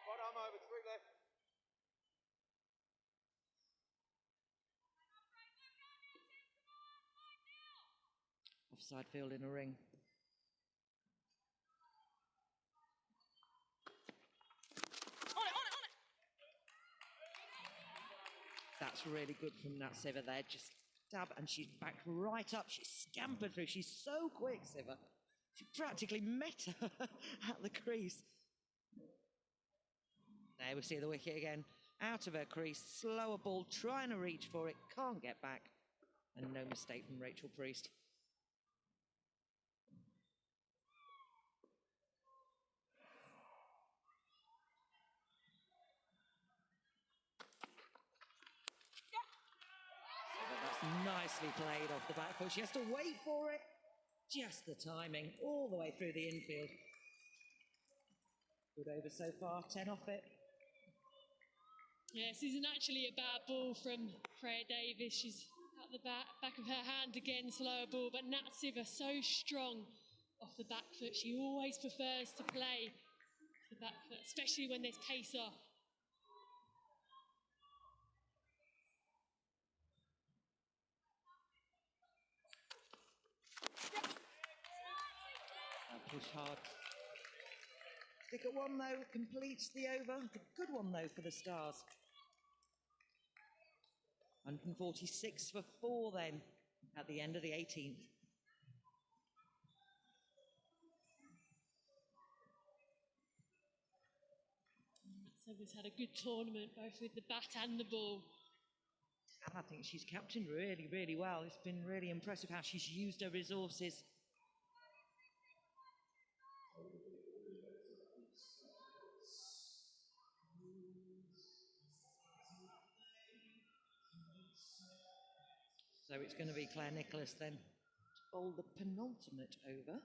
Right arm over, 3 left. Offside field in a ring. That's really good from that Siva there. Just stab, and she's back right up. She scampered through. She's so quick, Siva. She practically met her at the crease. There we see the wicket again. Out of her crease, slower ball, trying to reach for it, can't get back. And no mistake from Rachel Priest. Nicely played off the back foot. She has to wait for it. Just the timing all the way through the infield. Good over so far, 10 off it. Yeah, this isn't actually a bad ball from Freya Davis. She's at the back of her hand again, slower ball. But Nat Siva so strong off the back foot. She always prefers to play the back foot, especially when there's pace off. Push hard. Stick at 1 though, completes the over. The good one though for the Stars. 146 for 4 then at the end of the 18th. Siva's had a good tournament, both with the bat and the ball. And I think she's captained really, really well. It's been really impressive how she's used her resources. So it's going to be Claire Nicholas then to bowl the penultimate over.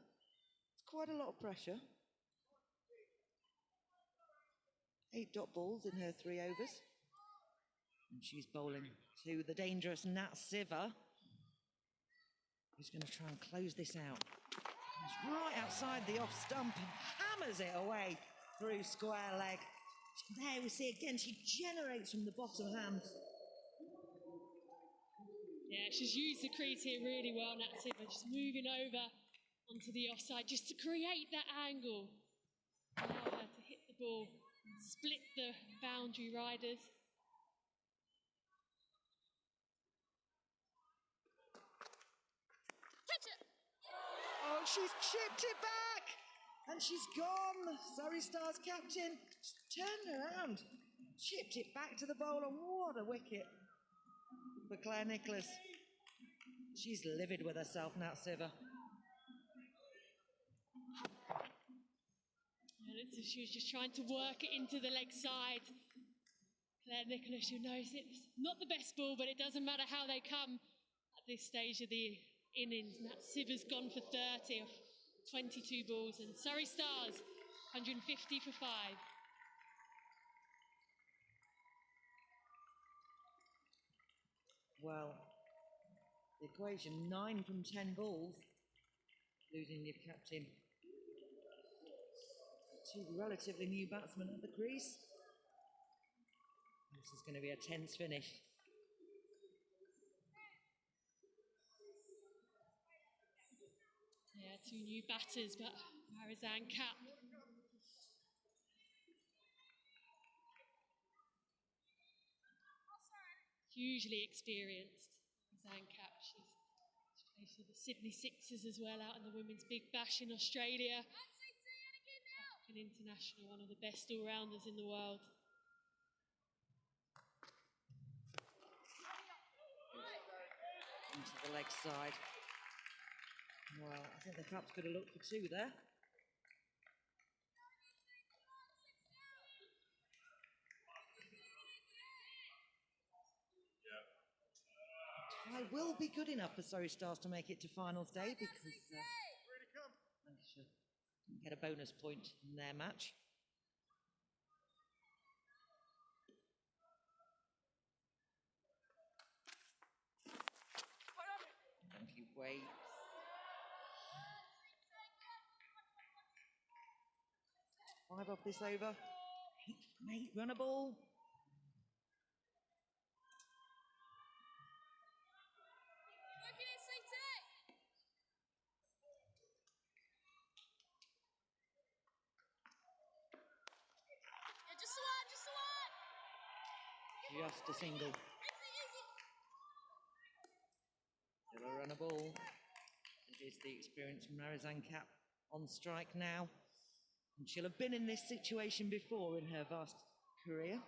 It's quite a lot of pressure. 8 dot balls in her 3 overs. And she's bowling to the dangerous Nat Siva, who's going to try and close this out. It's right outside the off stump and hammers it away through square leg. There we see again, she generates from the bottom hand. Yeah, she's used the crease here really well, Nat Siva, just moving over onto the offside just to create that angle. Allow her to hit the ball and split the boundary riders. Oh, she's chipped it back! And she's gone! Surrey Stars captain just turned around, chipped it back to the bowler. What a wicket for Claire Nicholas. She's livid with herself, Nat Siva. She was just trying to work it into the leg side. Claire Nicholas, you notice it's not the best ball, but it doesn't matter how they come at this stage of the innings. Nat Siva's gone for 30 off 22 balls, and Surrey Stars 150 for 5. Well, the equation, 9 from 10 balls, losing your captain. 2 relatively new batsmen at the crease. This is going to be a tense finish. Yeah, 2 new batters, but Marizanne Kapp hugely experienced. Marizanne Kapp, she plays for the Sydney Sixers as well out in the Women's Big Bash in Australia. An international, one of the best all-rounders in the world. to the leg side. Well, I think they perhaps could have looked for two there. Tie will be good enough for Surrey Stars to make it to finals day because Lancashire get a bonus point in their match. Donkey waits. Five off this over. 8 runnable. Just a single. Still a runnable. It is the experienced Marizan Cap on strike now. And she'll have been in this situation before in her vast career.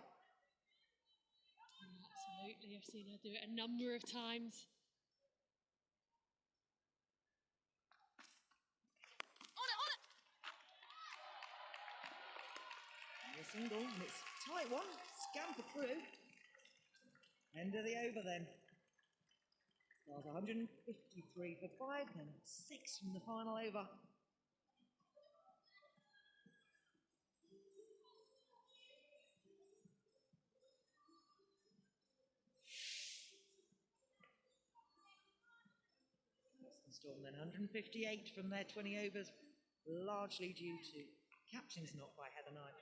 Absolutely, I've seen her do it a number of times. And a single, and it's a tight one. Scamper through. End of the over then. Stars 153 for 5, and 6 from the final over. Storm then 158 from their 20 overs, largely due to captain's knock by Heather Knight.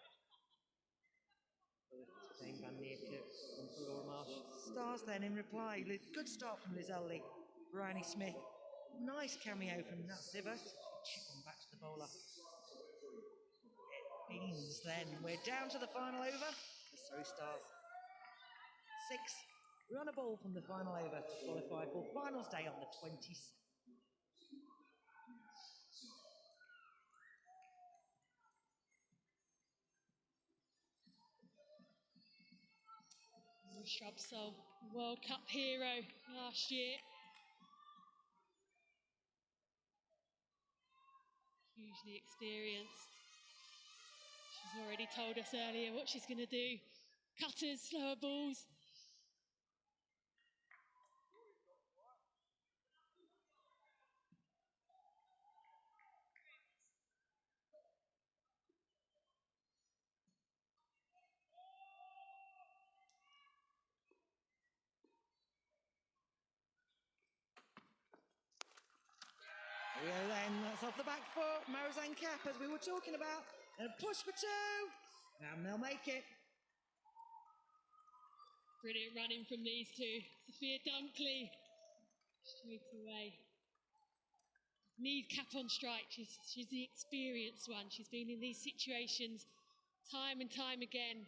Dane Van Neerkirk and for Laura Marsh. Stars then in reply. Good start from Liz Ellie. Bryony Smith. Nice cameo from Nat Siver. Chip on back to the bowler. It means then we're down to the final over. The Surrey Stars. 6 run a ball from the final over to qualify for finals day on the 27th. Shrubsole, World Cup hero last year. Hugely experienced. She's already told us earlier what she's going to do. Cutters, slower balls. Here we go then, that's off the back foot. Marizan Cap, as we were talking about. And a push for 2. And they'll make it. Brilliant running from these two. Sophia Dunkley, straight away. Needs Cap on strike. She's the experienced one. She's been in these situations time and time again.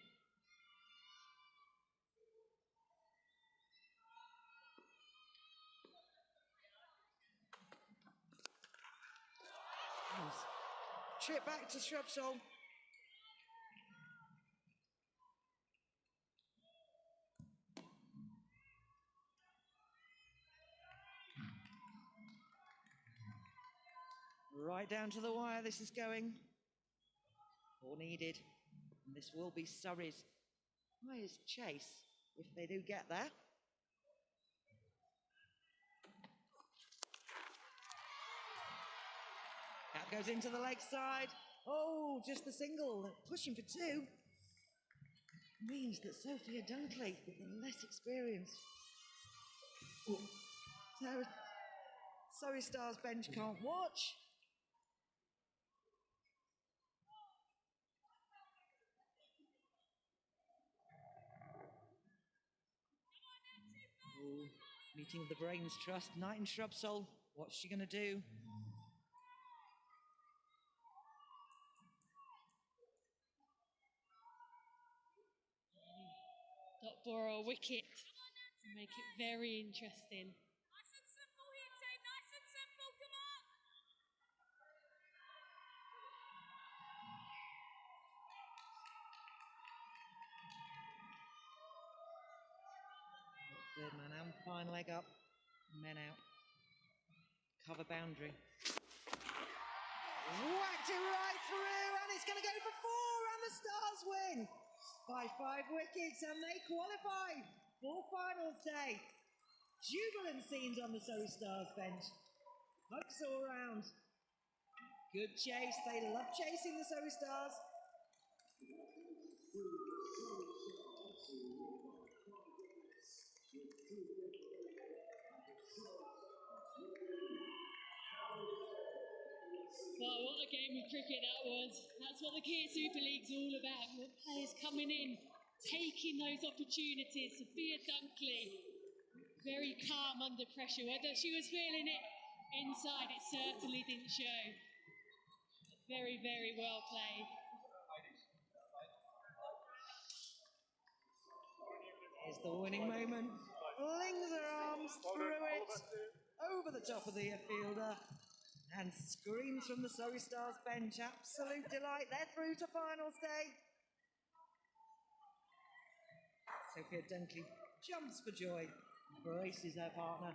Trip back to Shrubsole. Right down to the wire this is going. All needed. And this will be Surrey's highest chase if they do get there. That goes into the leg side. Oh, just the single. Pushing for 2 means that Sophia Dunkley, with the less experience, Surrey Stars bench can't watch. Ooh, meeting of the Brains Trust. Knight and Shrubsole. What's she going to do? Dot borrow a wicket to make it very interesting. Nice and simple here, team. Nice and simple. Come on. Third man and fine leg up. Men out. Cover boundary. Whacked it right through, and it's going to go for 4, and the Stars win by 5 wickets, and they qualify for finals day. Jubilant scenes on the Surrey Stars bench. Hugs all round. Good chase. They love chasing the Surrey Stars. Well, what a game of cricket that was. That's what the Kia Super League's all about. Your players coming in, taking those opportunities. Sophia Dunkley, very calm under pressure. Whether she was feeling it inside, it certainly didn't show. Very, very well played. Here's the winning moment. Flings her arms through it, over the top of the fielder, and screams from the Surrey Stars bench. Absolute delight. They're through to finals day. Sophia Dunkley jumps for joy, embraces her partner.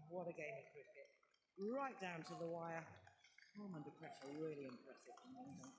What a game of cricket. Right down to the wire. Calm under pressure, really impressive from young Dunkley.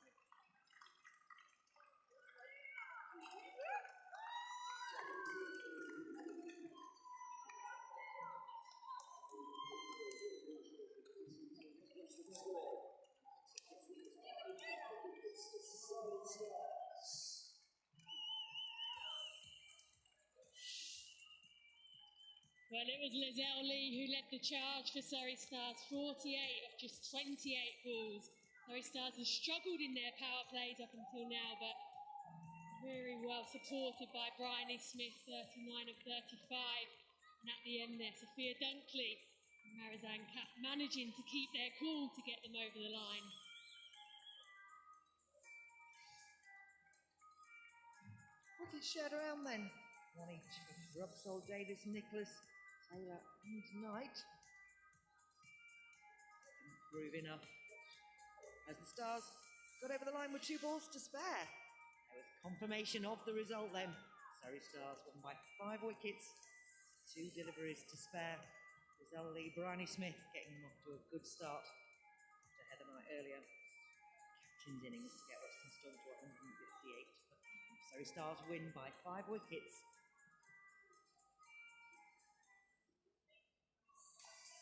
Well, it was Lizelle Lee who led the charge for Surrey Stars, 48 of just 28 balls. Surrey Stars have struggled in their power plays up until now, but very well supported by Bryony Smith, 39 of 35. And at the end there, Sophia Dunkley and Marizanne Kapp managing to keep their cool to get them over the line. What's it shared around then? One each for Grubsole, Davis, Nicholas, Taylor and Knight. Improve enough. As the Stars got over the line with 2 balls to spare. There was confirmation of the result then. Surrey Stars won by 5 wickets, 2 deliveries to spare. Lizelle Lee, Bryony Smith getting them off to a good start after Heather Knight earlier. Captain's innings to get Western Storm to 158. Surrey Stars win by 5 wickets.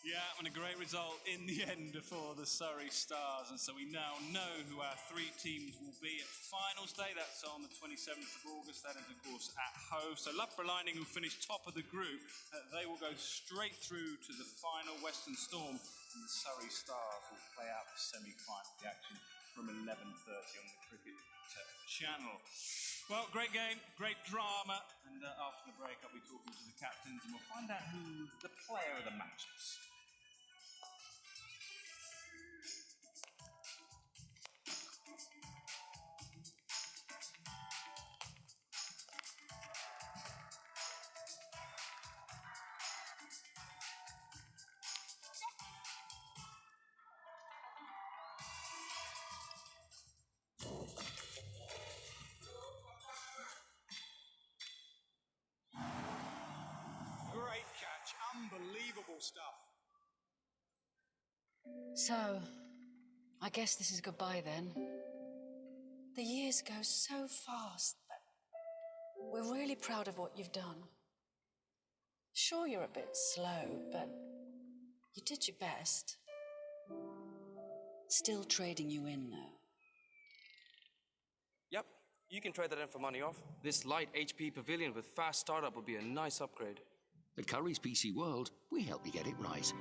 Yeah, and a great result in the end for the Surrey Stars. And so we now know who our 3 teams will be at finals day. That's on the 27th of August. That is, of course, at Hove. So Loughborough Lining, who finished top of the group, they will go straight through to the final. Western Storm and the Surrey Stars will play out the semi-final, the action from 11:30 on the Cricket Channel. Well, great game, great drama. And after the break, I'll be talking to the captains and we'll find out who the player of the match is. Great catch, unbelievable stuff. So, I guess this is goodbye then. The years go so fast, but we're really proud of what you've done. Sure, you're a bit slow, but you did your best. Still trading you in, though. Yep, you can trade that in for money off. This light HP pavilion with fast startup would be a nice upgrade. At Curry's PC World, we help you get it right.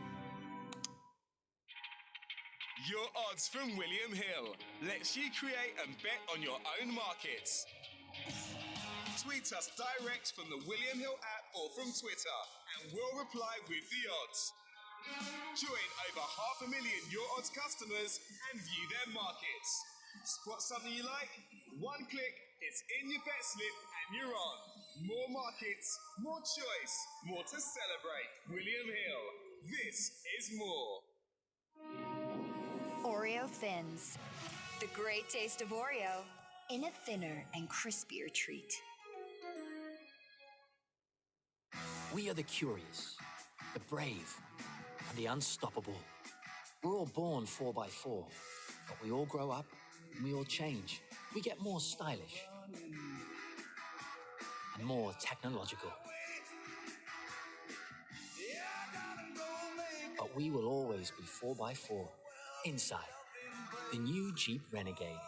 Your odds from William Hill lets you create and bet on your own markets. Tweet us direct from the William Hill app or from Twitter, and we'll reply with the odds. Join over 500,000 Your Odds customers and view their markets. Spot something you like? One click, it's in your bet slip, and you're on. More markets, more choice, more to celebrate. William Hill, this is more. Oreo Thins. The great taste of Oreo in a thinner and crispier treat. We are the curious, the brave, and the unstoppable. We're all born 4x4, but we all grow up and we all change. We get more stylish and more technological. But we will always be 4x4 inside the new Jeep Renegade.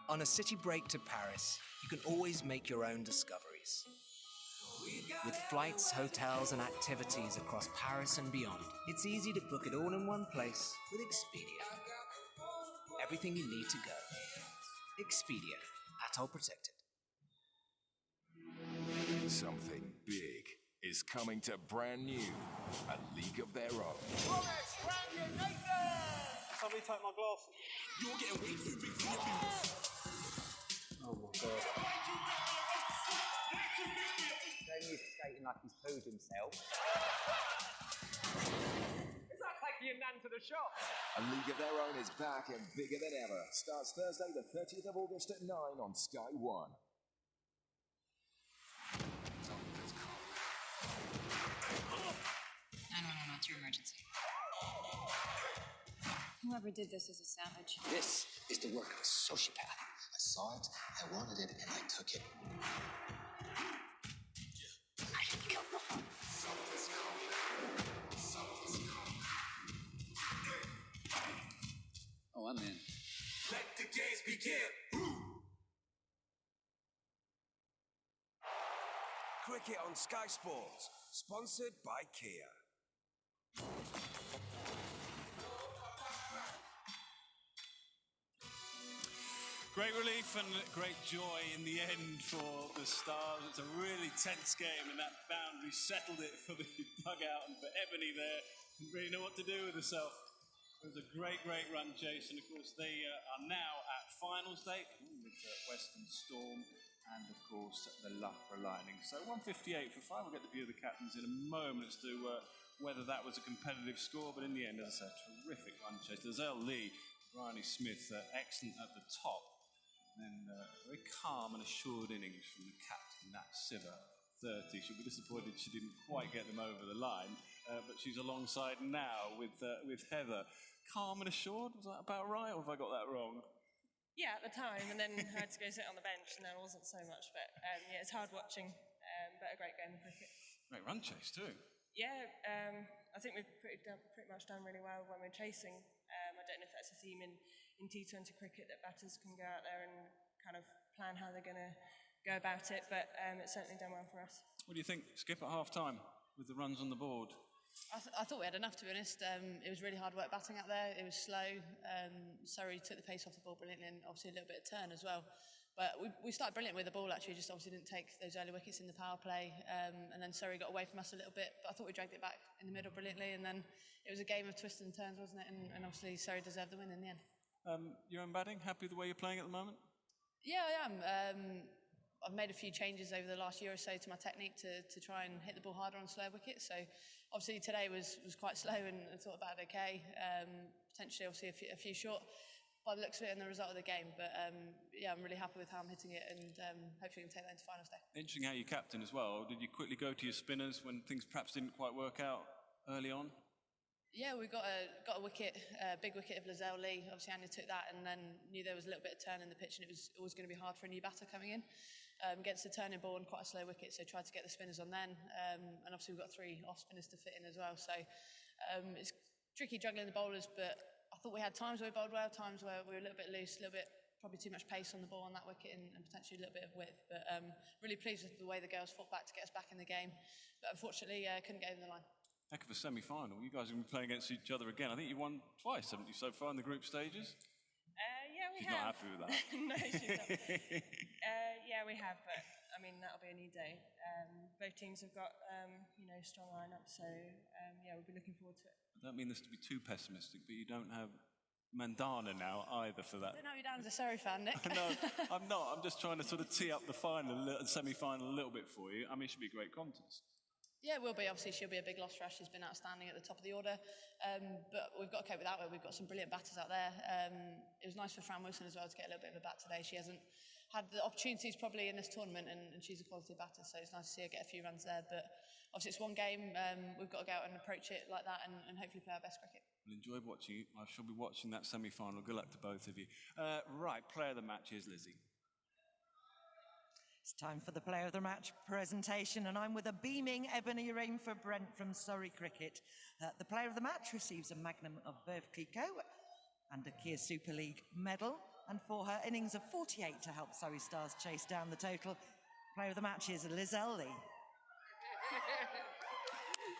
On a city break to Paris, you can always make your own discoveries. With flights, hotels, and activities across Paris and beyond, it's easy to book it all in one place with Expedia. Everything you need to go. Expedia, atoll protected. Something big is coming to brand new A League of Their Own. Somebody take my glasses. You're getting way too big for your boots. Oh my god. Jamie's skating like he's pooed himself. It's like taking your nan to the shop. A League of Their Own is back and bigger than ever. Starts Thursday the 30th of August at 9 on Sky One. It's your emergency. Whoever did this is a savage. This is the work of a sociopath. I saw it, I wanted it, and I took it. I didn't kill no one. Something's coming. Something's coming. Oh, I'm in. Let the games begin. Cricket on Sky Sports, sponsored by Kia. Great relief and great joy in the end for the Stars. It's a really tense game, and that boundary settled it for the dugout and for Ebony there. Didn't really know what to do with herself. It was a great run chase, and of course they are now at finals day with Western Storm and of course the Loughborough Lightning. So 158 for 5. We'll get the view of the captains in a moment as to whether that was a competitive score, but in the end, as I said, terrific run chase. Lizelle Lee, Bryony Smith, excellent at the top. And very calm and assured innings from the captain, Nat Siver, 30. She'll be disappointed she didn't quite get them over the line, but she's alongside now with Heather. Calm and assured, was that about right, or have I got that wrong? Yeah, at the time, and then I had to go sit on the bench, and there wasn't so much, but yeah, it's hard watching, but a great game of cricket. Great run chase too. Yeah, I think we've pretty much done really well when we're chasing. I don't know if that's a theme in T20 cricket, that batters can go out there and kind of plan how they're going to go about it, but it's certainly done well for us. What do you think, Skip, at half-time with the runs on the board? I thought we had enough, to be honest. It was really hard work batting out there. It was slow. Surrey took the pace off the ball brilliantly, and obviously a little bit of turn as well. But we started brilliant with the ball, actually, just obviously didn't take those early wickets in the power play. And then Surrey got away from us a little bit, but I thought we dragged it back in the middle brilliantly. And then it was a game of twists and turns, wasn't it? And obviously Surrey deserved the win in the end. Your own batting, happy with the way you're playing at the moment? Yeah, I am. I've made a few changes over the last year or so to my technique to try and hit the ball harder on slow wickets. So obviously today was quite slow, and I thought about it okay. Potentially, obviously, a few short by the looks of it and the result of the game. But yeah, I'm really happy with how I'm hitting it, and hopefully we can take that into finals day. Interesting how you captain as well. Did you quickly go to your spinners when things perhaps didn't quite work out early on? Yeah, we got a wicket, a big wicket of Lizelle Lee. Obviously, Anya took that, and then knew there was a little bit of turn in the pitch, and it was always going to be hard for a new batter coming in against a turning ball and quite a slow wicket. So tried to get the spinners on then, and obviously we've got 3 off spinners to fit in as well. So it's tricky juggling the bowlers, but I thought we had times where we bowled well, times where we were a little bit loose, a little bit probably too much pace on the ball on that wicket, and potentially a little bit of width. But really pleased with the way the girls fought back to get us back in the game, but unfortunately couldn't get over the line. Heck of a semi-final. You guys are going to be playing against each other again. I think you won twice, haven't you, so far in the group stages? Yeah, we She's have. not happy with that. No, she's not. Yeah, we have, but I mean, that'll be a new day. Both teams have got, strong lineups, so yeah, we'll be looking forward to it. I don't mean this to be too pessimistic, but you don't have Mandana now either for that. I don't know you're down as a Surrey fan, Nick. No, I'm not. I'm just trying to sort of tee up the semi-final a little bit for you. I mean, it should be a great contest. Yeah, it will be. Obviously, she'll be a big loss for us. She's been outstanding at the top of the order. But we've got to cope without her. We've got some brilliant batters out there. It was nice for Fran Wilson as well to get a little bit of a bat today. She hasn't had the opportunities probably in this tournament, and she's a quality batter, so it's nice to see her get a few runs there. But obviously, it's one game. We've got to go out and approach it like that and hopefully play our best cricket. Well, enjoyed watching you. I shall be watching that semi-final. Good luck to both of you. Right, player of the match is Lizzie. It's time for the Player of the Match presentation, and I'm with a beaming Ebony Rain for Brent from Surrey Cricket. The Player of the Match receives a magnum of Veuve Clicquot and a Kia Super League medal, and for her innings of 48 to help Surrey Stars chase down the total, Player of the Match is Lizelle Lee.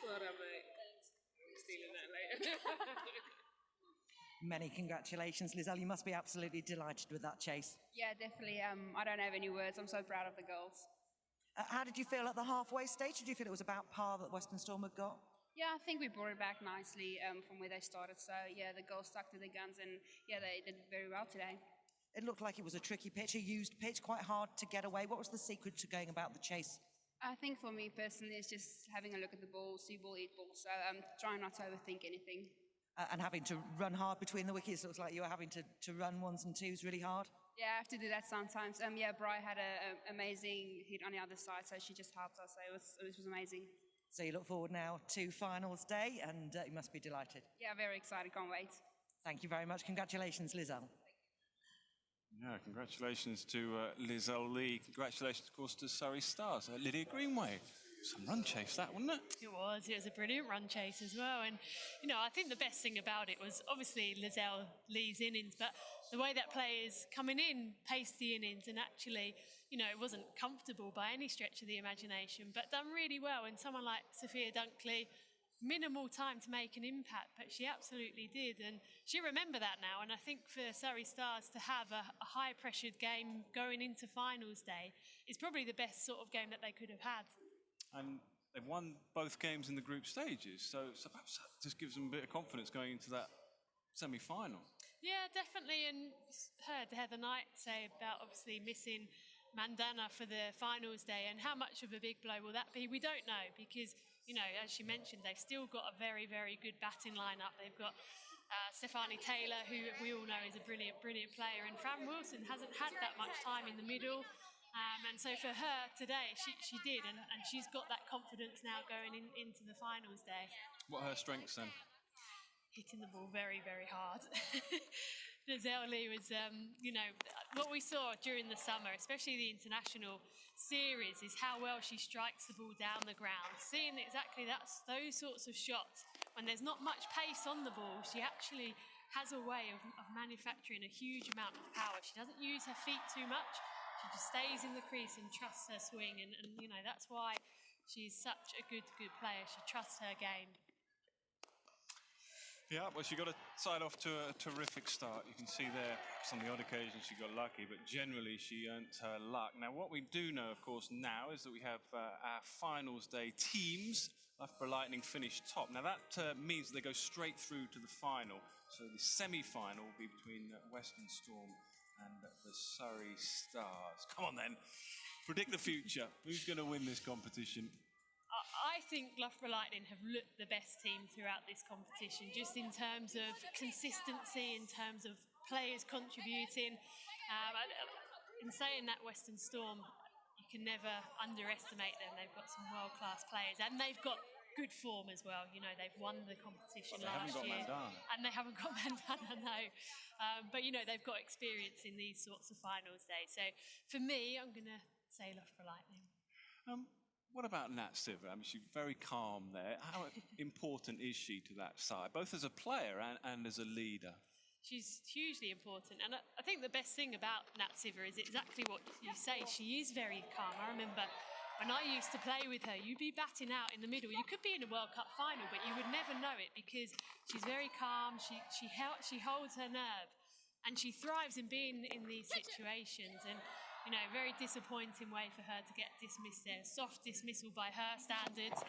Well done, mate. I'm stealing that later. Many congratulations, Lizelle. You must be absolutely delighted with that chase. Yeah, definitely. I don't have any words. I'm so proud of the girls. How did you feel at the halfway stage? Did you feel it was about par that Western Storm had got? Yeah, I think we brought it back nicely from where they started. So, yeah, the girls stuck to their guns, and, yeah, they did very well today. It looked like it was a tricky pitch, a used pitch, quite hard to get away. What was the secret to going about the chase? I think for me personally, it's just having a look at the ball, see ball, eat ball. So trying not to overthink anything. And having to run hard between the wickets. It looks like you were having to run ones and twos really hard. Yeah, I have to do that sometimes. Yeah, Bri had an amazing hit on the other side, so she just helped us. So it was amazing. So you look forward now to finals day, and you must be delighted. Yeah, very excited. Can't wait. Thank you very much. Congratulations, Lizelle. Yeah, congratulations to Lizelle Lee. Congratulations, of course, to Surrey Stars. Lydia Greenway. Some run chase, that, wasn't it? It was a brilliant run chase as well. And, you know, I think the best thing about it was obviously Lizelle Lee's innings, but the way that players coming in paced the innings, and actually, you know, it wasn't comfortable by any stretch of the imagination, but done really well. And someone like Sophia Dunkley, minimal time to make an impact, but she absolutely did. And she'll remember that now. And I think for Surrey Stars to have a high-pressured game going into finals day is probably the best sort of game that they could have had. And they've won both games in the group stages, so perhaps that just gives them a bit of confidence going into that semi-final. Yeah, definitely. And heard Heather Knight say about obviously missing Mandana for the finals day, and how much of a big blow will that be? We don't know, because, you know, as she mentioned, they've still got a very, very good batting lineup. They've got Stefani Taylor, who we all know is a brilliant, brilliant player, and Fran Wilson hasn't had that much time in the middle. And so for her today, she did, and she's got that confidence now going into the finals day. What are her strengths then? Hitting the ball very, very hard. Lizelle Lee was, you know, what we saw during the summer, especially the international series, is how well she strikes the ball down the ground. Seeing exactly those sorts of shots, when there's not much pace on the ball, she actually has a way of manufacturing a huge amount of power. She doesn't use her feet too much. She just stays in the crease and trusts her swing, and you know, that's why she's such a good player. She trusts her game. Yeah, well, she got a side off to a terrific start. You can see there, on the odd occasion she got lucky, but generally she earned her luck. Now, what we do know, of course, now is that we have our finals day teams. Loughborough Lightning finished top. Now, that means that they go straight through to the final. So the semi-final will be between Western Storm and the Surrey Stars. Come on, then. Predict the future. Who's going to win this competition? I think Loughborough Lightning have looked the best team throughout this competition, just in terms of consistency, in terms of players contributing. In saying that, Western Storm, you can never underestimate them. They've got some world-class players, and they've got good form as well. You know, they've won the competition last year. And they haven't got Mandana, no. But, you know, they've got experience in these sorts of finals days. So, for me, I'm going to say Loughborough Lightning. What about Nat Siver? I mean, she's very calm there. How important is she to that side, both as a player and as a leader? She's hugely important. And I think the best thing about Nat Siver is exactly what you say. She is very calm. I remember when I used to play with her, you'd be batting out in the middle. You could be in a World Cup final, but you would never know it, because she's very calm. She holds her nerve, and she thrives in being in these situations. And, you know, very disappointing way for her to get dismissed there. Soft dismissal by her standards.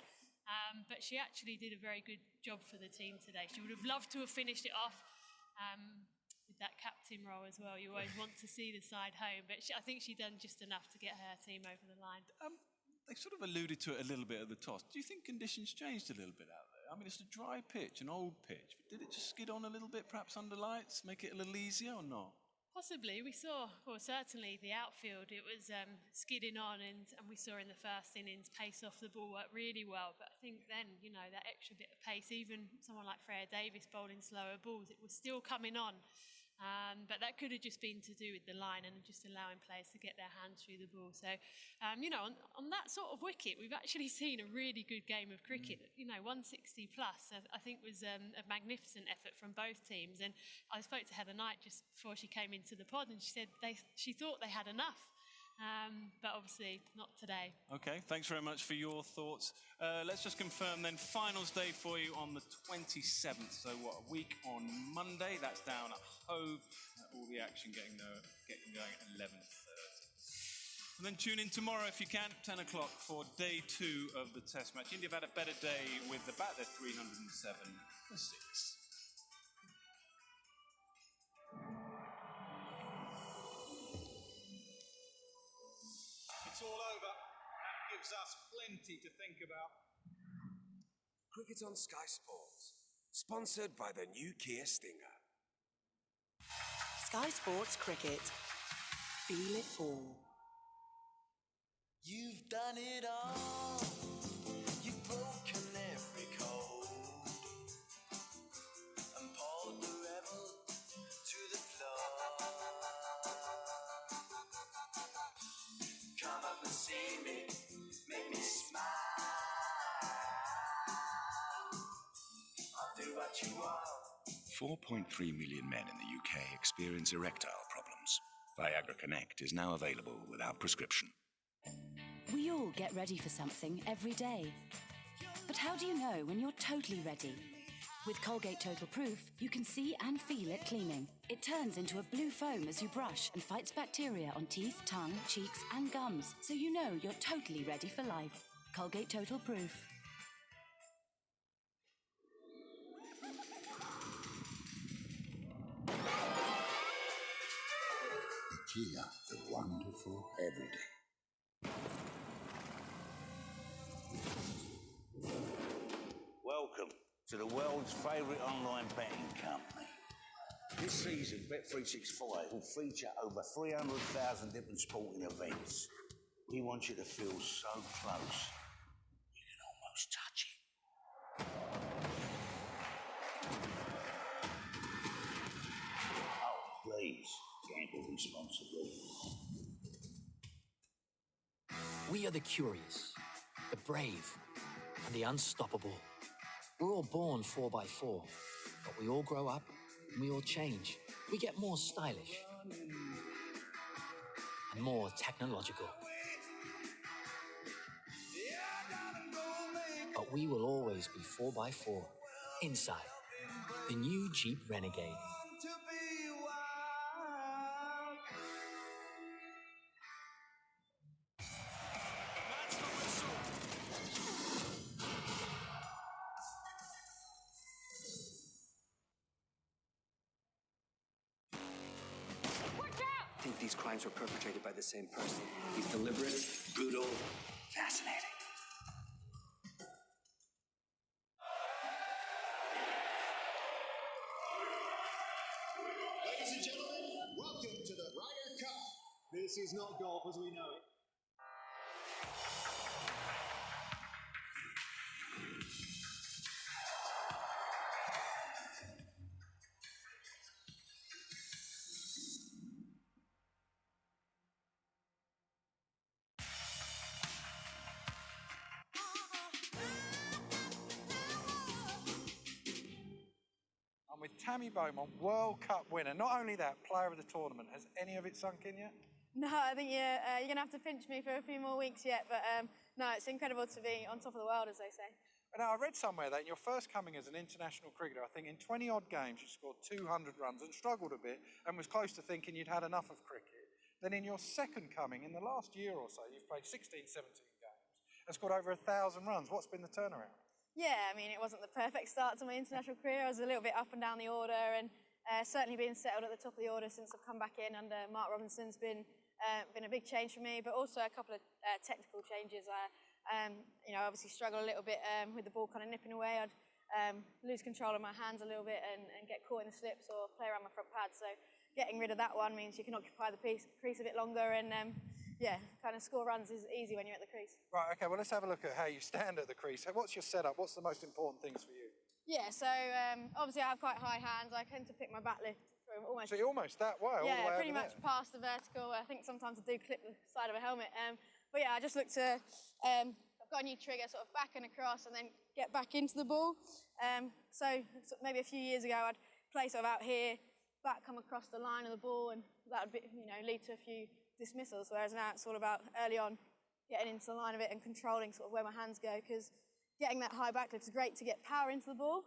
But she actually did a very good job for the team today. She would have loved to have finished it off with that captain role as well. You always want to see the side home, but I think she done just enough to get her team over the line. they sort of alluded to it a little bit at the toss. Do you think conditions changed a little bit out there? I mean, it's a dry pitch, an old pitch. But did it just skid on a little bit, perhaps under lights, make it a little easier or not? Possibly. We saw, well, certainly the outfield, it was skidding on, and we saw in the first innings pace off the ball worked really well. But I think then, you know, that extra bit of pace, even someone like Freya Davis bowling slower balls, it was still coming on. But that could have just been to do with the line and just allowing players to get their hands through the ball. So, you know, on that sort of wicket, we've actually seen a really good game of cricket. You know, 160 plus, I think was a magnificent effort from both teams. And I spoke to Heather Knight just before she came into the pod, and she said she thought they had enough. But obviously not today. Okay, thanks very much for your thoughts. Let's just confirm then, finals day for you on the 27th. So what, a week on Monday? That's down at Hove. All the action getting going at 11:30. And then tune in tomorrow if you can, 10 o'clock for day 2 of the Test match. India have had a better day with the bat. They're 307 for 6. It's all over. That gives us plenty to think about. Cricket on Sky Sports, sponsored by the new Kia Stinger. Sky Sports Cricket. Feel it all. You've done it all. You've broken every code and poured the rebel to the floor. Come up and see me, make me smile. I'll do what you want. 4.3 million men in the UK experience erectile problems. Viagra Connect is now available without prescription. We all get ready for something every day. But how do you know when you're totally ready? With Colgate Total Proof, you can see and feel it cleaning. It turns into a blue foam as you brush and fights bacteria on teeth, tongue, cheeks and gums, so you know you're totally ready for life. Colgate Total Proof. Kia, the wonderful everyday. Welcome to the world's favourite online betting company. This season, Bet365 will feature over 300,000 different sporting events. We want you to feel so close, you can almost touch it. Oh, please, gamble responsibly. We are the curious, the brave, and the unstoppable. We're all born 4x4, but we all grow up and we all change. We get more stylish and more technological. But we will always be 4x4 inside the new Jeep Renegade. I think these crimes were perpetrated by the same person. He's deliberate, brutal, fascinating. Ladies and gentlemen, welcome to the Ryder Cup. This is not golf as we know it. I'm with Tammy Beaumont, World Cup winner. Not only that, player of the tournament. Has any of it sunk in yet? No, I think you're going to have to pinch me for a few more weeks yet, but no, it's incredible to be on top of the world, as they say. Now, I read somewhere that in your first coming as an international cricketer, I think in 20-odd games you scored 200 runs and struggled a bit and was close to thinking you'd had enough of cricket. Then in your second coming, in the last year or so, you've played 16, 17 games and scored over 1,000 runs. What's been the turnaround? Yeah, I mean, it wasn't the perfect start to my international career. I was a little bit up and down the order, and certainly being settled at the top of the order since I've come back in under Mark Robinson's been been a big change for me, but also a couple of technical changes. Obviously struggle a little bit with the ball kind of nipping away. I'd lose control of my hands a little bit and get caught in the slips or play around my front pad. So getting rid of that one means you can occupy the crease a bit longer and kind of score runs is easy when you're at the crease. Right, okay, well, let's have a look at how you stand at the crease. What's your setup? What's the most important things for you? Yeah, so obviously I have quite high hands. I tend to pick my back lift from almost... So you're almost that way, all the way Yeah, over pretty much there. past the vertical. I think sometimes I do clip the side of a helmet. But yeah, I just look to... I've got a new trigger, sort of back and across, and then get back into the ball. So maybe a few years ago, I'd play sort of out here, back come across the line of the ball, and that would be, lead to a few dismissals. Whereas now it's all about early on getting into the line of it and controlling sort of where my hands go, because getting that high back lift is great to get power into the ball,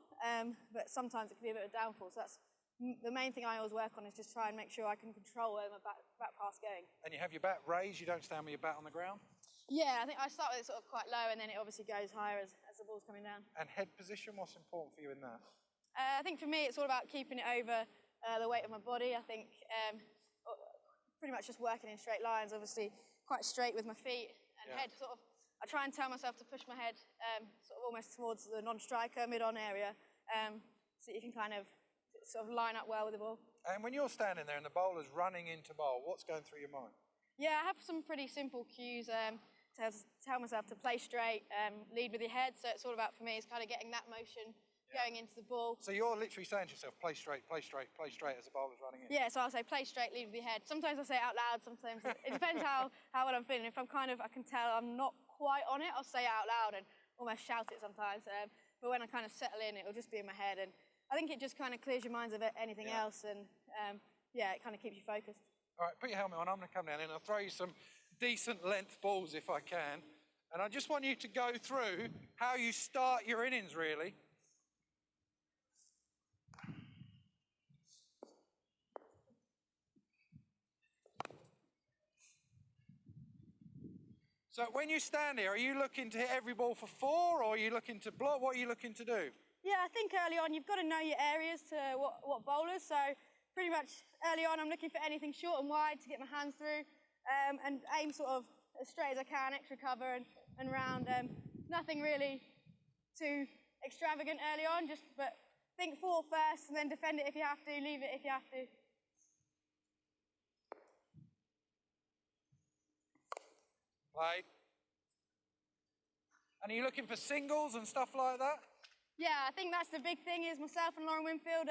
but sometimes it can be a bit of a downfall. So that's the main thing I always work on, is just try and make sure I can control where my back pass going. And you have your bat raised, you don't stand with your bat on the ground? Yeah, I think I start with it sort of quite low, and then it obviously goes higher as the ball's coming down. And head position, what's important for you in that? I think for me it's all about keeping it over the weight of my body. I think pretty much just working in straight lines, obviously quite straight with my feet and head sort of. I try and tell myself to push my head sort of almost towards the non-striker, mid-on area, so you can kind of sort of line up well with the ball. And when you're standing there and the bowler's running into bowl, what's going through your mind? Yeah, I have some pretty simple cues to tell myself to play straight, lead with your head. So it's all about, for me, is kind of getting that motion going into the ball. So you're literally saying to yourself, play straight, play straight, play straight as the bowler's running in? Yeah, so I'll say play straight, lead with your head. Sometimes I say it out loud, sometimes it depends how well I'm feeling. If I'm I can tell I'm not quite on it, I'll say it out loud and almost shout it sometimes. But when I kind of settle in, it'll just be in my head. And I think it just kind of clears your minds of anything else, and it kind of keeps you focused. All right, put your helmet on. I'm going to come down and I'll throw you some decent length balls if I can. And I just want you to go through how you start your innings, really. So when you stand here, are you looking to hit every ball for 4, or are you looking to block? What are you looking to do? Yeah, I think early on you've got to know your areas to what bowlers. So pretty much early on I'm looking for anything short and wide to get my hands through, and aim sort of as straight as I can, extra cover and round. Nothing really too extravagant early on, but think 4 first and then defend it if you have to, leave it if you have to. Play. And are you looking for singles and stuff like that? Yeah, I think that's the big thing, is myself and Lauren Winfield,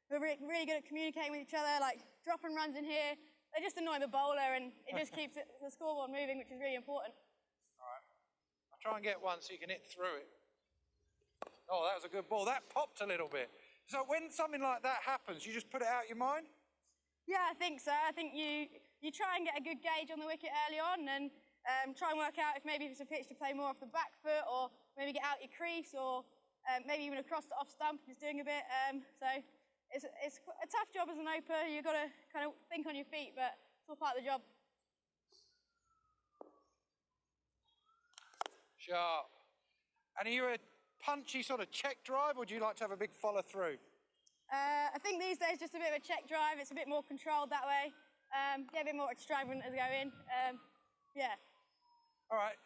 we're really good at communicating with each other, like dropping runs in here. They just annoy the bowler and it just keeps the scoreboard moving, which is really important. All right. I'll try and get one so you can hit through it. Oh, that was a good ball. That popped a little bit. So when something like that happens, you just put it out your mind? Yeah, I think so. I think you try and get a good gauge on the wicket early on, and try and work out if maybe it's a pitch to play more off the back foot, or maybe get out your crease, or maybe even across the off stump if it's doing a bit. So it's a tough job as an opener. You've got to kind of think on your feet, but it's all part of the job. Sharp. And are you a punchy sort of check drive, or do you like to have a big follow through? I think these days just a bit of a check drive. It's a bit more controlled that way. Get a bit more extravagant as I go in. Yeah. All right,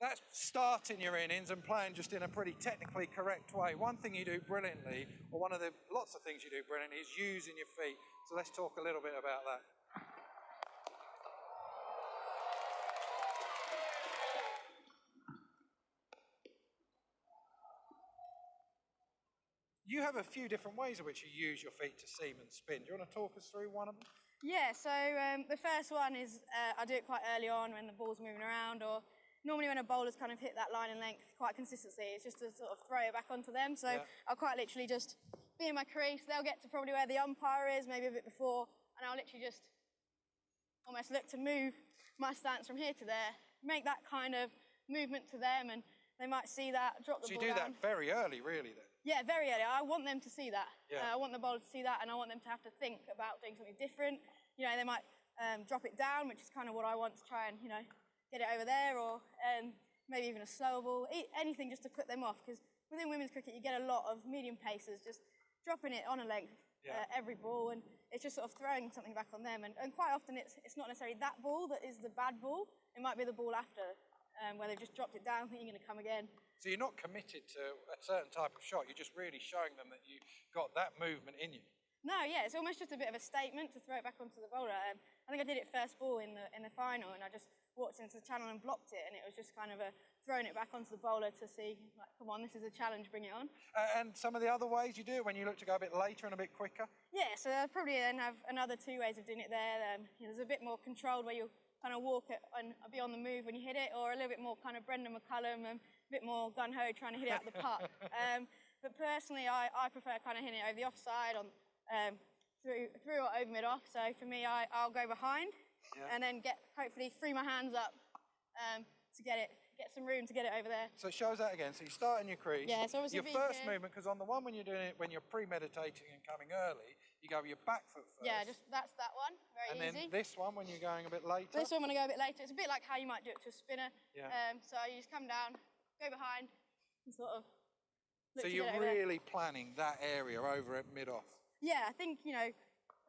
that's starting your innings and playing just in a pretty technically correct way. One thing you do brilliantly, or one of the lots of things you do brilliantly, is using your feet. So let's talk a little bit about that. You have a few different ways in which you use your feet to seam and spin. Do you want to talk us through one of them? Yeah, so the first one is I do it quite early on when the ball's moving around, or normally when a bowler's kind of hit that line and length quite consistently. It's just to sort of throw it back onto them. So I'll quite literally just be in my crease. They'll get to probably where the umpire is, maybe a bit before, and I'll literally just almost look to move my stance from here to there, make that kind of movement to them, and they might see that, drop the ball down. So you do that very early, really, then? Yeah, very early. I want them to see that. Yeah. I want the bowler to see that, and I want them to have to think about doing something different. You know, they might drop it down, which is kind of what I want to try and, get it over there, or maybe even a slower ball, anything just to put them off. Because within women's cricket, you get a lot of medium pacers just dropping it on a length every ball, and it's just sort of throwing something back on them. And quite often it's not necessarily that ball that is the bad ball. It might be the ball after, where they've just dropped it down, thinking you're going to come again. So you're not committed to a certain type of shot. You're just really showing them that you got that movement in you. No, yeah, it's almost just a bit of a statement to throw it back onto the bowler. I think I did it first ball in the final, and I just walked into the channel and blocked it, and it was just kind of throwing it back onto the bowler to see, like, come on, this is a challenge, bring it on. And some of the other ways you do it when you look to go a bit later and a bit quicker? Yeah, so I'll probably then have another 2 ways of doing it there. There's a bit more controlled where you'll kind of walk it and be on the move when you hit it, or a little bit more kind of Brendan McCullum, a bit more gun-ho trying to hit it out the park. But personally, I prefer kind of hitting it over the offside, through or over mid-off. So for me, I'll go behind and then hopefully free my hands up to get some room to get it over there. So show us that again. So you start in your crease. Yeah, so obviously your first movement, because on the one when you're doing it, when you're premeditating and coming early, you go with your back foot first. Yeah, that's that one. Very easy. And then this one when you're going a bit later. This one when I go a bit later. It's a bit like how you might do it to a spinner. Yeah. So you just come down, go behind, and sort of look So to you're get it over there. really planning that area over at mid-off. Yeah, I think,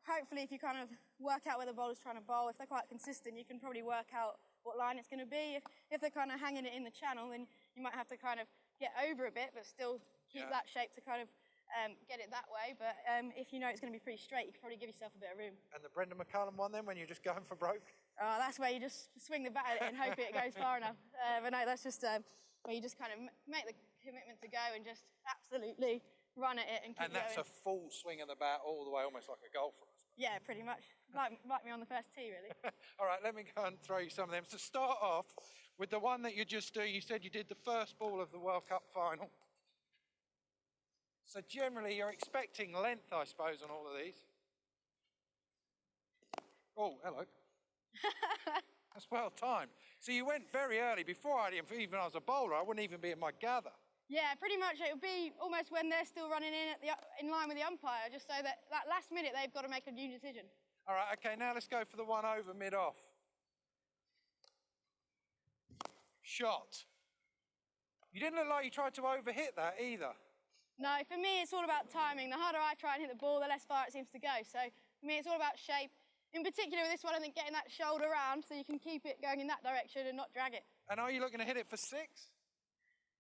hopefully if you kind of work out where the bowler's trying to bowl, if they're quite consistent, you can probably work out what line it's going to be. If they're kind of hanging it in the channel, then you might have to kind of get over a bit, but still keep that shape to kind of get it that way. But if you know it's going to be pretty straight, you can probably give yourself a bit of room. And the Brendan McCullum one then, when you're just going for broke? That's where you just swing the bat at it and hope it goes far enough. But no, that's just where you just kind of make the commitment to go and just absolutely run at it and keep And that's going. a full swing of the bat all the way, almost like a golfer. Yeah, pretty much. Like me on the first tee, really. All right, let me go and throw you some of them. So start off with the one that you just do. You said you did the first ball of the World Cup final. So generally you're expecting length, I suppose, on all of these. Oh, hello. That's well timed. So you went very early. Before even I was a bowler, I wouldn't even be in my gather. Yeah, pretty much it would be almost when they're still running in line with the umpire, just so that last minute they've got to make a new decision. All right, okay, now let's go for the one over mid-off. Shot. You didn't look like you tried to overhit that either. No, for me it's all about timing. The harder I try and hit the ball, the less far it seems to go. So for me it's all about shape. In particular with this one, I think getting that shoulder round so you can keep it going in that direction and not drag it. And are you looking to hit it for 6?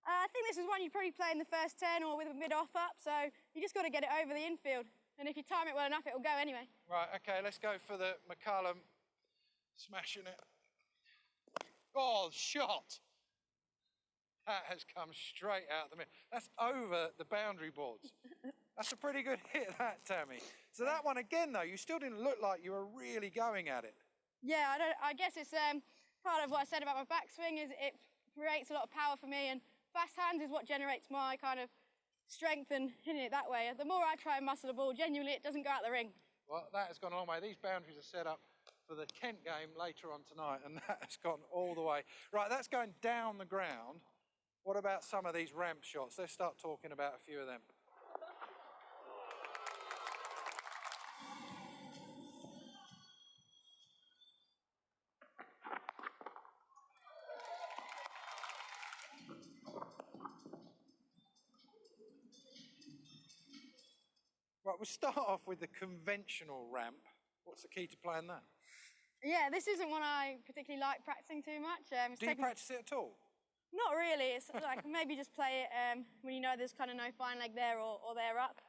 I think this is one you'd probably play in the first 10 or with a mid-off up, so you just got to get it over the infield. And if you time it well enough, it'll go anyway. Right, okay, let's go for the McCullum. Smashing it. Oh, shot! That has come straight out the middle. That's over the boundary boards. That's a pretty good hit, that, Tammy. So that one again, though, you still didn't look like you were really going at it. Yeah, I guess it's part of what I said about my backswing is it creates a lot of power for me, and fast hands is what generates my kind of strength and hitting it that way. The more I try and muscle the ball, genuinely it doesn't go out the ring. Well, that has gone a long way. These boundaries are set up for the Kent game later on tonight, and that has gone all the way. Right, that's going down the ground. What about some of these ramp shots? Let's start talking about a few of them. Right, we'll start off with the conventional ramp. What's the key to playing that? Yeah, this isn't one I particularly like practicing too much. Do you practice it at all? Not really. It's like maybe just play it when you know there's kind of no fine leg there or they're up.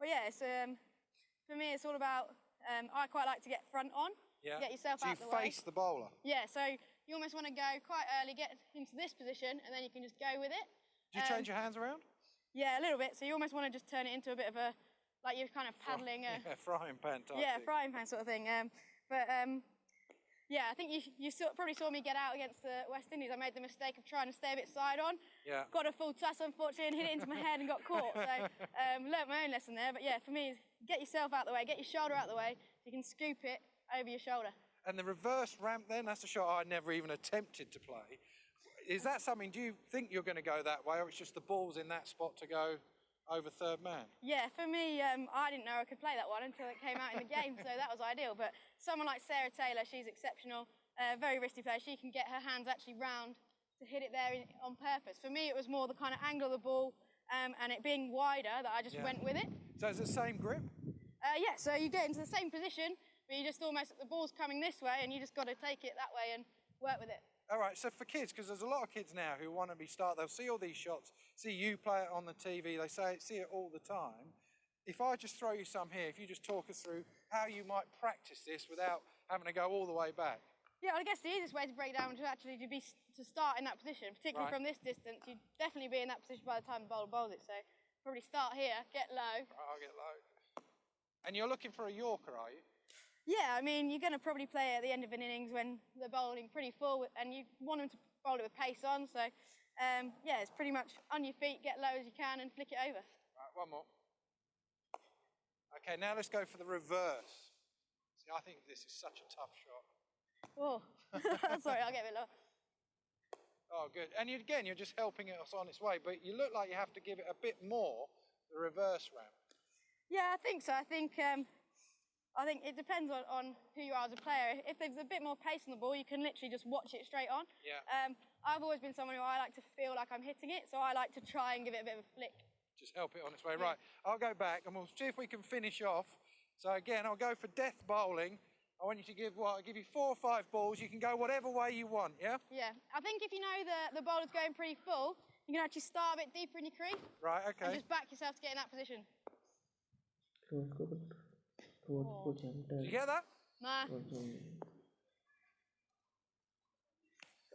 But yeah, it's, for me it's all about, I quite like to get front on, get yourself out the way. So you face the bowler? Yeah, so you almost want to go quite early, get into this position, and then you can just go with it. Do you change your hands around? Yeah, a little bit. So you almost want to just turn it into a bit of a, like you're kind of paddling. Yeah, frying pan type Yeah, thing. frying pan sort of thing. Yeah, I think you probably saw me get out against the West Indies. I made the mistake of trying to stay a bit side on. Yeah. Got a full toss, unfortunately, and hit it into my head and got caught. So learnt my own lesson there. But yeah, for me, get yourself out the way, get your shoulder out the way, so you can scoop it over your shoulder. And the reverse ramp then, that's a shot I never even attempted to play. Is that something, do you think you're going to go that way, or it's just the ball's in that spot to go over third man? Yeah, for me, I didn't know I could play that one until it came out in the game, so that was ideal. But someone like Sarah Taylor, she's exceptional, very wristy player. She can get her hands actually round to hit it there on purpose. For me, it was more the kind of angle of the ball and it being wider that I just went with it. So it's the same grip? Yeah, so you get into the same position, but you just almost, the ball's coming this way, and you just got to take it that way and work with it. All right, so for kids, because there's a lot of kids now who want to they'll see all these shots, see you play it on the TV, they see it all the time. If I just throw you some here, if you just talk us through how you might practice this without having to go all the way back. Yeah, I guess the easiest way to break down would actually be to start in that position, particularly from this distance. You'd definitely be in that position by the time the bowler bowls it, so probably start here, get low. I'll get low. And you're looking for a Yorker, are you? Yeah, I mean, you're going to probably play at the end of an innings when they're bowling pretty full, and you want them to bowl it with pace on, so yeah, it's pretty much on your feet, get low as you can, and flick it over. Right, one more. Okay, now let's go for the reverse. See, I think this is such a tough shot. Oh, sorry, I'll get a bit lower. Oh, good. And again, you're just helping it on its way, but you look like you have to give it a bit more, the reverse ramp. Yeah, I think so. I think it depends on who you are as a player. If there's a bit more pace on the ball, you can literally just watch it straight on. Yeah. I've always been someone who I like to feel like I'm hitting it, so I like to try and give it a bit of a flick. Just help it on its way. Yeah. Right, I'll go back and we'll see if we can finish off. So again, I'll go for death bowling. I want you to I'll give you 4 or 5 balls. You can go whatever way you want, yeah? Yeah. I think if you know the bowler's going pretty full, you can actually start a bit deeper in your crease. Right, okay. And just back yourself to get in that position. Did you get that? Nah.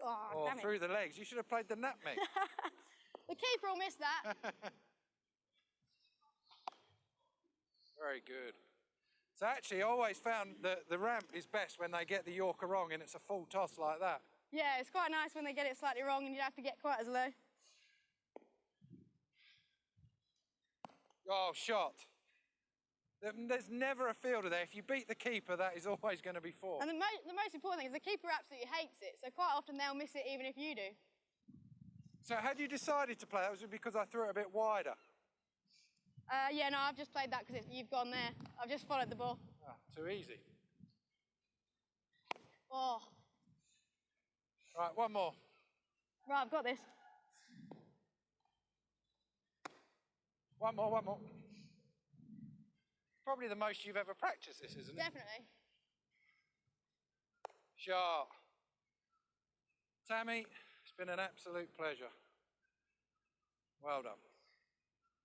Oh, damn it. Through the legs. You should have played the nutmeg. The keeper will miss that. Very good. So actually, I always found that the ramp is best when they get the Yorker wrong and it's a full toss like that. Yeah, it's quite nice when they get it slightly wrong and you have to get quite as low. Oh, shot. There's never a fielder there. If you beat the keeper, that is always going to be 4. And the most important thing is the keeper absolutely hates it, so quite often they'll miss it even if you do. So had you decided to play that? Was it because I threw it a bit wider? Yeah, no, I've just played that because you've gone there. I've just followed the ball. Ah, too easy. Oh. Right, one more. Right, I've got this. One more. Probably the most you've ever practiced this, isn't it? Definitely. Sharp. Tammy, it's been an absolute pleasure. Well done.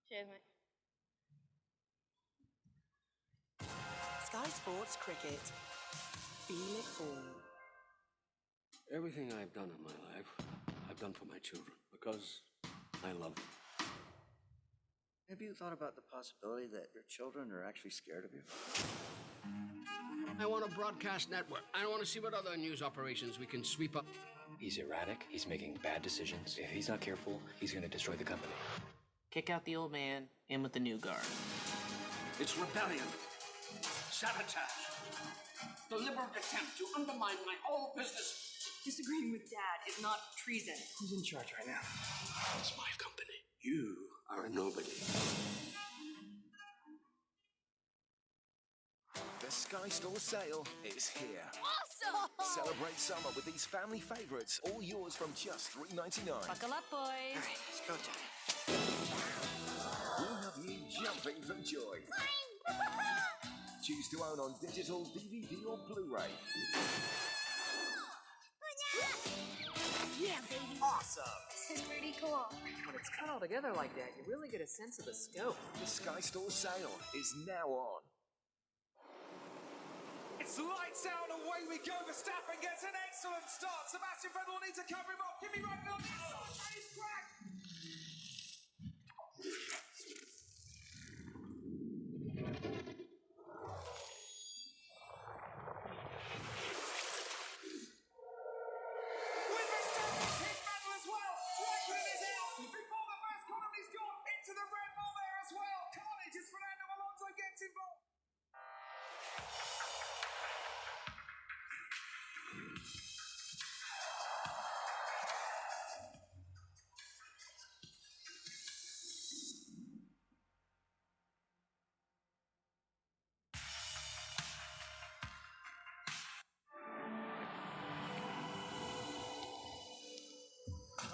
Cheers, mate. Sky Sports Cricket. Feel it all. Everything I've done in my life, I've done for my children because I love them. Have you thought about the possibility that your children are actually scared of you? I want a broadcast network. I want to see what other news operations we can sweep up. He's erratic. He's making bad decisions. If he's not careful, he's going to destroy the company. Kick out the old man, in with the new guard. It's rebellion, sabotage, deliberate attempt to undermine my whole business. Disagreeing with Dad is not treason. Who's in charge right now? It's my company. You are a nobody. The Sky Store sale is here. Awesome! Celebrate summer with these family favourites, all yours from just $3.99. Buckle up, boys. All right, let's go, Johnny. We'll have you jumping for joy. Choose to own on digital, DVD or Blu-ray. Yeah, baby. Awesome! This is pretty cool. When it's cut all together like that, you really get a sense of the scope. The Sky Store sale is now on. It's lights out, away we go. Verstappen gets an excellent start. Sebastian Vettel will need to cover him up. Give me right now. He's cracked. With Verstappen, hit Vettel as well. Raikkonen is out before the first column is gone. Into the Red Bull there as well. Carnage as Fernando Alonso gets involved.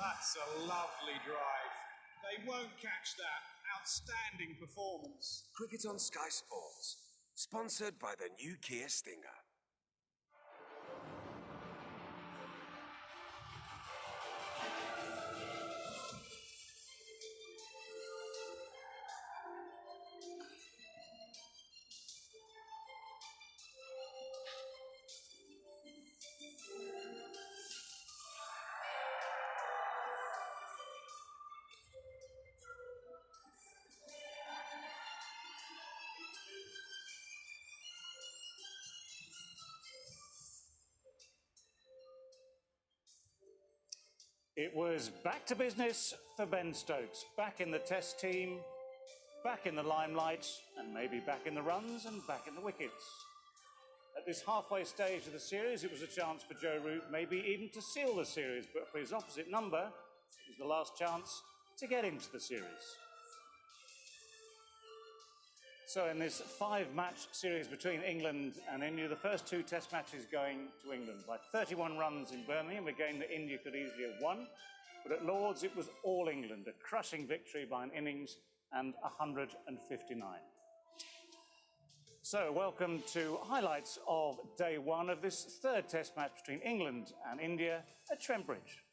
That's a lovely drive. They won't catch that outstanding performance. Cricket on Sky Sports. Sponsored by the new Kia Stinger. It was back to business for Ben Stokes, back in the Test team, back in the limelight, and maybe back in the runs and back in the wickets. At this halfway stage of the series, it was a chance for Joe Root maybe even to seal the series, but for his opposite number, it was the last chance to get into the series. So in this 5-match series between England and India, the first 2 Test matches going to England. By 31 runs in Birmingham, a game that India could easily have won. But at Lord's, it was all England, a crushing victory by an innings and 159. So welcome to highlights of day 1 of this 3rd Test match between England and India at Trent Bridge.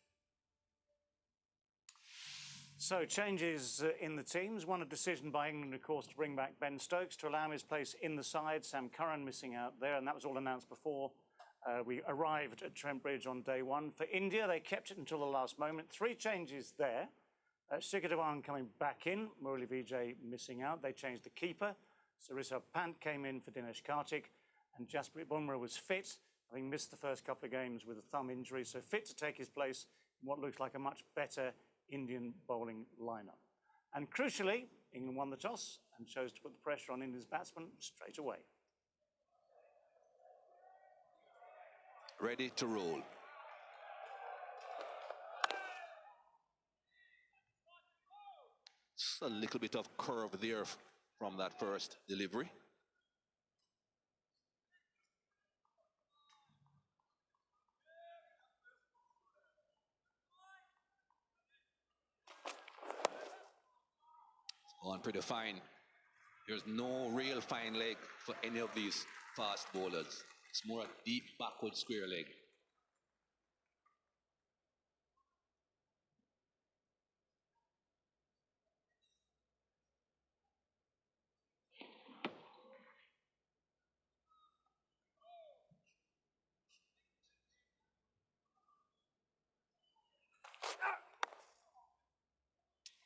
So changes in the teams. One, a decision by England, of course, to bring back Ben Stokes to allow him his place in the side. Sam Curran missing out there, and that was all announced before we arrived at Trent Bridge on day 1. For India, they kept it until the last moment. 3 changes there. Shikhar Dhawan coming back in, Murali Vijay missing out. They changed the keeper. So Rishabh Pant came in for Dinesh Karthik, and Jasprit Bumrah was fit, having missed the first couple of games with a thumb injury, so fit to take his place in what looks like a much better Indian bowling lineup. And crucially, England won the toss and chose to put the pressure on India's batsmen straight away. Ready to roll. Just a little bit of curve there from that first delivery. On pretty fine. There's no real fine leg for any of these fast bowlers. It's more a deep backward square leg.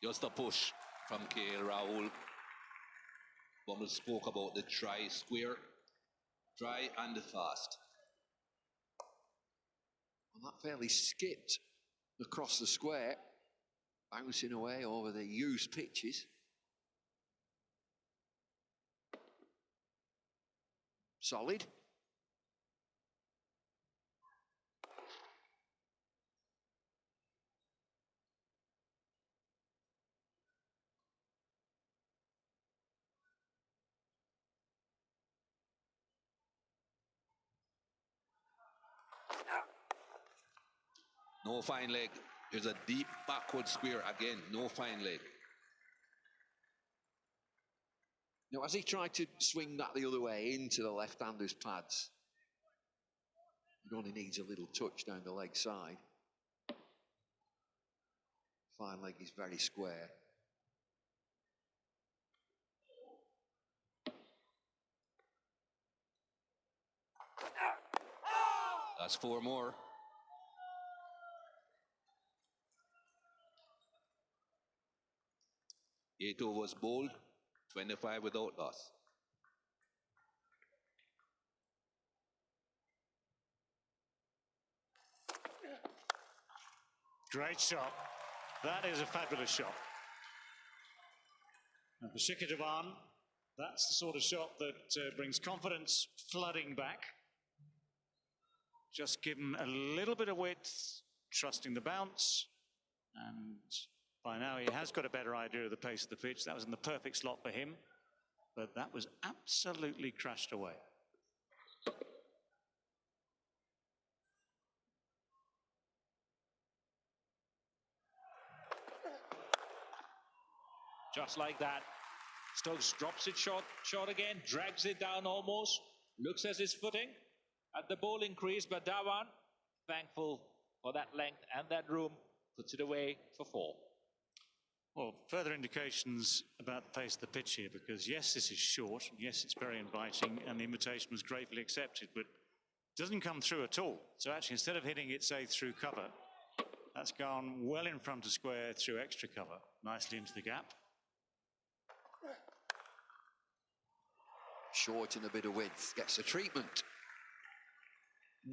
Just a push from KL Rahul. Bumble spoke about the dry square, dry and fast. Well, that fairly skipped across the square, bouncing away over the used pitches. Solid. No fine leg. There's a deep backward square again. No fine leg. Now, as he tried to swing that the other way into the left-hander's pads, it only needs a little touch down the leg side. Fine leg is very square. That's 4 more. Eight overs bowled, 25 without loss. Great shot. That is a fabulous shot. And for Shikhar Dhawan, that's the sort of shot that brings confidence flooding back. Just give him a little bit of width, trusting the bounce, and by now he has got a better idea of the pace of the pitch. That was in the perfect slot for him, but that was absolutely crashed away. Just like that. Stokes drops it short again, drags it down almost, looks at his footing at the bowling crease, but Dhawan, thankful for that length and that room, puts it away for 4. Well, further indications about the pace of the pitch here, because yes, this is short, yes, it's very inviting, and the invitation was gratefully accepted, but it doesn't come through at all. So actually, instead of hitting it, say, through cover, that's gone well in front of square through extra cover, nicely into the gap. Short and a bit of width, gets the treatment.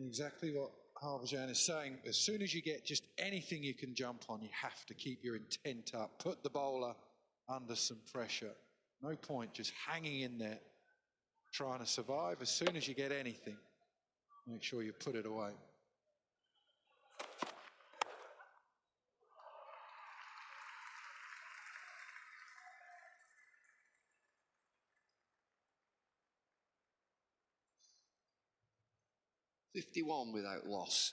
Exactly what Harbhajan is saying. As soon as you get just anything you can jump on, you have to keep your intent up. Put the bowler under some pressure. No point just hanging in there, trying to survive. As soon as you get anything, make sure you put it away. .51 without loss.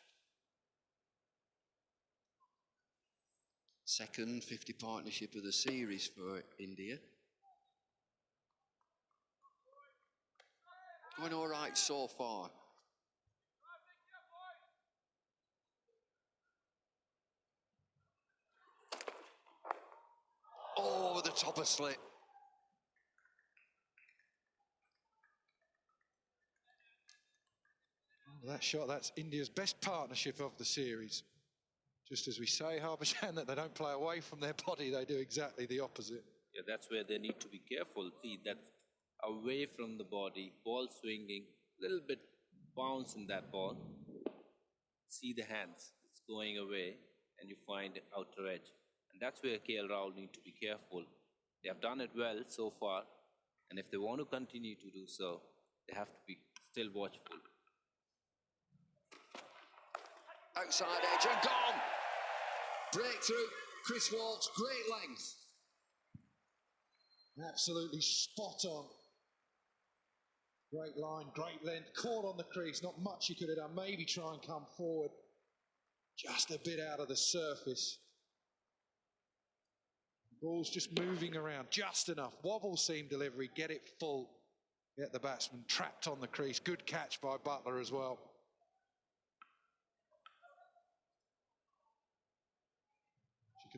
Second 50 partnership of the series for India. Going all right so far. Oh, over the top of slit. That shot, that's India's best partnership of the series. Just as we say, Harbhajan, that they don't play away from their body, they do exactly the opposite. Yeah, that's where they need to be careful. See, that's away from the body, ball swinging, little bit bounce in that ball. See the hands, it's going away, and you find outer edge. And that's where KL Rahul need to be careful. They have done it well so far, and if they want to continue to do so, they have to be still watchful. Outside edge and gone. Breakthrough. Chris Waltz, great length. Absolutely spot on. Great line, great length. Caught on the crease. Not much you could have done. Maybe try and come forward. Just a bit out of the surface. Ball's just moving around just enough. Wobble seam delivery. Get it full. Get the batsman trapped on the crease. Good catch by Butler as well.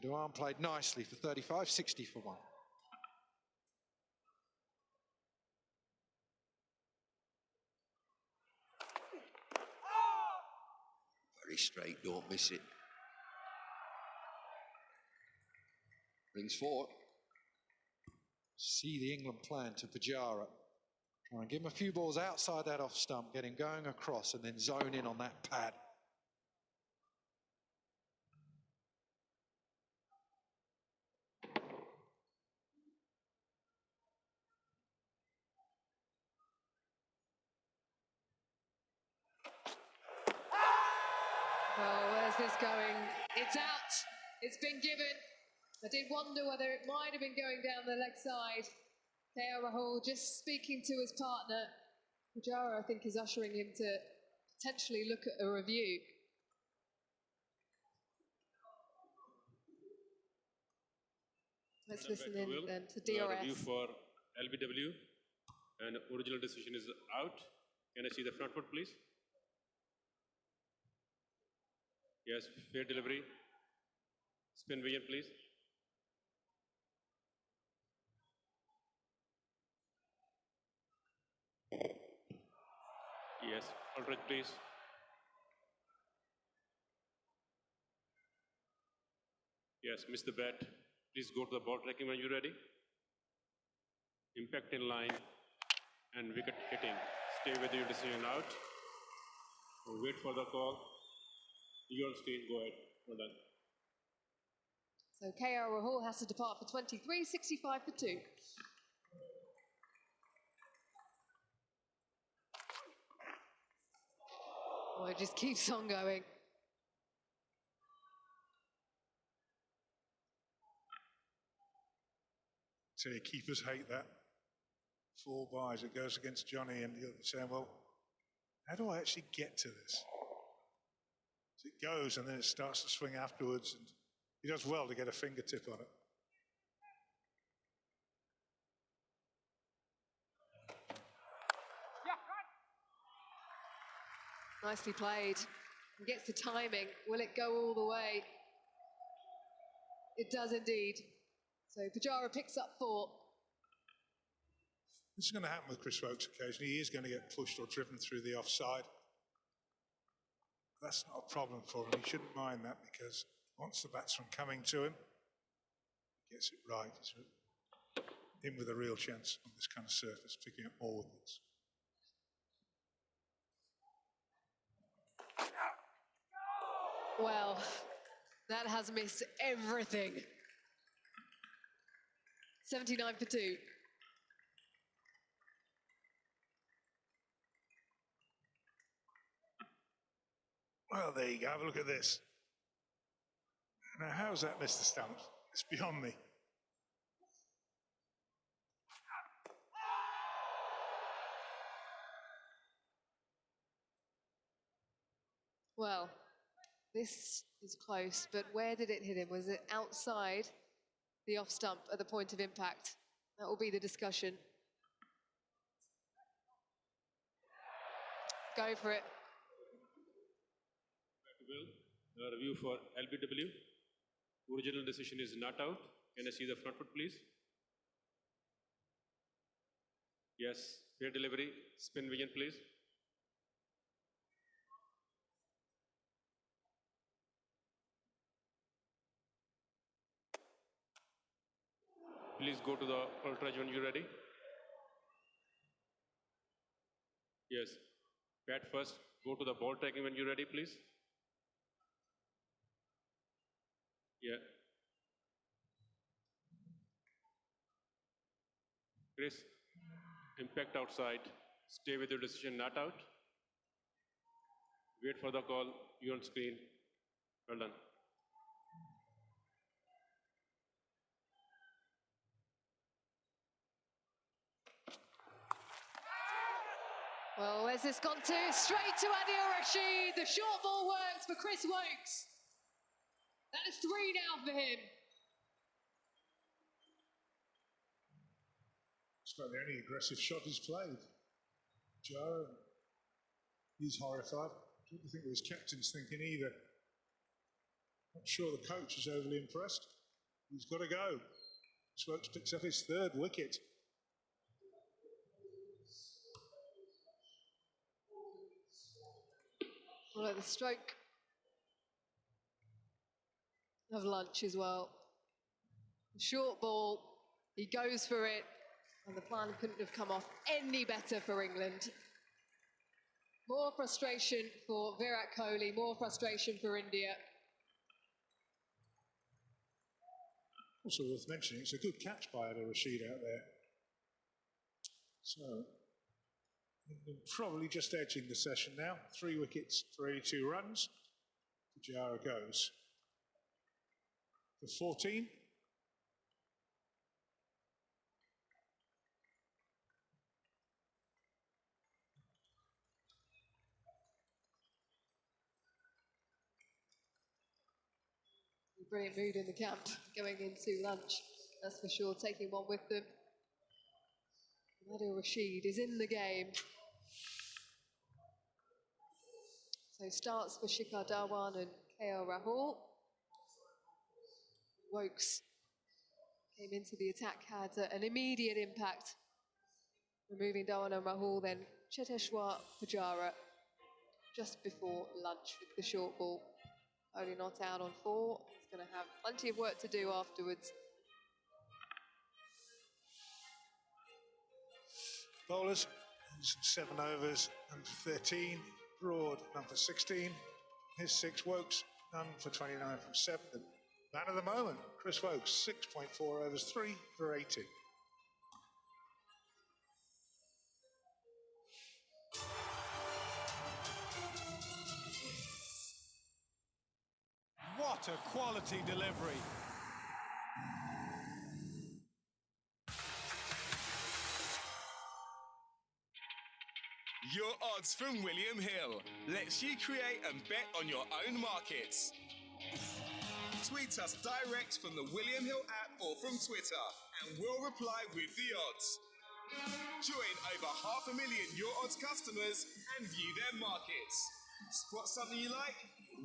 Duan played nicely for 35, 60 for 1. Very straight, don't miss it. Rings 4. See the England plan to Pujara. Try and give him a few balls outside that off stump, get him going across and then zone in on that pad. Well, where's this going? It's out. It's been given. I did wonder whether it might have been going down the leg side. KL Rahul just speaking to his partner. Pujara, I think, is ushering him to potentially look at a review. Let's listen in then to DRS. Review for LBW, and original decision is out. Can I see the front foot, please? Yes, fair delivery. Spin vision, please. Yes, Aldridge, please. Yes, miss the bat. Please go to the ball tracking when you're ready. Impact in line and wicket hitting. Stay with your decision out. Wait for the call. You're on screen, go ahead. Well done. So KL Rahul has to depart for 23, 65 for 2. Oh, it just keeps on going. So keepers hate that. 4 byes, it goes against Johnny, and you're saying, well, how do I actually get to this? So it goes, and then it starts to swing afterwards, and he does well to get a fingertip on it. Nicely played. He gets the timing. Will it go all the way? It does indeed. So Pujara picks up 4. This is going to happen with Chris Wokes occasionally. He is going to get pushed or driven through the offside. That's not a problem for him. He shouldn't mind that because once the batsman coming to him, he gets it right. He's in with a real chance on this kind of surface, picking up more wickets. Well, that has missed everything. 79 for 2. Well, there you go. Have a look at this. Now, how's that missed the stumps? It's beyond me. Well, this is close, but where did it hit him? Was it outside the off stump at the point of impact? That will be the discussion. Go for it. Will, review for LBW. Original decision is not out. Can I see the front foot, please? Yes, fair delivery. Spin vision, please. Please go to the ultra when you're ready. Yes. Bat first. Go to the ball tracking when you're ready, please. Yeah. Chris, impact outside. Stay with your decision, not out. Wait for the call. You're on screen. Well done. Well, where's this gone to? Straight to Adil Rashid. The short ball works for Chris Wokes. That is 3 now for him. It's about the only aggressive shot he's played. Joe, he's horrified. I don't think his captain's thinking either. Not sure the coach is overly impressed. He's got to go. Wokes picks up his 3rd wicket. Well, at the stroke of lunch as well. Short ball, he goes for it, and the plan couldn't have come off any better for England. More frustration for Virat Kohli, more frustration for India. Also worth mentioning, it's a good catch by Adil Rashid out there. So, England probably just edging the session now. 3 wickets for 82 runs. Pujara goes for 14. Brilliant mood in the camp going into lunch, that's for sure, taking one with them. Adil Rashid is in the game. So starts for Shikhar Dhawan and KL Rahul. Wokes came into the attack, had an immediate impact, removing Dhawan and Rahul, then Cheteshwar Pujara just before lunch with the short ball. Only not out on 4. He's going to have plenty of work to do afterwards. Bowlers, 7 overs, number 13. Broad, number 16. His 6 Wokes, none for 29 from 7. The man of the moment, Chris Wokes, 6.4 overs, 3 for 80. What a quality delivery. Your odds from William Hill lets you create and bet on your own markets. Tweet us direct from the William Hill app or from Twitter, and we'll reply with the odds. Join over 500,000 Your Odds customers and view their markets. Spot something you like?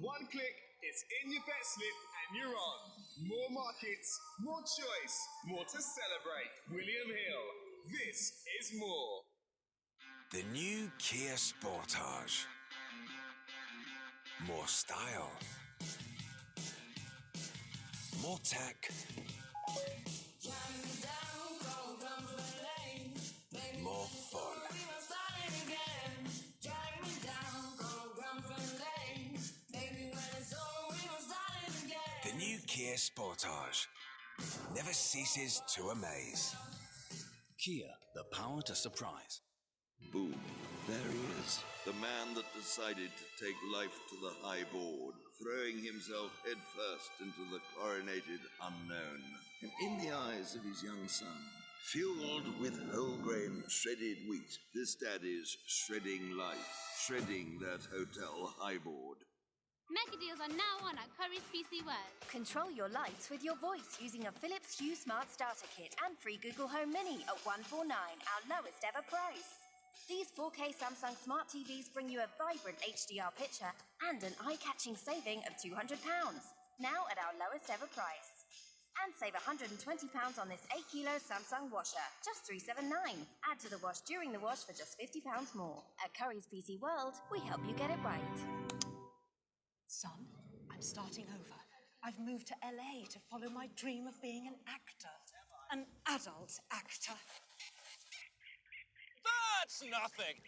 One click, it's in your bet slip and you're on. More markets, more choice, more to celebrate. William Hill, this is more. The new Kia Sportage. More style. More tech. More fun. The new Kia Sportage never ceases to amaze. Kia, the power to surprise. Boom. There he is. The man that decided to take life to the high board, throwing himself headfirst into the chlorinated unknown. And in the eyes of his young son, fueled with whole grain shredded wheat, this dad is shredding life, shredding that hotel high board. Mega deals are now on at Curry's PC World. Control your lights with your voice using a Philips Hue Smart Starter Kit and free Google Home Mini at $149, our lowest ever price. These 4K Samsung Smart TVs bring you a vibrant HDR picture and an eye-catching saving of £200, now at our lowest ever price. And save £120 on this 8-kilo Samsung washer, just $379. Add to the wash during the wash for just £50 more. At Curry's PC World, we help you get it right. Son, I'm starting over. I've moved to LA to follow my dream of being an actor. An adult actor. That's nothing.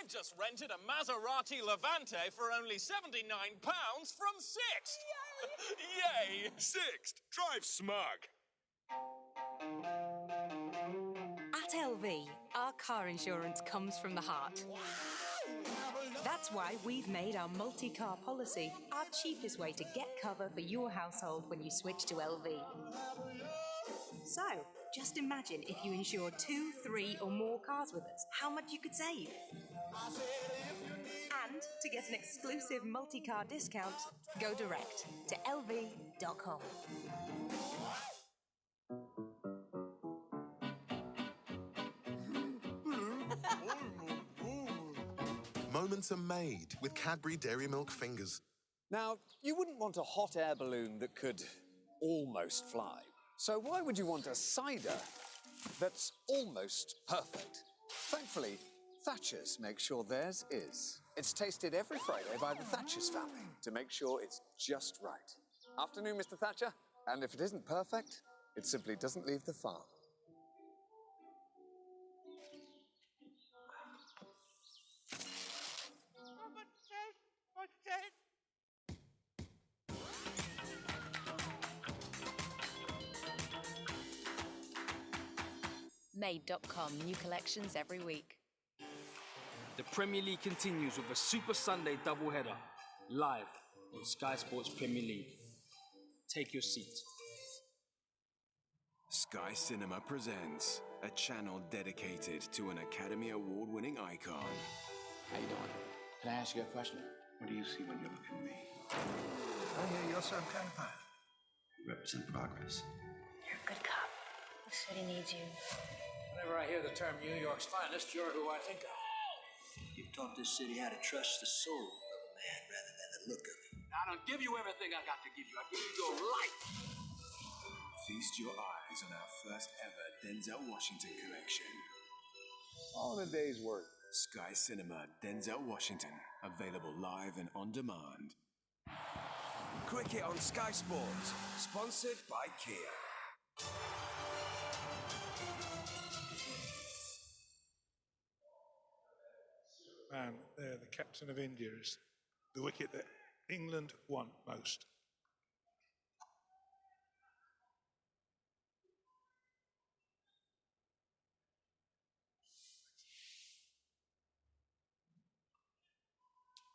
I've just rented a Maserati Levante for only £79 from Sixt. Yay! Sixt, drive smug. At LV, our car insurance comes from the heart. That's why we've made our multi-car policy our cheapest way to get cover for your household when you switch to LV. So, just imagine if you insured 2, 3 or more cars with us, how much you could save. And to get an exclusive multi-car discount, go direct to lv.com. Moments are made with Cadbury Dairy Milk Fingers. Now, you wouldn't want a hot air balloon that could almost fly. So why would you want a cider that's almost perfect? Thankfully, Thatcher's makes sure theirs is. It's tasted every Friday by the Thatcher's family to make sure it's just right. Afternoon, Mr. Thatcher. And if it isn't perfect, it simply doesn't leave the farm. Made.com, new collections every week. The Premier League continues with a Super Sunday doubleheader, live on Sky Sports Premier League. Take your seat. Sky Cinema presents a channel dedicated to an Academy Award-winning icon. How you doing? Can I ask you a question? What do you see when you look at me? I hear you're some kind of pilot. You represent progress. You're a good cop. The city needs you. Whenever I hear the term New York's finest, you're who I think of. You've taught this city how to trust the soul of a man rather than the look of him. I don't give you everything I got to give you. I give you your life. Feast your eyes on our first ever Denzel Washington collection. All in a day's work. Sky Cinema Denzel Washington. Available live and on demand. Cricket on Sky Sports. Sponsored by Kia. Man, there, the captain of India is the wicket that England want most.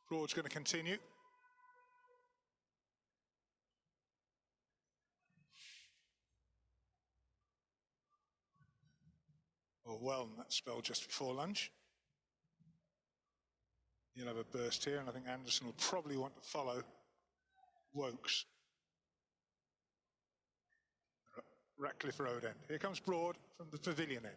Broad's going to continue. Or well, that spell just before lunch. You'll have a burst here, and I think Anderson will probably want to follow Wokes. Ratcliffe Road end. Here comes Broad from the pavilion end.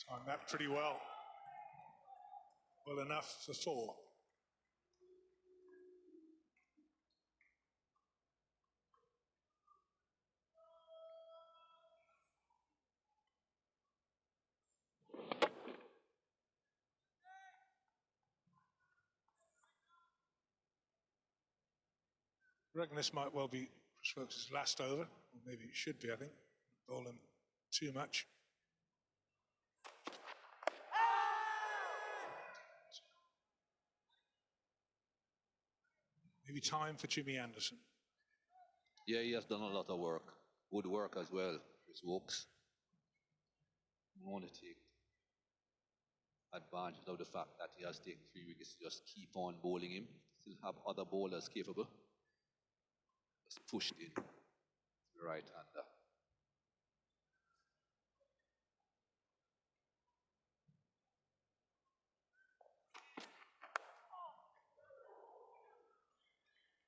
Timed that pretty well. Well enough for 4. I reckon this might well be Chris Wilkes' last over, or maybe it should be, I think. Bowl him too much. Maybe time for Jimmy Anderson. Yeah, he has done a lot of work. Good work as well, Chris Wilkes. I want to take advantage of the fact that he has taken 3 wickets to just keep on bowling him. Still have other bowlers capable. Just pushed in the right-hander.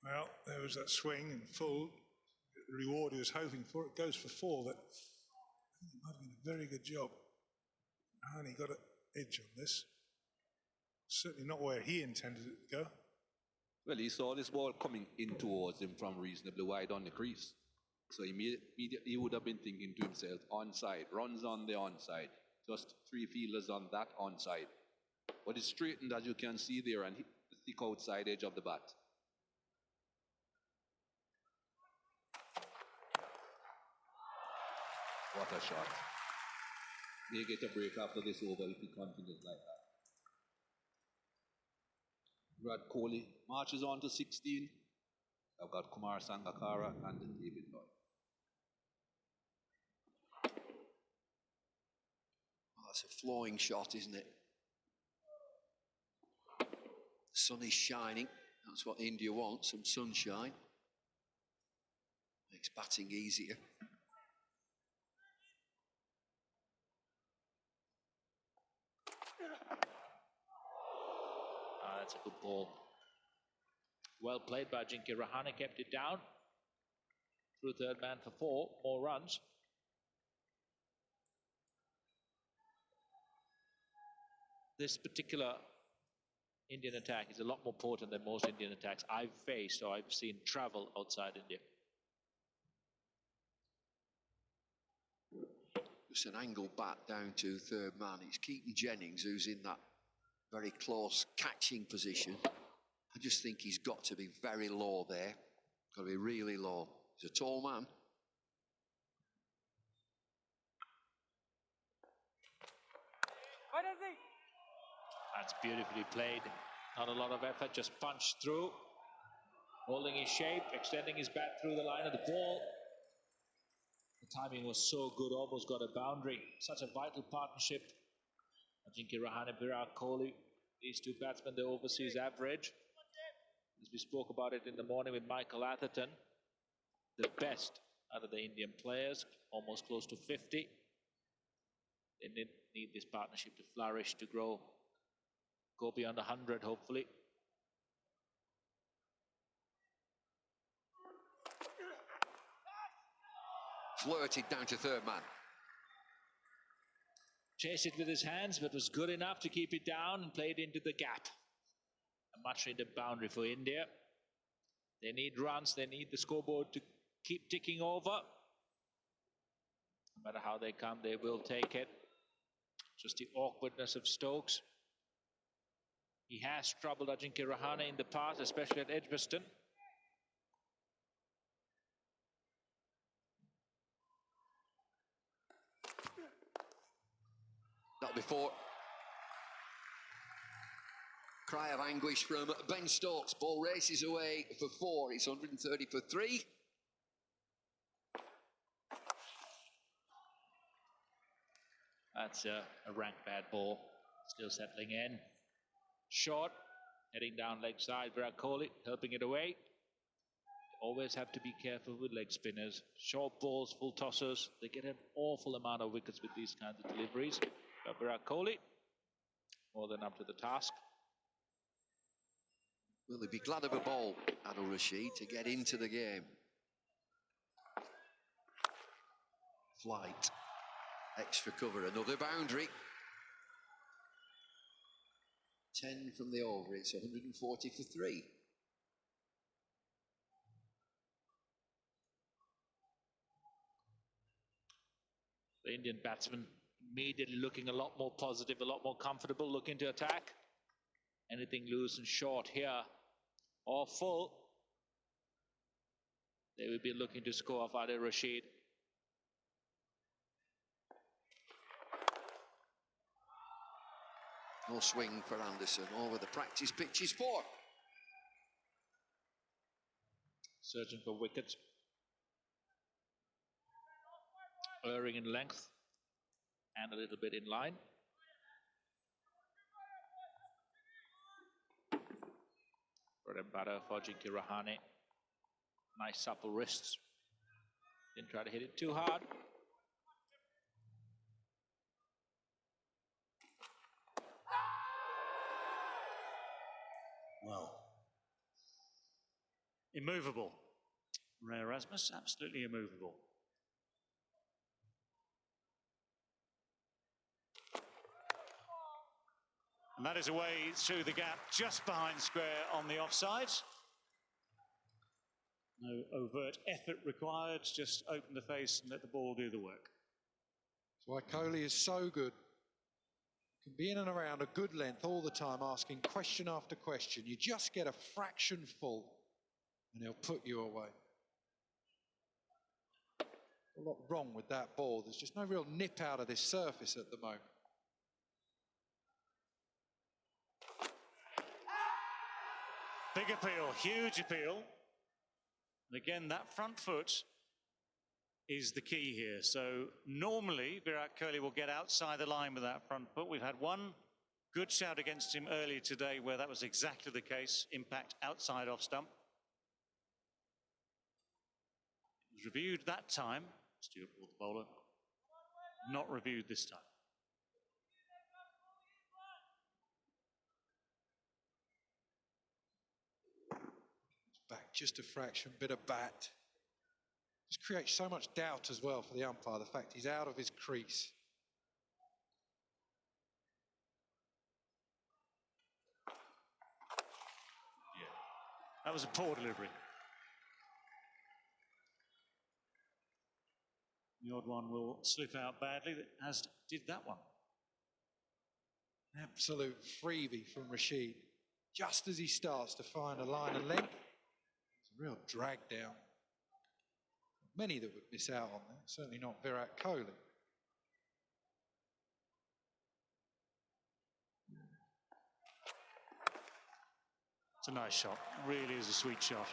Well, there was that swing and full. The reward he was hoping for. It goes for 4, but I think it might have been a very good job. And he got an edge on this. Certainly not where he intended it to go. Well, he saw this ball coming in towards him from reasonably wide on the crease. So immediately he would have been thinking to himself, onside, runs on the onside. Just 3 fielders on that onside. But it's straightened, as you can see there, and hit the thick outside edge of the bat. What a shot. They get a break after this over if he continues like that. Virat Kohli marches on to 16. I've got Kumar Sangakkara and David Lloyd. Oh, that's a flowing shot, isn't it? The sun is shining. That's what India wants, some sunshine. Makes batting easier. That's a good ball. Well played by Ajinkya Rahane, kept it down. Through third man for 4 more runs. This particular Indian attack is a lot more potent than most Indian attacks I've faced or I've seen travel outside India. Just an angle bat down to third man. It's Keaton Jennings who's in that very close catching position. I just think he's got to be very low there. Got to be really low. He's a tall man. That's beautifully played. Not a lot of effort, just punched through. Holding his shape, extending his bat through the line of the ball. The timing was so good, almost got a boundary. Such a vital partnership. Ajinkya Rahane, Virat Kohli, these 2 batsmen, the overseas average. As we spoke about it in the morning with Michael Atherton, the best out of the Indian players, almost close to 50. They need this partnership to flourish, to grow, go beyond 100, hopefully. Flirted down to third man. Chased it with his hands, but was good enough to keep it down and played into the gap. A much needed boundary for India. They need runs, they need the scoreboard to keep ticking over. No matter how they come, they will take it. Just the awkwardness of Stokes. He has troubled Ajinkya Rahane in the past, especially at Edgbaston. Not before. Cry of anguish from Ben Stokes. Ball races away for 4. It's 130 for 3. That's a rank bad ball. Still settling in. Short. Heading down leg side. Virat Kohli helping it away. Always have to be careful with leg spinners. Short balls, full tossers. They get an awful amount of wickets with these kinds of deliveries. But Virat Kohli, more than up to the task. Will he be glad of a ball, Adil Rashid, to get into the game? Flight. Extra cover. Another boundary. 10 from the over. It's 140 for 3. The Indian batsman immediately looking a lot more positive, a lot more comfortable, looking to attack. Anything loose and short here or full, they will be looking to score off Adil Rashid. No swing for Anderson over the practice pitch is 4. Searching for wickets. Erring in length and a little bit in line. Bread and butter for Jinky Rahane. Nice supple wrists. Didn't try to hit it too hard. Well, immovable. Ray Erasmus, absolutely immovable. And that is away through the gap just behind square on the offside. No overt effort required, just open the face and let the ball do the work. That's why Kohli is so good. Can be in and around a good length all the time, asking question after question. You just get a fraction full and he'll put you away. A lot wrong with that ball. There's just no real nip out of this surface at the moment. Big appeal, huge appeal. And again, that front foot is the key here. So normally Virat Kohli will get outside the line with that front foot. We've had one good shout against him earlier today where that was exactly the case. Impact outside off stump. It was reviewed that time. Stuart Broad, the bowler. Not reviewed this time. Back just a fraction, bit of bat. Just creates so much doubt as well for the umpire, the fact he's out of his crease. Yeah, that was a poor delivery. The odd one will slip out badly, as did that one. Absolute freebie from Rashid. Just as he starts to find a line of length, it's a real drag down. Many that would miss out on that, certainly not Virat Kohli. It's a nice shot, really is a sweet shot.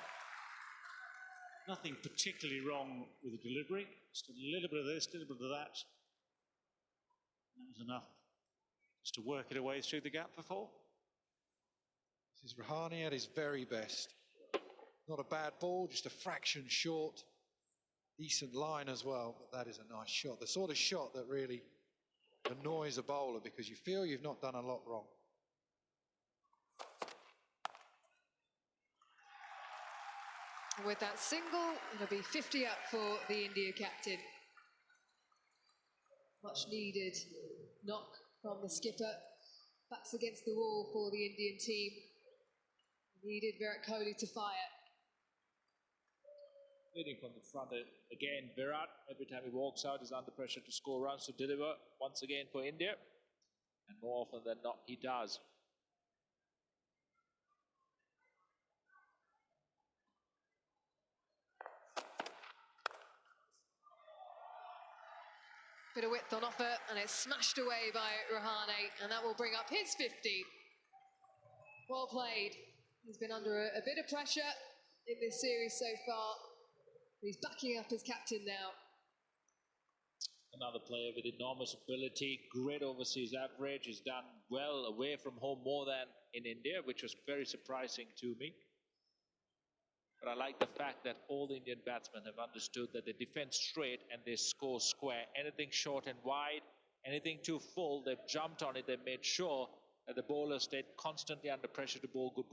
Nothing particularly wrong with the delivery, just a little bit of this, a little bit of that. That was enough just to work it away through the gap before. This is Rahane at his very best. Not a bad ball, just a fraction short. Decent line as well, but that is a nice shot. The sort of shot that really annoys a bowler because you feel you've not done a lot wrong. With that single, it'll be 50 up for the India captain. Much needed knock from the skipper. Backs against the wall for the Indian team. Needed Virat Kohli to fire. Leading from the front again, Virat, every time he walks out, is under pressure to score runs to deliver once again for India. And more often than not, he does. Bit of width on offer, and it's smashed away by Rahane, and that will bring up his 50. Well played. He's been under a bit of pressure in this series so far. He's backing up his captain now. Another player with enormous ability, great overseas average. He's done well away from home more than in India, which was very surprising to me. But I like the fact that all the Indian batsmen have understood that they defend straight and they score square. Anything short and wide, anything too full, they've jumped on it. They've made sure that the bowler stayed constantly under pressure to bowl good